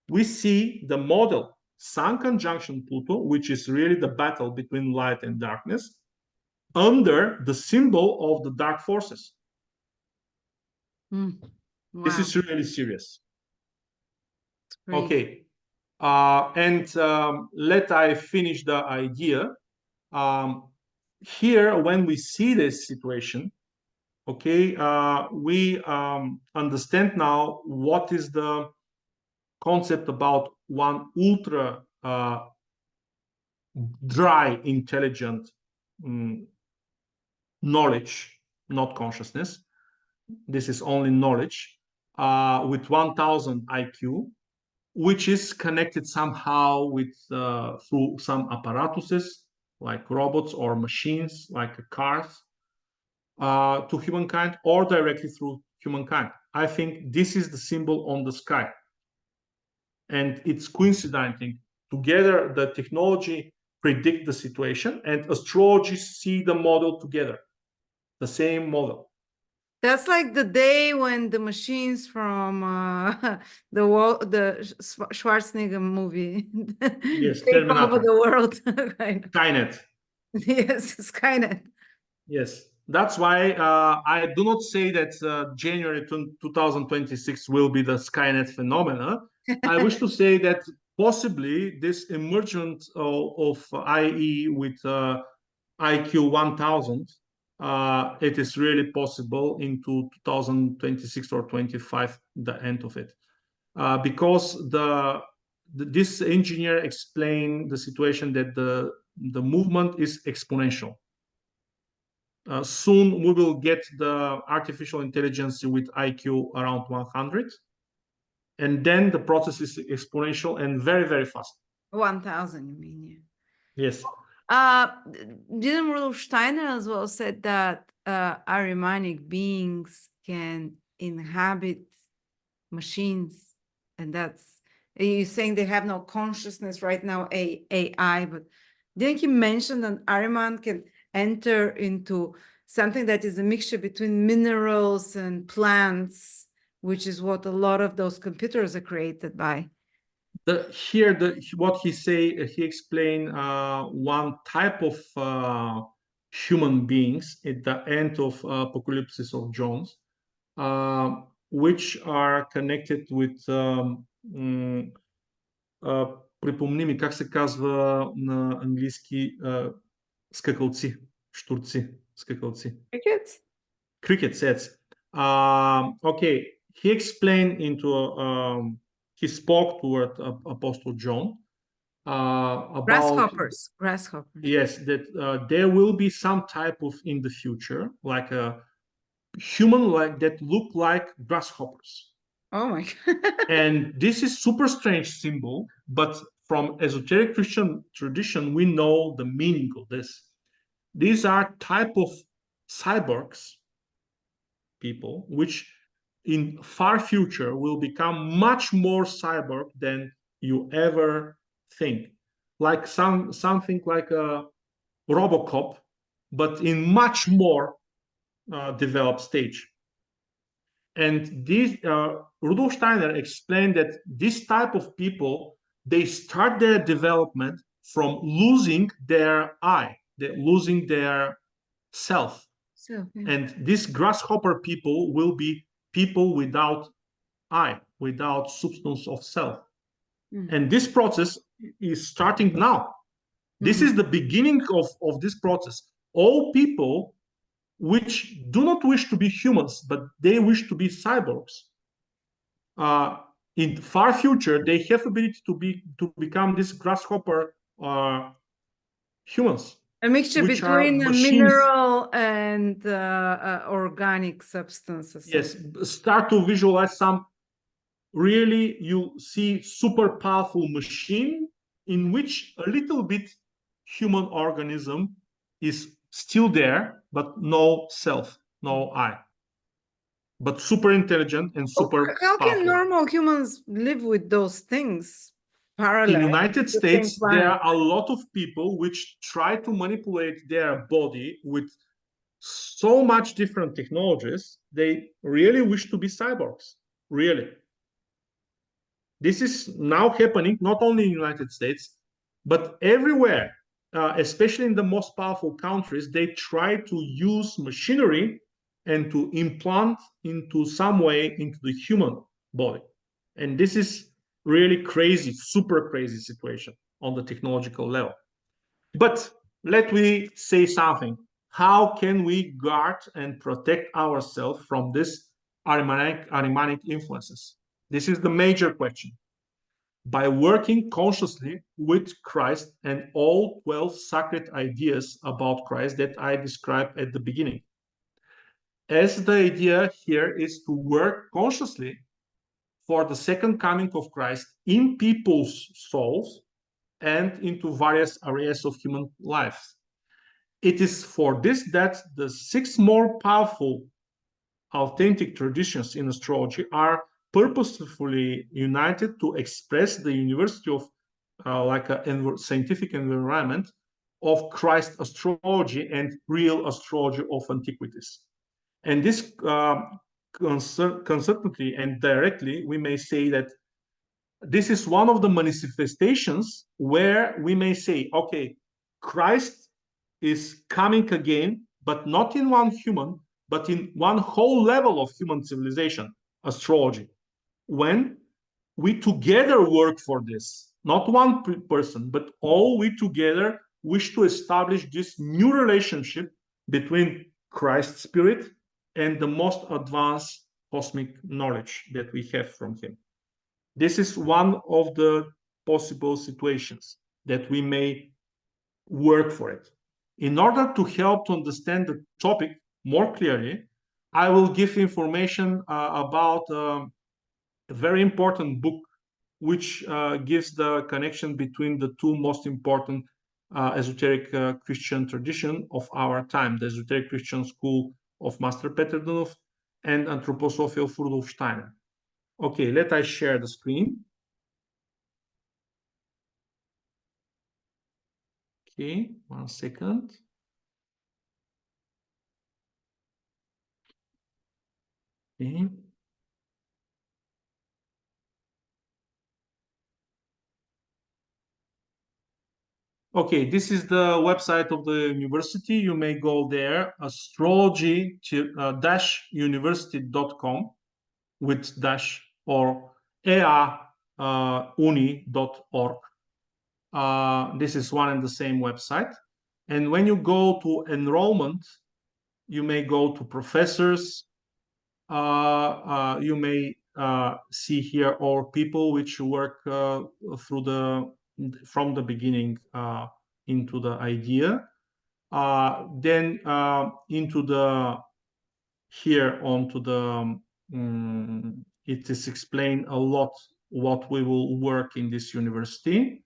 We see the model Sun conjunction Pluto, which is really the battle between light and darkness, under the symbol of the dark forces. Wow. This is really serious. Great. Okay. And let I finish the idea. Here, when we see this situation, okay, we understand now what is the concept about one ultra dry, intelligent knowledge, not consciousness. This is only knowledge with 1000 IQ, which is connected somehow with through some apparatuses like robots or machines like cars to humankind, or directly through humankind. I think this is the symbol on the sky. And it's coinciding. Together, the technology predict the situation, and astrology see the model together, the same model. That's like the day when the machines from the Schwarzenegger movie Yes, take over Terminator. the world. Skynet. Yes, Skynet. Yes, that's why I do not say that January 2026 will be the Skynet phenomena. I wish to say that possibly this emergence of IE with IQ 1000, it is really possible into 2026 or 25, the end of it. Because this engineer explained the situation that the movement is exponential. Soon we will get the artificial intelligence with IQ around 100. And then the process is exponential and very, very fast. 1000, you mean? Yeah. Yes. Didn't Rudolf Steiner as well said that Ahrimanic beings can inhabit machines, and that's, you're saying they have no consciousness right now, AI, but didn't he mention that Ahriman can enter into something that is a mixture between minerals and plants, which is what a lot of those computers are created by? What he explained one type of human beings at the end of Apocalypse of Jones, which are connected with припомни ми как се казва на английски скакалци, штурци, скакалци. Crickets? Crickets, yes. Okay, he explained he spoke toward Apostle John about Grasshoppers. Yes, that there will be some type of in the future, like a human like that look like grasshoppers. Oh my God. And this is super strange symbol, but from esoteric Christian tradition, we know the meaning of this. These are type of cyborgs people, which in far future will become much more cyborg than you ever think. Like something like a Robocop, but in much more developed stage. And this Rudolf Steiner explained that this type of people, they start their development from losing their eye, losing their self. So, yeah. And these grasshopper people will be people without eye, without substance of self. And this process is starting now. This is the beginning of this process. All people which do not wish to be humans, but they wish to be cyborgs. In the far future, they have ability to become this grasshopper humans, A mixture which are between a machines. mineral and organic substances. Yes, start to visualize some. Really, you see super powerful machine in which a little bit human organism is still there, but no self, no I. But super intelligent and super How can powerful. normal humans live with those things parallel? In United States, there are a lot of people which try to manipulate their body with so much different technologies. They really wish to be cyborgs, really. This is now happening not only in the United States, but everywhere, especially in the most powerful countries. They try to use machinery and to implant into some way into the human body. And this is really crazy, super crazy situation on the technological level. But let me say something. How can we guard and protect ourselves from this Ahrimanic influences? This is the major question. By working consciously with Christ and all 12 sacred ideas about Christ that I described at the beginning. As the idea here is to work consciously for the second coming of Christ in people's souls and into various areas of human life. It is for this that the 6 more powerful authentic traditions in astrology are purposefully united to express the university of like a scientific environment of Christ astrology and real astrology of antiquities. And this consistently and directly, we may say that this is one of the manifestations where we may say, okay, Christ is coming again, but not in one human, but in one whole level of human civilization, astrology. When we together work for this, not one person, but all we together wish to establish this new relationship between Christ's spirit and the most advanced cosmic knowledge that we have from him. This is one of the possible situations that we may work for it. In order to help to understand the topic more clearly, I will give information about a very important book which gives the connection between the 2 most important esoteric Christian tradition of our time, the esoteric Christian school of Master Peter Dunov and Anthroposophia of Rudolf Steiner. Okay, let us share the screen. Okay, 1 second. Okay. Okay, this is the website of the university. You may go there, astrology-university.com with dash or ea-uni.org. This is one and the same website. And when you go to enrollment, you may go to professors. You may see here all people which work from the beginning into the idea. Then into the here onto the it is explained a lot what we will work in this university,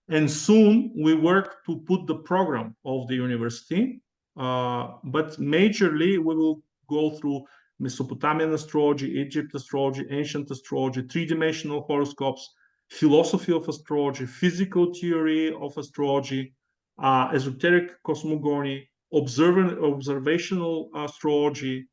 and soon we work to put the program of the university, but majorly we will go through Mesopotamian astrology, Egypt astrology, ancient astrology, 3-dimensional horoscopes, philosophy of astrology, physical theory of astrology, esoteric cosmogony, observational astrology,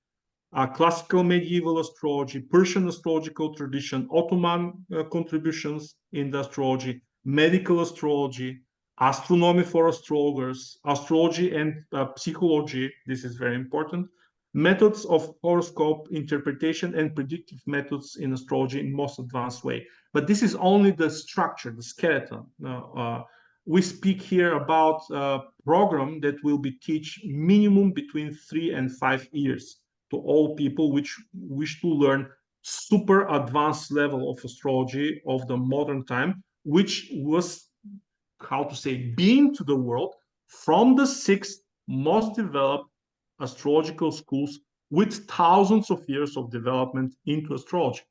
classical medieval astrology, Persian astrological tradition, Ottoman contributions in the astrology, medical astrology, astronomy for astrologers, astrology and psychology. This is very important. Methods of horoscope interpretation and predictive methods in astrology in most advanced way. But this is only the structure, the skeleton we speak here about a program that will be teach minimum between 3 and 5 years to all people which wish to learn super advanced level of astrology of the modern time, which was, how to say, being to the world from the 6 most developed astrological schools with thousands of years of development into astrology.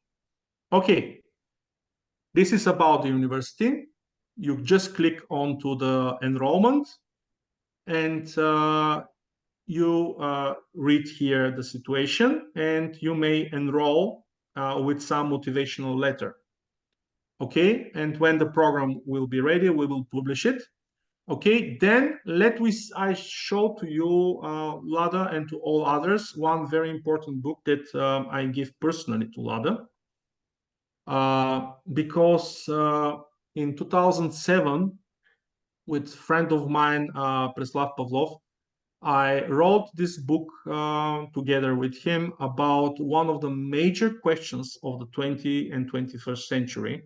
Okay, this is about the university. You just click onto the enrollment, and you read here the situation, and you may enroll with some motivational letter. Okay, and when the program will be ready, we will publish it. Okay, then I show to you, Lada, and to all others, one very important book that I give personally to Lada. Because in 2007, with a friend of mine, Preslav Pavlov, I wrote this book together with him about one of the major questions of the 20th and 21st century.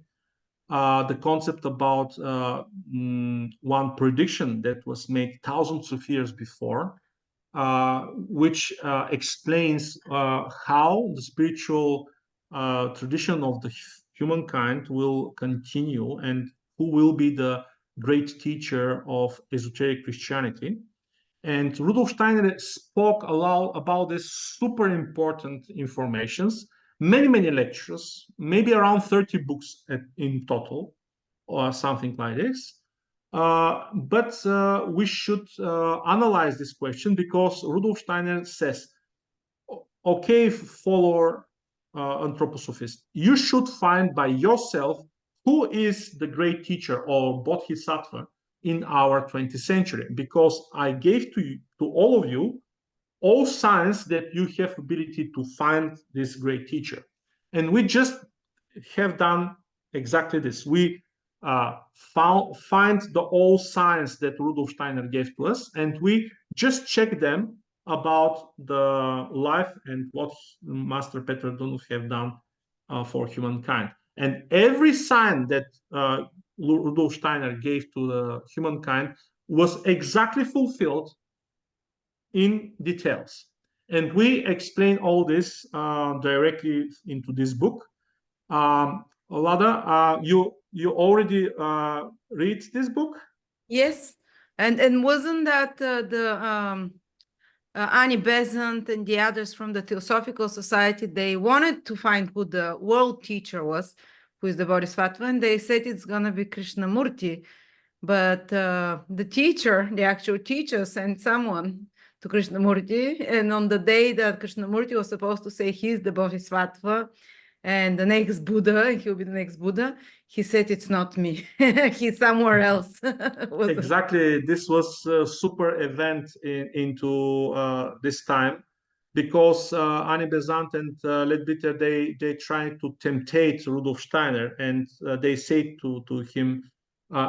The concept about one prediction that was made thousands of years before, which explains how the spiritual tradition of the humankind will continue and who will be the great teacher of esoteric Christianity. And Rudolf Steiner spoke aloud about this super important informations, many lectures, maybe around 30 books in total, or something like this. But we should analyze this question, because Rudolf Steiner says, okay, follower anthroposophist, you should find by yourself who is the great teacher or bodhisattva in our 20th century, because I gave to all of you all signs that you have ability to find this great teacher. And we just have done exactly this. We find the all signs that Rudolf Steiner gave to us, and we just check them about the life and what Master Peter Donov have done for humankind. And every sign that Rudolf Steiner gave to the humankind was exactly fulfilled in details. And we explain all this directly into this book. Lada, you already read this book? Yes, and wasn't that Annie Besant and the others from the Theosophical Society? They wanted to find who the world teacher was, who is the Bodhisattva, and they said it's gonna be Krishnamurti. But the teacher, the actual teacher, sent someone to Krishnamurti, and on the day that Krishnamurti was supposed to say he's the Bodhisattva and the next Buddha, he'll be the next Buddha, he said, it's not me. He's somewhere else. Exactly. This was a super event into this time, because Annie Besant and Leadbeater, they tried to temptate Rudolf Steiner, and they said to him,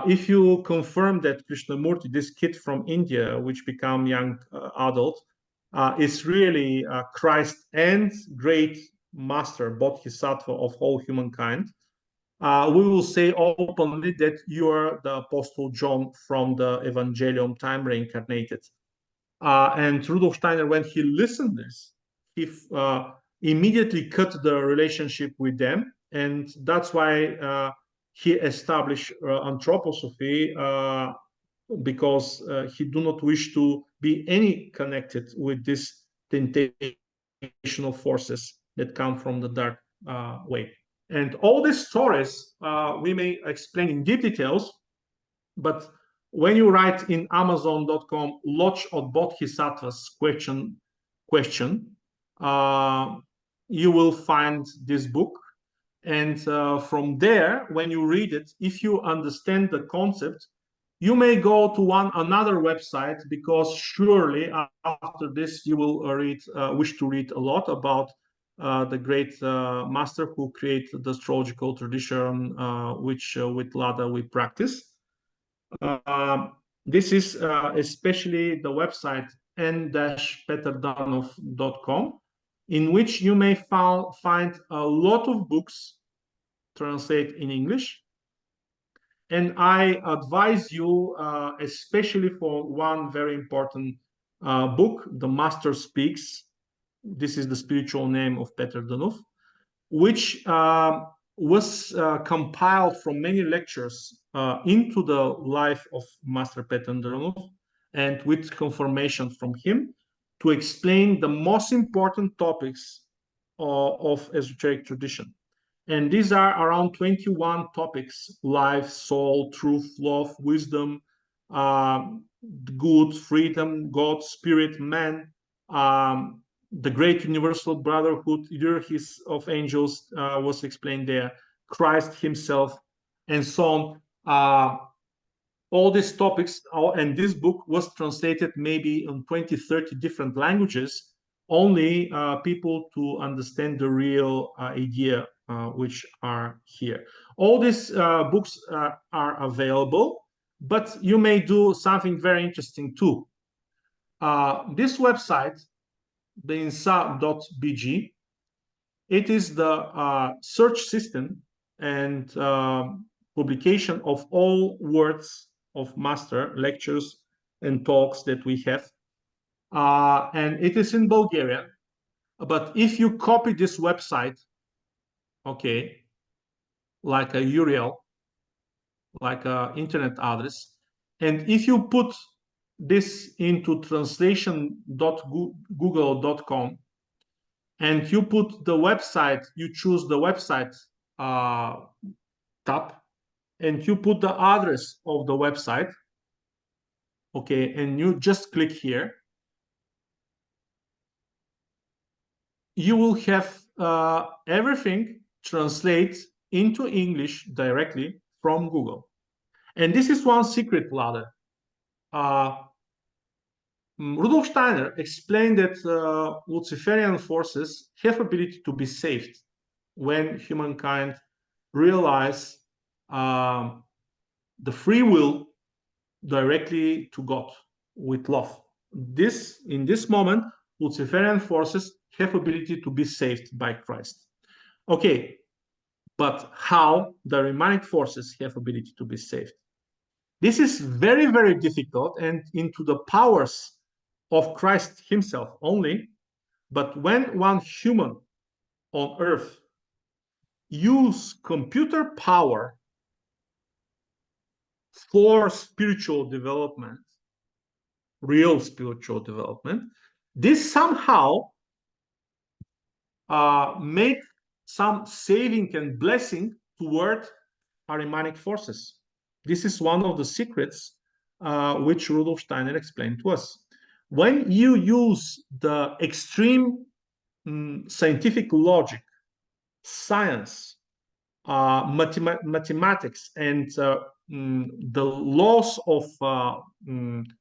if you confirm that Krishnamurti, this kid from India, which become young adult, is really Christ and great master, bodhisattva of all humankind, we will say openly that you are the Apostle John from the Evangelium, time reincarnated. And Rudolf Steiner, when he listened this, he immediately cut the relationship with them, and that's why he established anthroposophy, because he do not wish to be any connected with these temptational forces that come from the dark way. And all these stories we may explain in deep details, but when you write in Amazon.com Lodge of Bodhisattvas question, you will find this book. And from there, when you read it, if you understand the concept, you may go to another website, because surely after this you will wish to read a lot about the great master who created the astrological tradition, which with Lada we practice. This is especially the website n-peterdonov.com, in which you may find a lot of books translated in English. And I advise you, especially for one very important book, The Master Speaks. This is the spiritual name of Peter Danuf, which was compiled from many lectures into the life of Master Peter Danuf, and with confirmation from him to explain the most important topics of esoteric tradition. And these are around 21 topics: life, soul, truth, love, wisdom, good, freedom, God, spirit, man, the great universal brotherhood, hierarchies of angels was explained there, Christ himself, and so on. All these topics, and this book was translated maybe in 20, 30 different languages, only people to understand the real idea which are here. All these books are available, but you may do something very interesting too. This website, the insa.bg, it is the search system and publication of all words of master, lectures and talks that we have. And it is in Bulgarian. But if you copy this website, okay, like a URL, like an internet address, and if you put this into translation.google.com, and you put the website, you choose the website tab, and you put the address of the website, okay, and you just click here, you will have everything translate into English directly from Google. And this is one secret, Vlada. Rudolf Steiner explained that Luciferian forces have ability to be saved when humankind realize the free will directly to God with love. In this moment, Luciferian forces have ability to be saved by Christ. Okay, but how the Riemannic forces have ability to be saved? This is very, very difficult and into the powers of Christ himself only. But when one human on earth use computer power for spiritual development, real spiritual development, this somehow make some saving and blessing toward Riemannic forces. This is one of the secrets which Rudolf Steiner explained to us. When you use the extreme scientific logic, science, mathematics, and the laws of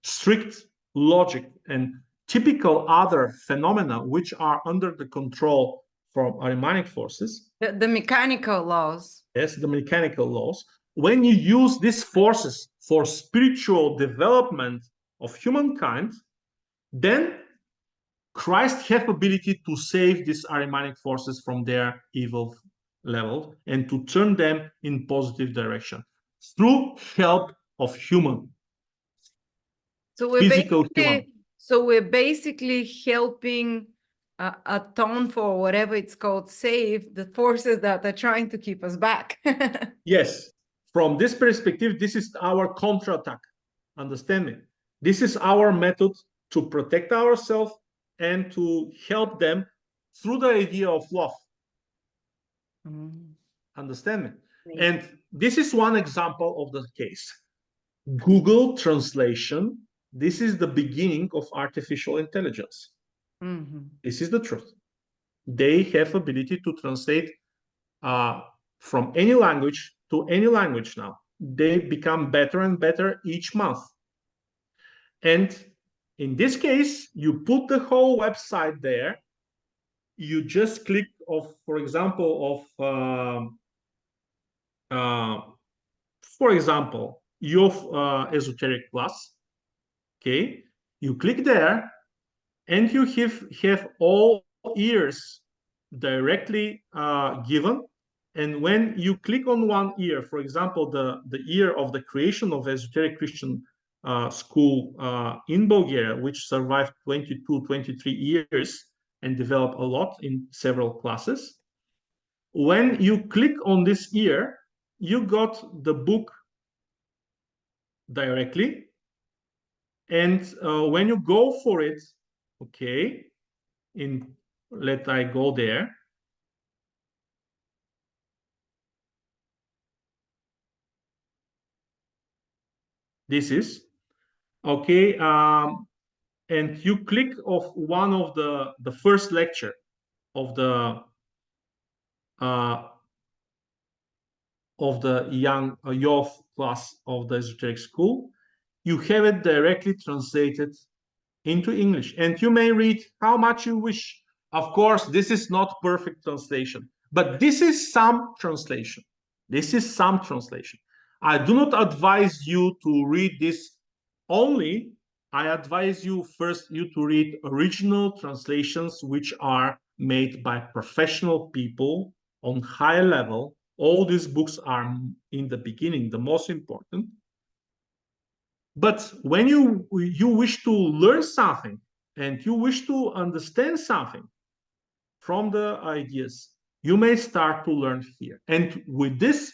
strict logic and typical other phenomena which are under the control from Riemannic forces. The mechanical laws. Yes, the mechanical laws. When you use these forces for spiritual development of humankind, then Christ has ability to save these Riemannic forces from their evil level and to turn them in positive direction through help of human. So we're basically helping atone for whatever it's called, save the forces that are trying to keep us back. Yes, from this perspective, this is our counterattack. Understand me? This is our method to protect ourselves and to help them through the idea of love. Understand me? And this is one example of the case. Google Translation, this is the beginning of artificial intelligence. This is the truth. They have ability to translate from any language to any language now. They become better and better each month. And in this case, you put the whole website there. You just click of, for example, for example, your Esoteric Plus. Okay, you click there, and you have all ears directly given, And when you click on one year, for example, the year of the creation of Esoteric Christian school in Bulgaria, which survived 22, 23 years and developed a lot in several classes. When you click on this year, you got the book directly. And when you go for it, okay, let I go there. This is, okay, and you click of one of the first lecture of the young youth class of the Esoteric school, you have it directly translated into English, and you may read how much you wish. Of course, this is not perfect translation, but this is some translation. This is some translation. I do not advise you to read this only. I advise you first to read original translations, which are made by professional people on high level. All these books are in the beginning the most important. But when you wish to learn something and you wish to understand something from the ideas, you may start to learn here. And with this,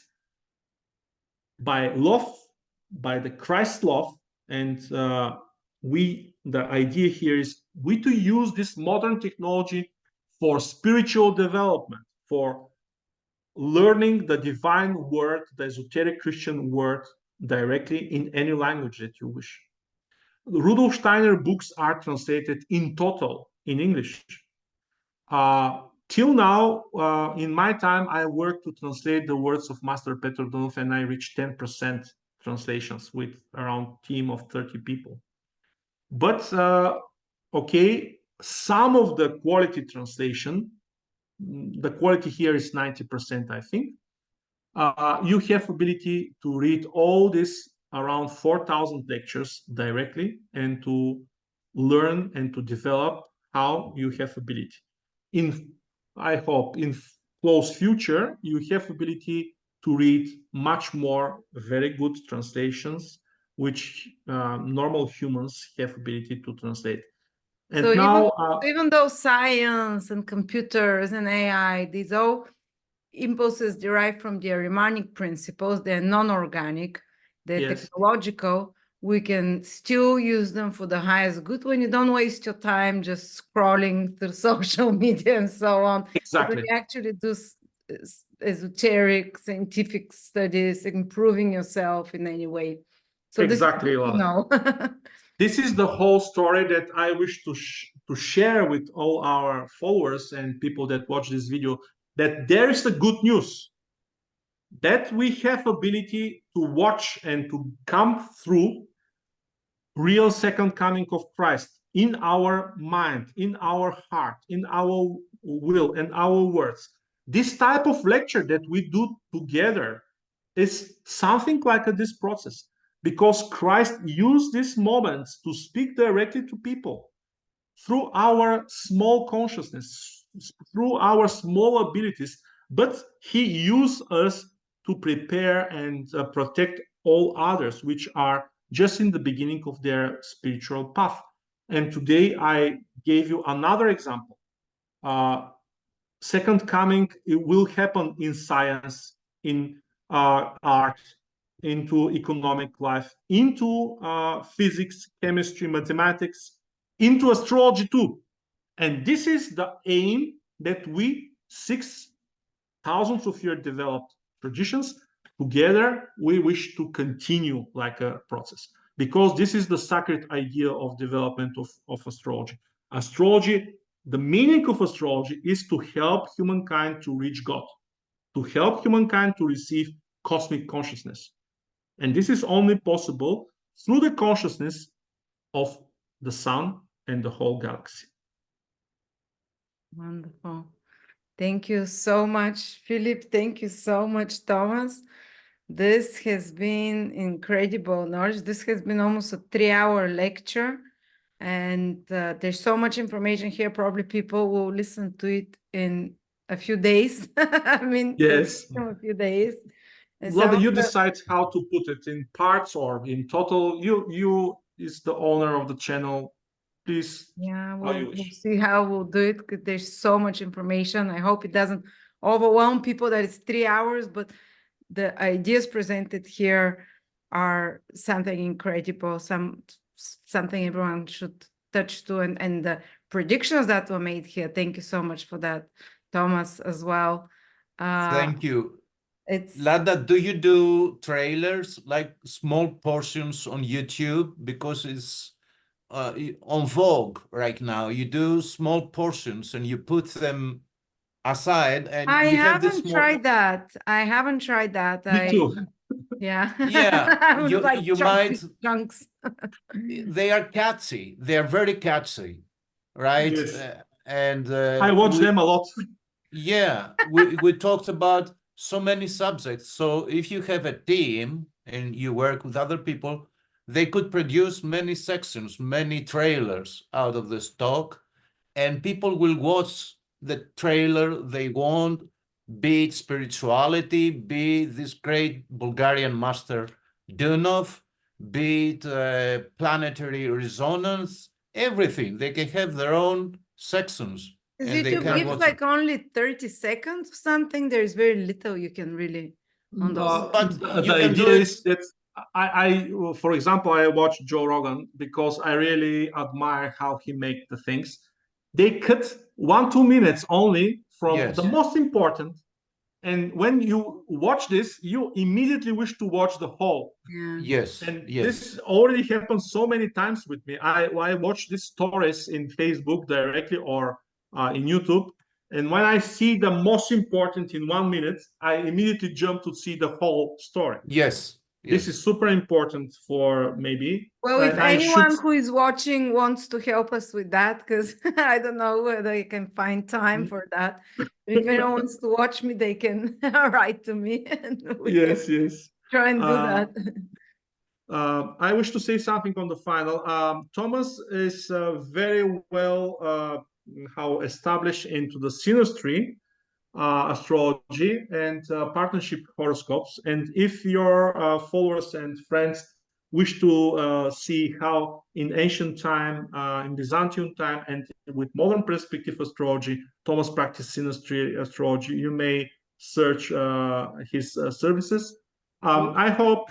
by love, by the Christ love, and the idea here is we to use this modern technology for spiritual development, for learning the divine word, the esoteric Christian word directly in any language that you wish. Rudolf Steiner books are translated in total in English. Till now, in my time, I worked to translate the words of Master Petr Donov, and I reached 10% translations with around a team of 30 people. But, okay, some of the quality translation, the quality here is 90%, I think. You have ability to read all this around 4,000 lectures directly and to learn and to develop how you have ability. I hope in close future, you have ability to read much more very good translations, which normal humans have ability to translate. And So now, even though science and computers and AI, these all impulses derived from the Riemannic principles, they're non-organic, they're yes, technological, we can still use them for the highest good when you don't waste your time just scrolling through social media and so on. exactly. But you actually do esoteric scientific studies, improving yourself in any way. So Exactly, this, you know. This is the whole story that I wish to share with all our followers and people that watch this video, that there is the good news, that we have ability to watch and to come through real second coming of Christ in our mind, in our heart, in our will, and our words. This type of lecture that we do together is something like this process, because Christ used these moments to speak directly to people through our small consciousness, through our small abilities, but he used us to prepare and protect all others, which are just in the beginning of their spiritual path. And today I gave you another example. Second coming, it will happen in science, in art, into economic life, into physics, chemistry, mathematics, into astrology too. And this is the aim that we, 6,000 of year developed traditions, together we wish to continue like a process, because this is the sacred idea of development of astrology. Astrology, the meaning of astrology is to help humankind to reach God, to help humankind to receive cosmic consciousness. And this is only possible through the consciousness of the sun and the whole galaxy. Wonderful. Thank you so much, Philip. Thank you so much, Thomas. This has been incredible knowledge. This has been almost a 3-hour lecture, and there's so much information here. Probably people will listen to it in a few days. I mean, Yes. a few days. And some Lada, of you the, decide how to put it in parts or in total. You is the owner of the channel. Please, yeah, how you we'll wish. see how we'll do it, because there's so much information. I hope it doesn't overwhelm people that it's 3 hours, but the ideas presented here are something incredible, something everyone should touch to, and the predictions that were made here. Thank you so much for that, Thomas, as well. Thank you. It's Lada, do you do trailers, like small portions on YouTube? Because it's on vogue right now. You do small portions and you put them aside and I you have this haven't small, tried that. I haven't tried that. Me too. Yeah. yeah, I would you like you might, chunks. they are catchy. They are very catchy, right? Yes. And I watch them a lot. yeah, we talked about so many subjects. So if you have a team and you work with other people, they could produce many sections, many trailers out of this talk, and people will watch the trailer they want, be it spirituality, be it this great Bulgarian master Dunov, be it planetary resonance, everything. They can have their own sections Because and they YouTube can gives watch it. like only 30 seconds or something. There's very little you can really on those. But you The can do idea it. is that for example, I watch Joe Rogan because I really admire how he make the things. They cut 1-2 minutes only from the Yes, most important, and when you watch this, you immediately wish to watch the whole. Yeah. yes, And yes, this already happened so many times with me. I watch these stories in Facebook directly or in YouTube, and when I see the most important in 1 minute, I immediately jump to see the whole story. yes, This is yes. super important for maybe, Well, if and I should. anyone who is watching wants to help us with that, because I don't know whether I can find time for that. If anyone wants to watch me, they can write to me and we can Yes, yes. try and do that. I wish to say something on the final. Thomas is very well how established into the synastry astrology and partnership horoscopes. And if your followers and friends wish to see how in ancient time, in Byzantine time, and with modern perspective astrology, Thomas practiced synastry astrology, you may search his services. I hope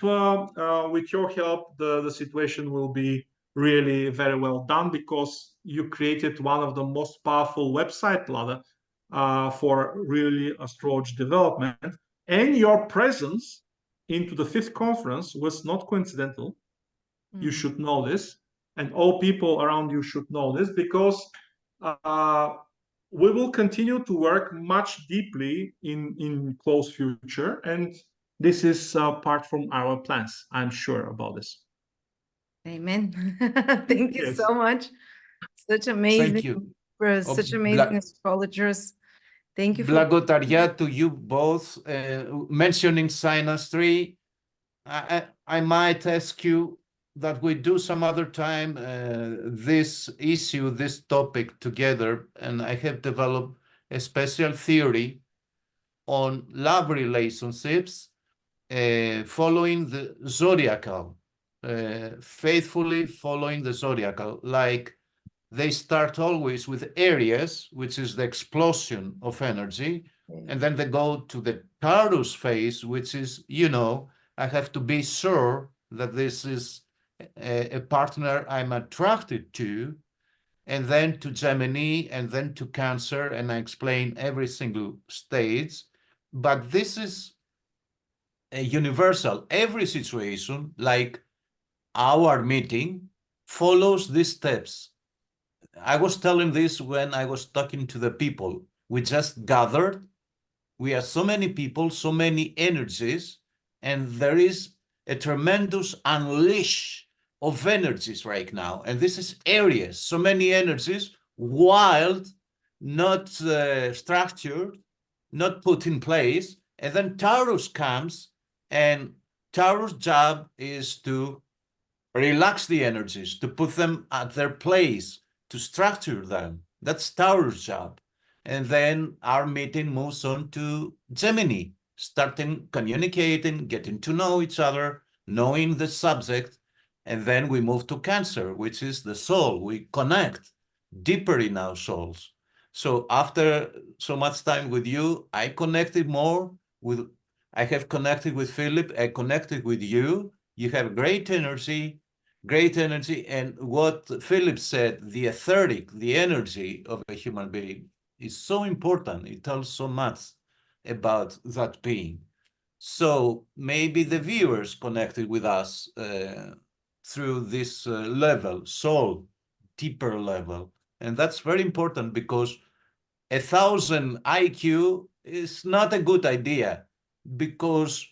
with your help, the situation will be really very well done because you created one of the most powerful website, Lada, for really astrology development. And your presence into the fifth conference was not coincidental. You should know this, and all people around you should know this because we will continue to work much deeply in close future, and this is part from our plans. I'm sure about this. Amen. Thank you Yes. so much. Such Thank you. such Bla amazing astrologers. Thank you for Blagotaria to you both. Mentioning synastry, I might ask you that we do some other time this issue, this topic together, and I have developed a special theory on love relationships following the zodiacal, faithfully following the zodiacal, like they start always with Aries, which is the explosion of energy, and then they go to the Taurus phase, which is, I have to be sure that this is a partner I'm attracted to, and then to Gemini, and then to Cancer, and I explain every single stage. But this is a universal. Every situation, like our meeting, follows these steps. I was telling this when I was talking to the people. We just gathered. We are so many people, so many energies, and there is a tremendous unleash of energies right now. And this is Aries, so many energies, wild, not structured, not put in place. And then Taurus comes, and Taurus' job is to relax the energies, to put them at their place, to structure them. That's Taurus' job. And then our meeting moves on to Gemini, starting communicating, getting to know each other, knowing the subject. And then we move to Cancer, which is the soul. We connect deeper in our souls. So after so much time with you, I connected more with, I have connected with Philip, I connected with you. You have great energy. And what Philip said, the etheric, the energy of a human being is so important. It tells so much about that being. So maybe the viewers connected with us through this level, soul, deeper level. And that's very important because 1,000 IQ is not a good idea because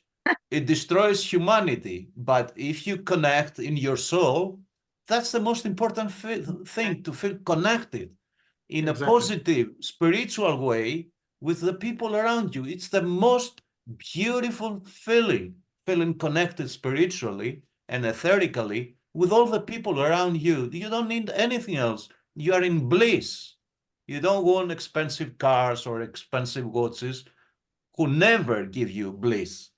it destroys humanity. But if you connect in your soul, that's the most important thing, to feel connected in a Exactly. positive, spiritual way with the people around you. It's the most beautiful feeling, feeling connected spiritually and etherically with all the people around you. You don't need anything else. You are in bliss. You don't want expensive cars or expensive watches who never give you bliss.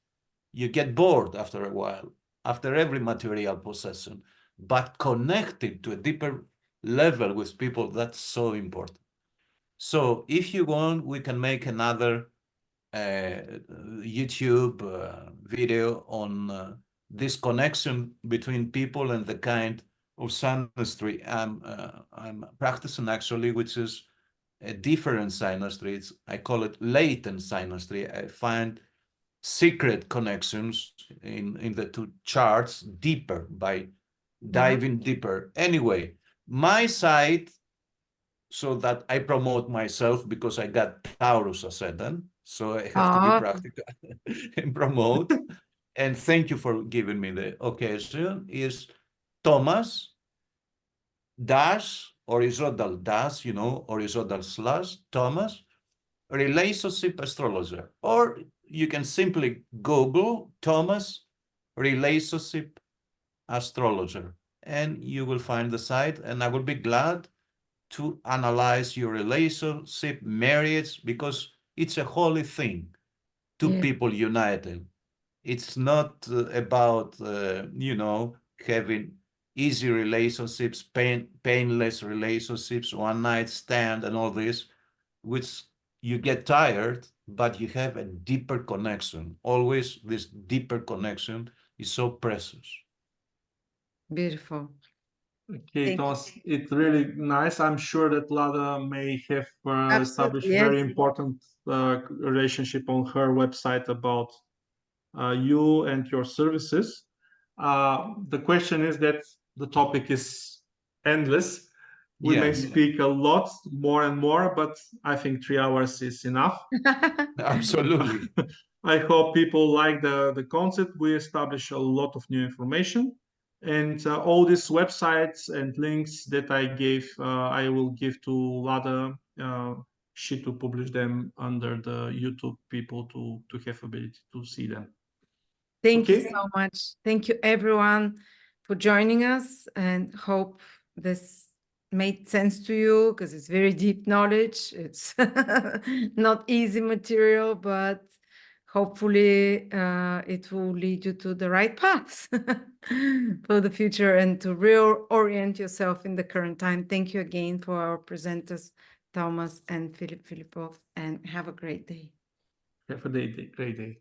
You get bored after a while, after every material possession, but connected to a deeper level with people, that's so important. So if you want, we can make another YouTube video on this connection between people and the kind of synastry I'm practicing actually, which is a different synastry. I call it latent synastry. I find secret connections in the two charts deeper by diving deeper. Anyway, my site, so that I promote myself because I got Taurus ascendant, so I have to be practical and promote. And thank you for giving me the occasion. Is Thomas dash horizontal dash, horizontal slash Thomas relationship astrologer, or you can simply Google Thomas relationship astrologer, and you will find the site. And I will be glad to analyze your relationship, marriage, because it's a holy thing. Two people united. It's not about having easy relationships, painless relationships, one night stand, and all this, which you get tired, but you have a deeper connection. Always this deeper connection is so precious. Beautiful. Okay, Thomas, it's really nice. I'm sure that Lada may have established very important relationship on her website about you and your services. The question is that the topic is endless. We may speak a lot more and more, but I think 3 hours is enough. Absolutely. I hope people like the concept. We establish a lot of new information. And all these websites and links that I gave, I will give to Lada. She to publish them under the YouTube people to have ability to see them. Thank you so much. Thank you everyone for joining us, and hope this made sense to you, because it's very deep knowledge. It's not easy material, but hopefully it will lead you to the right paths for the future and to reorient yourself in the current time. Thank you again for our presenters, Thomas and Philip Filipov, and have a great day. Have a great day.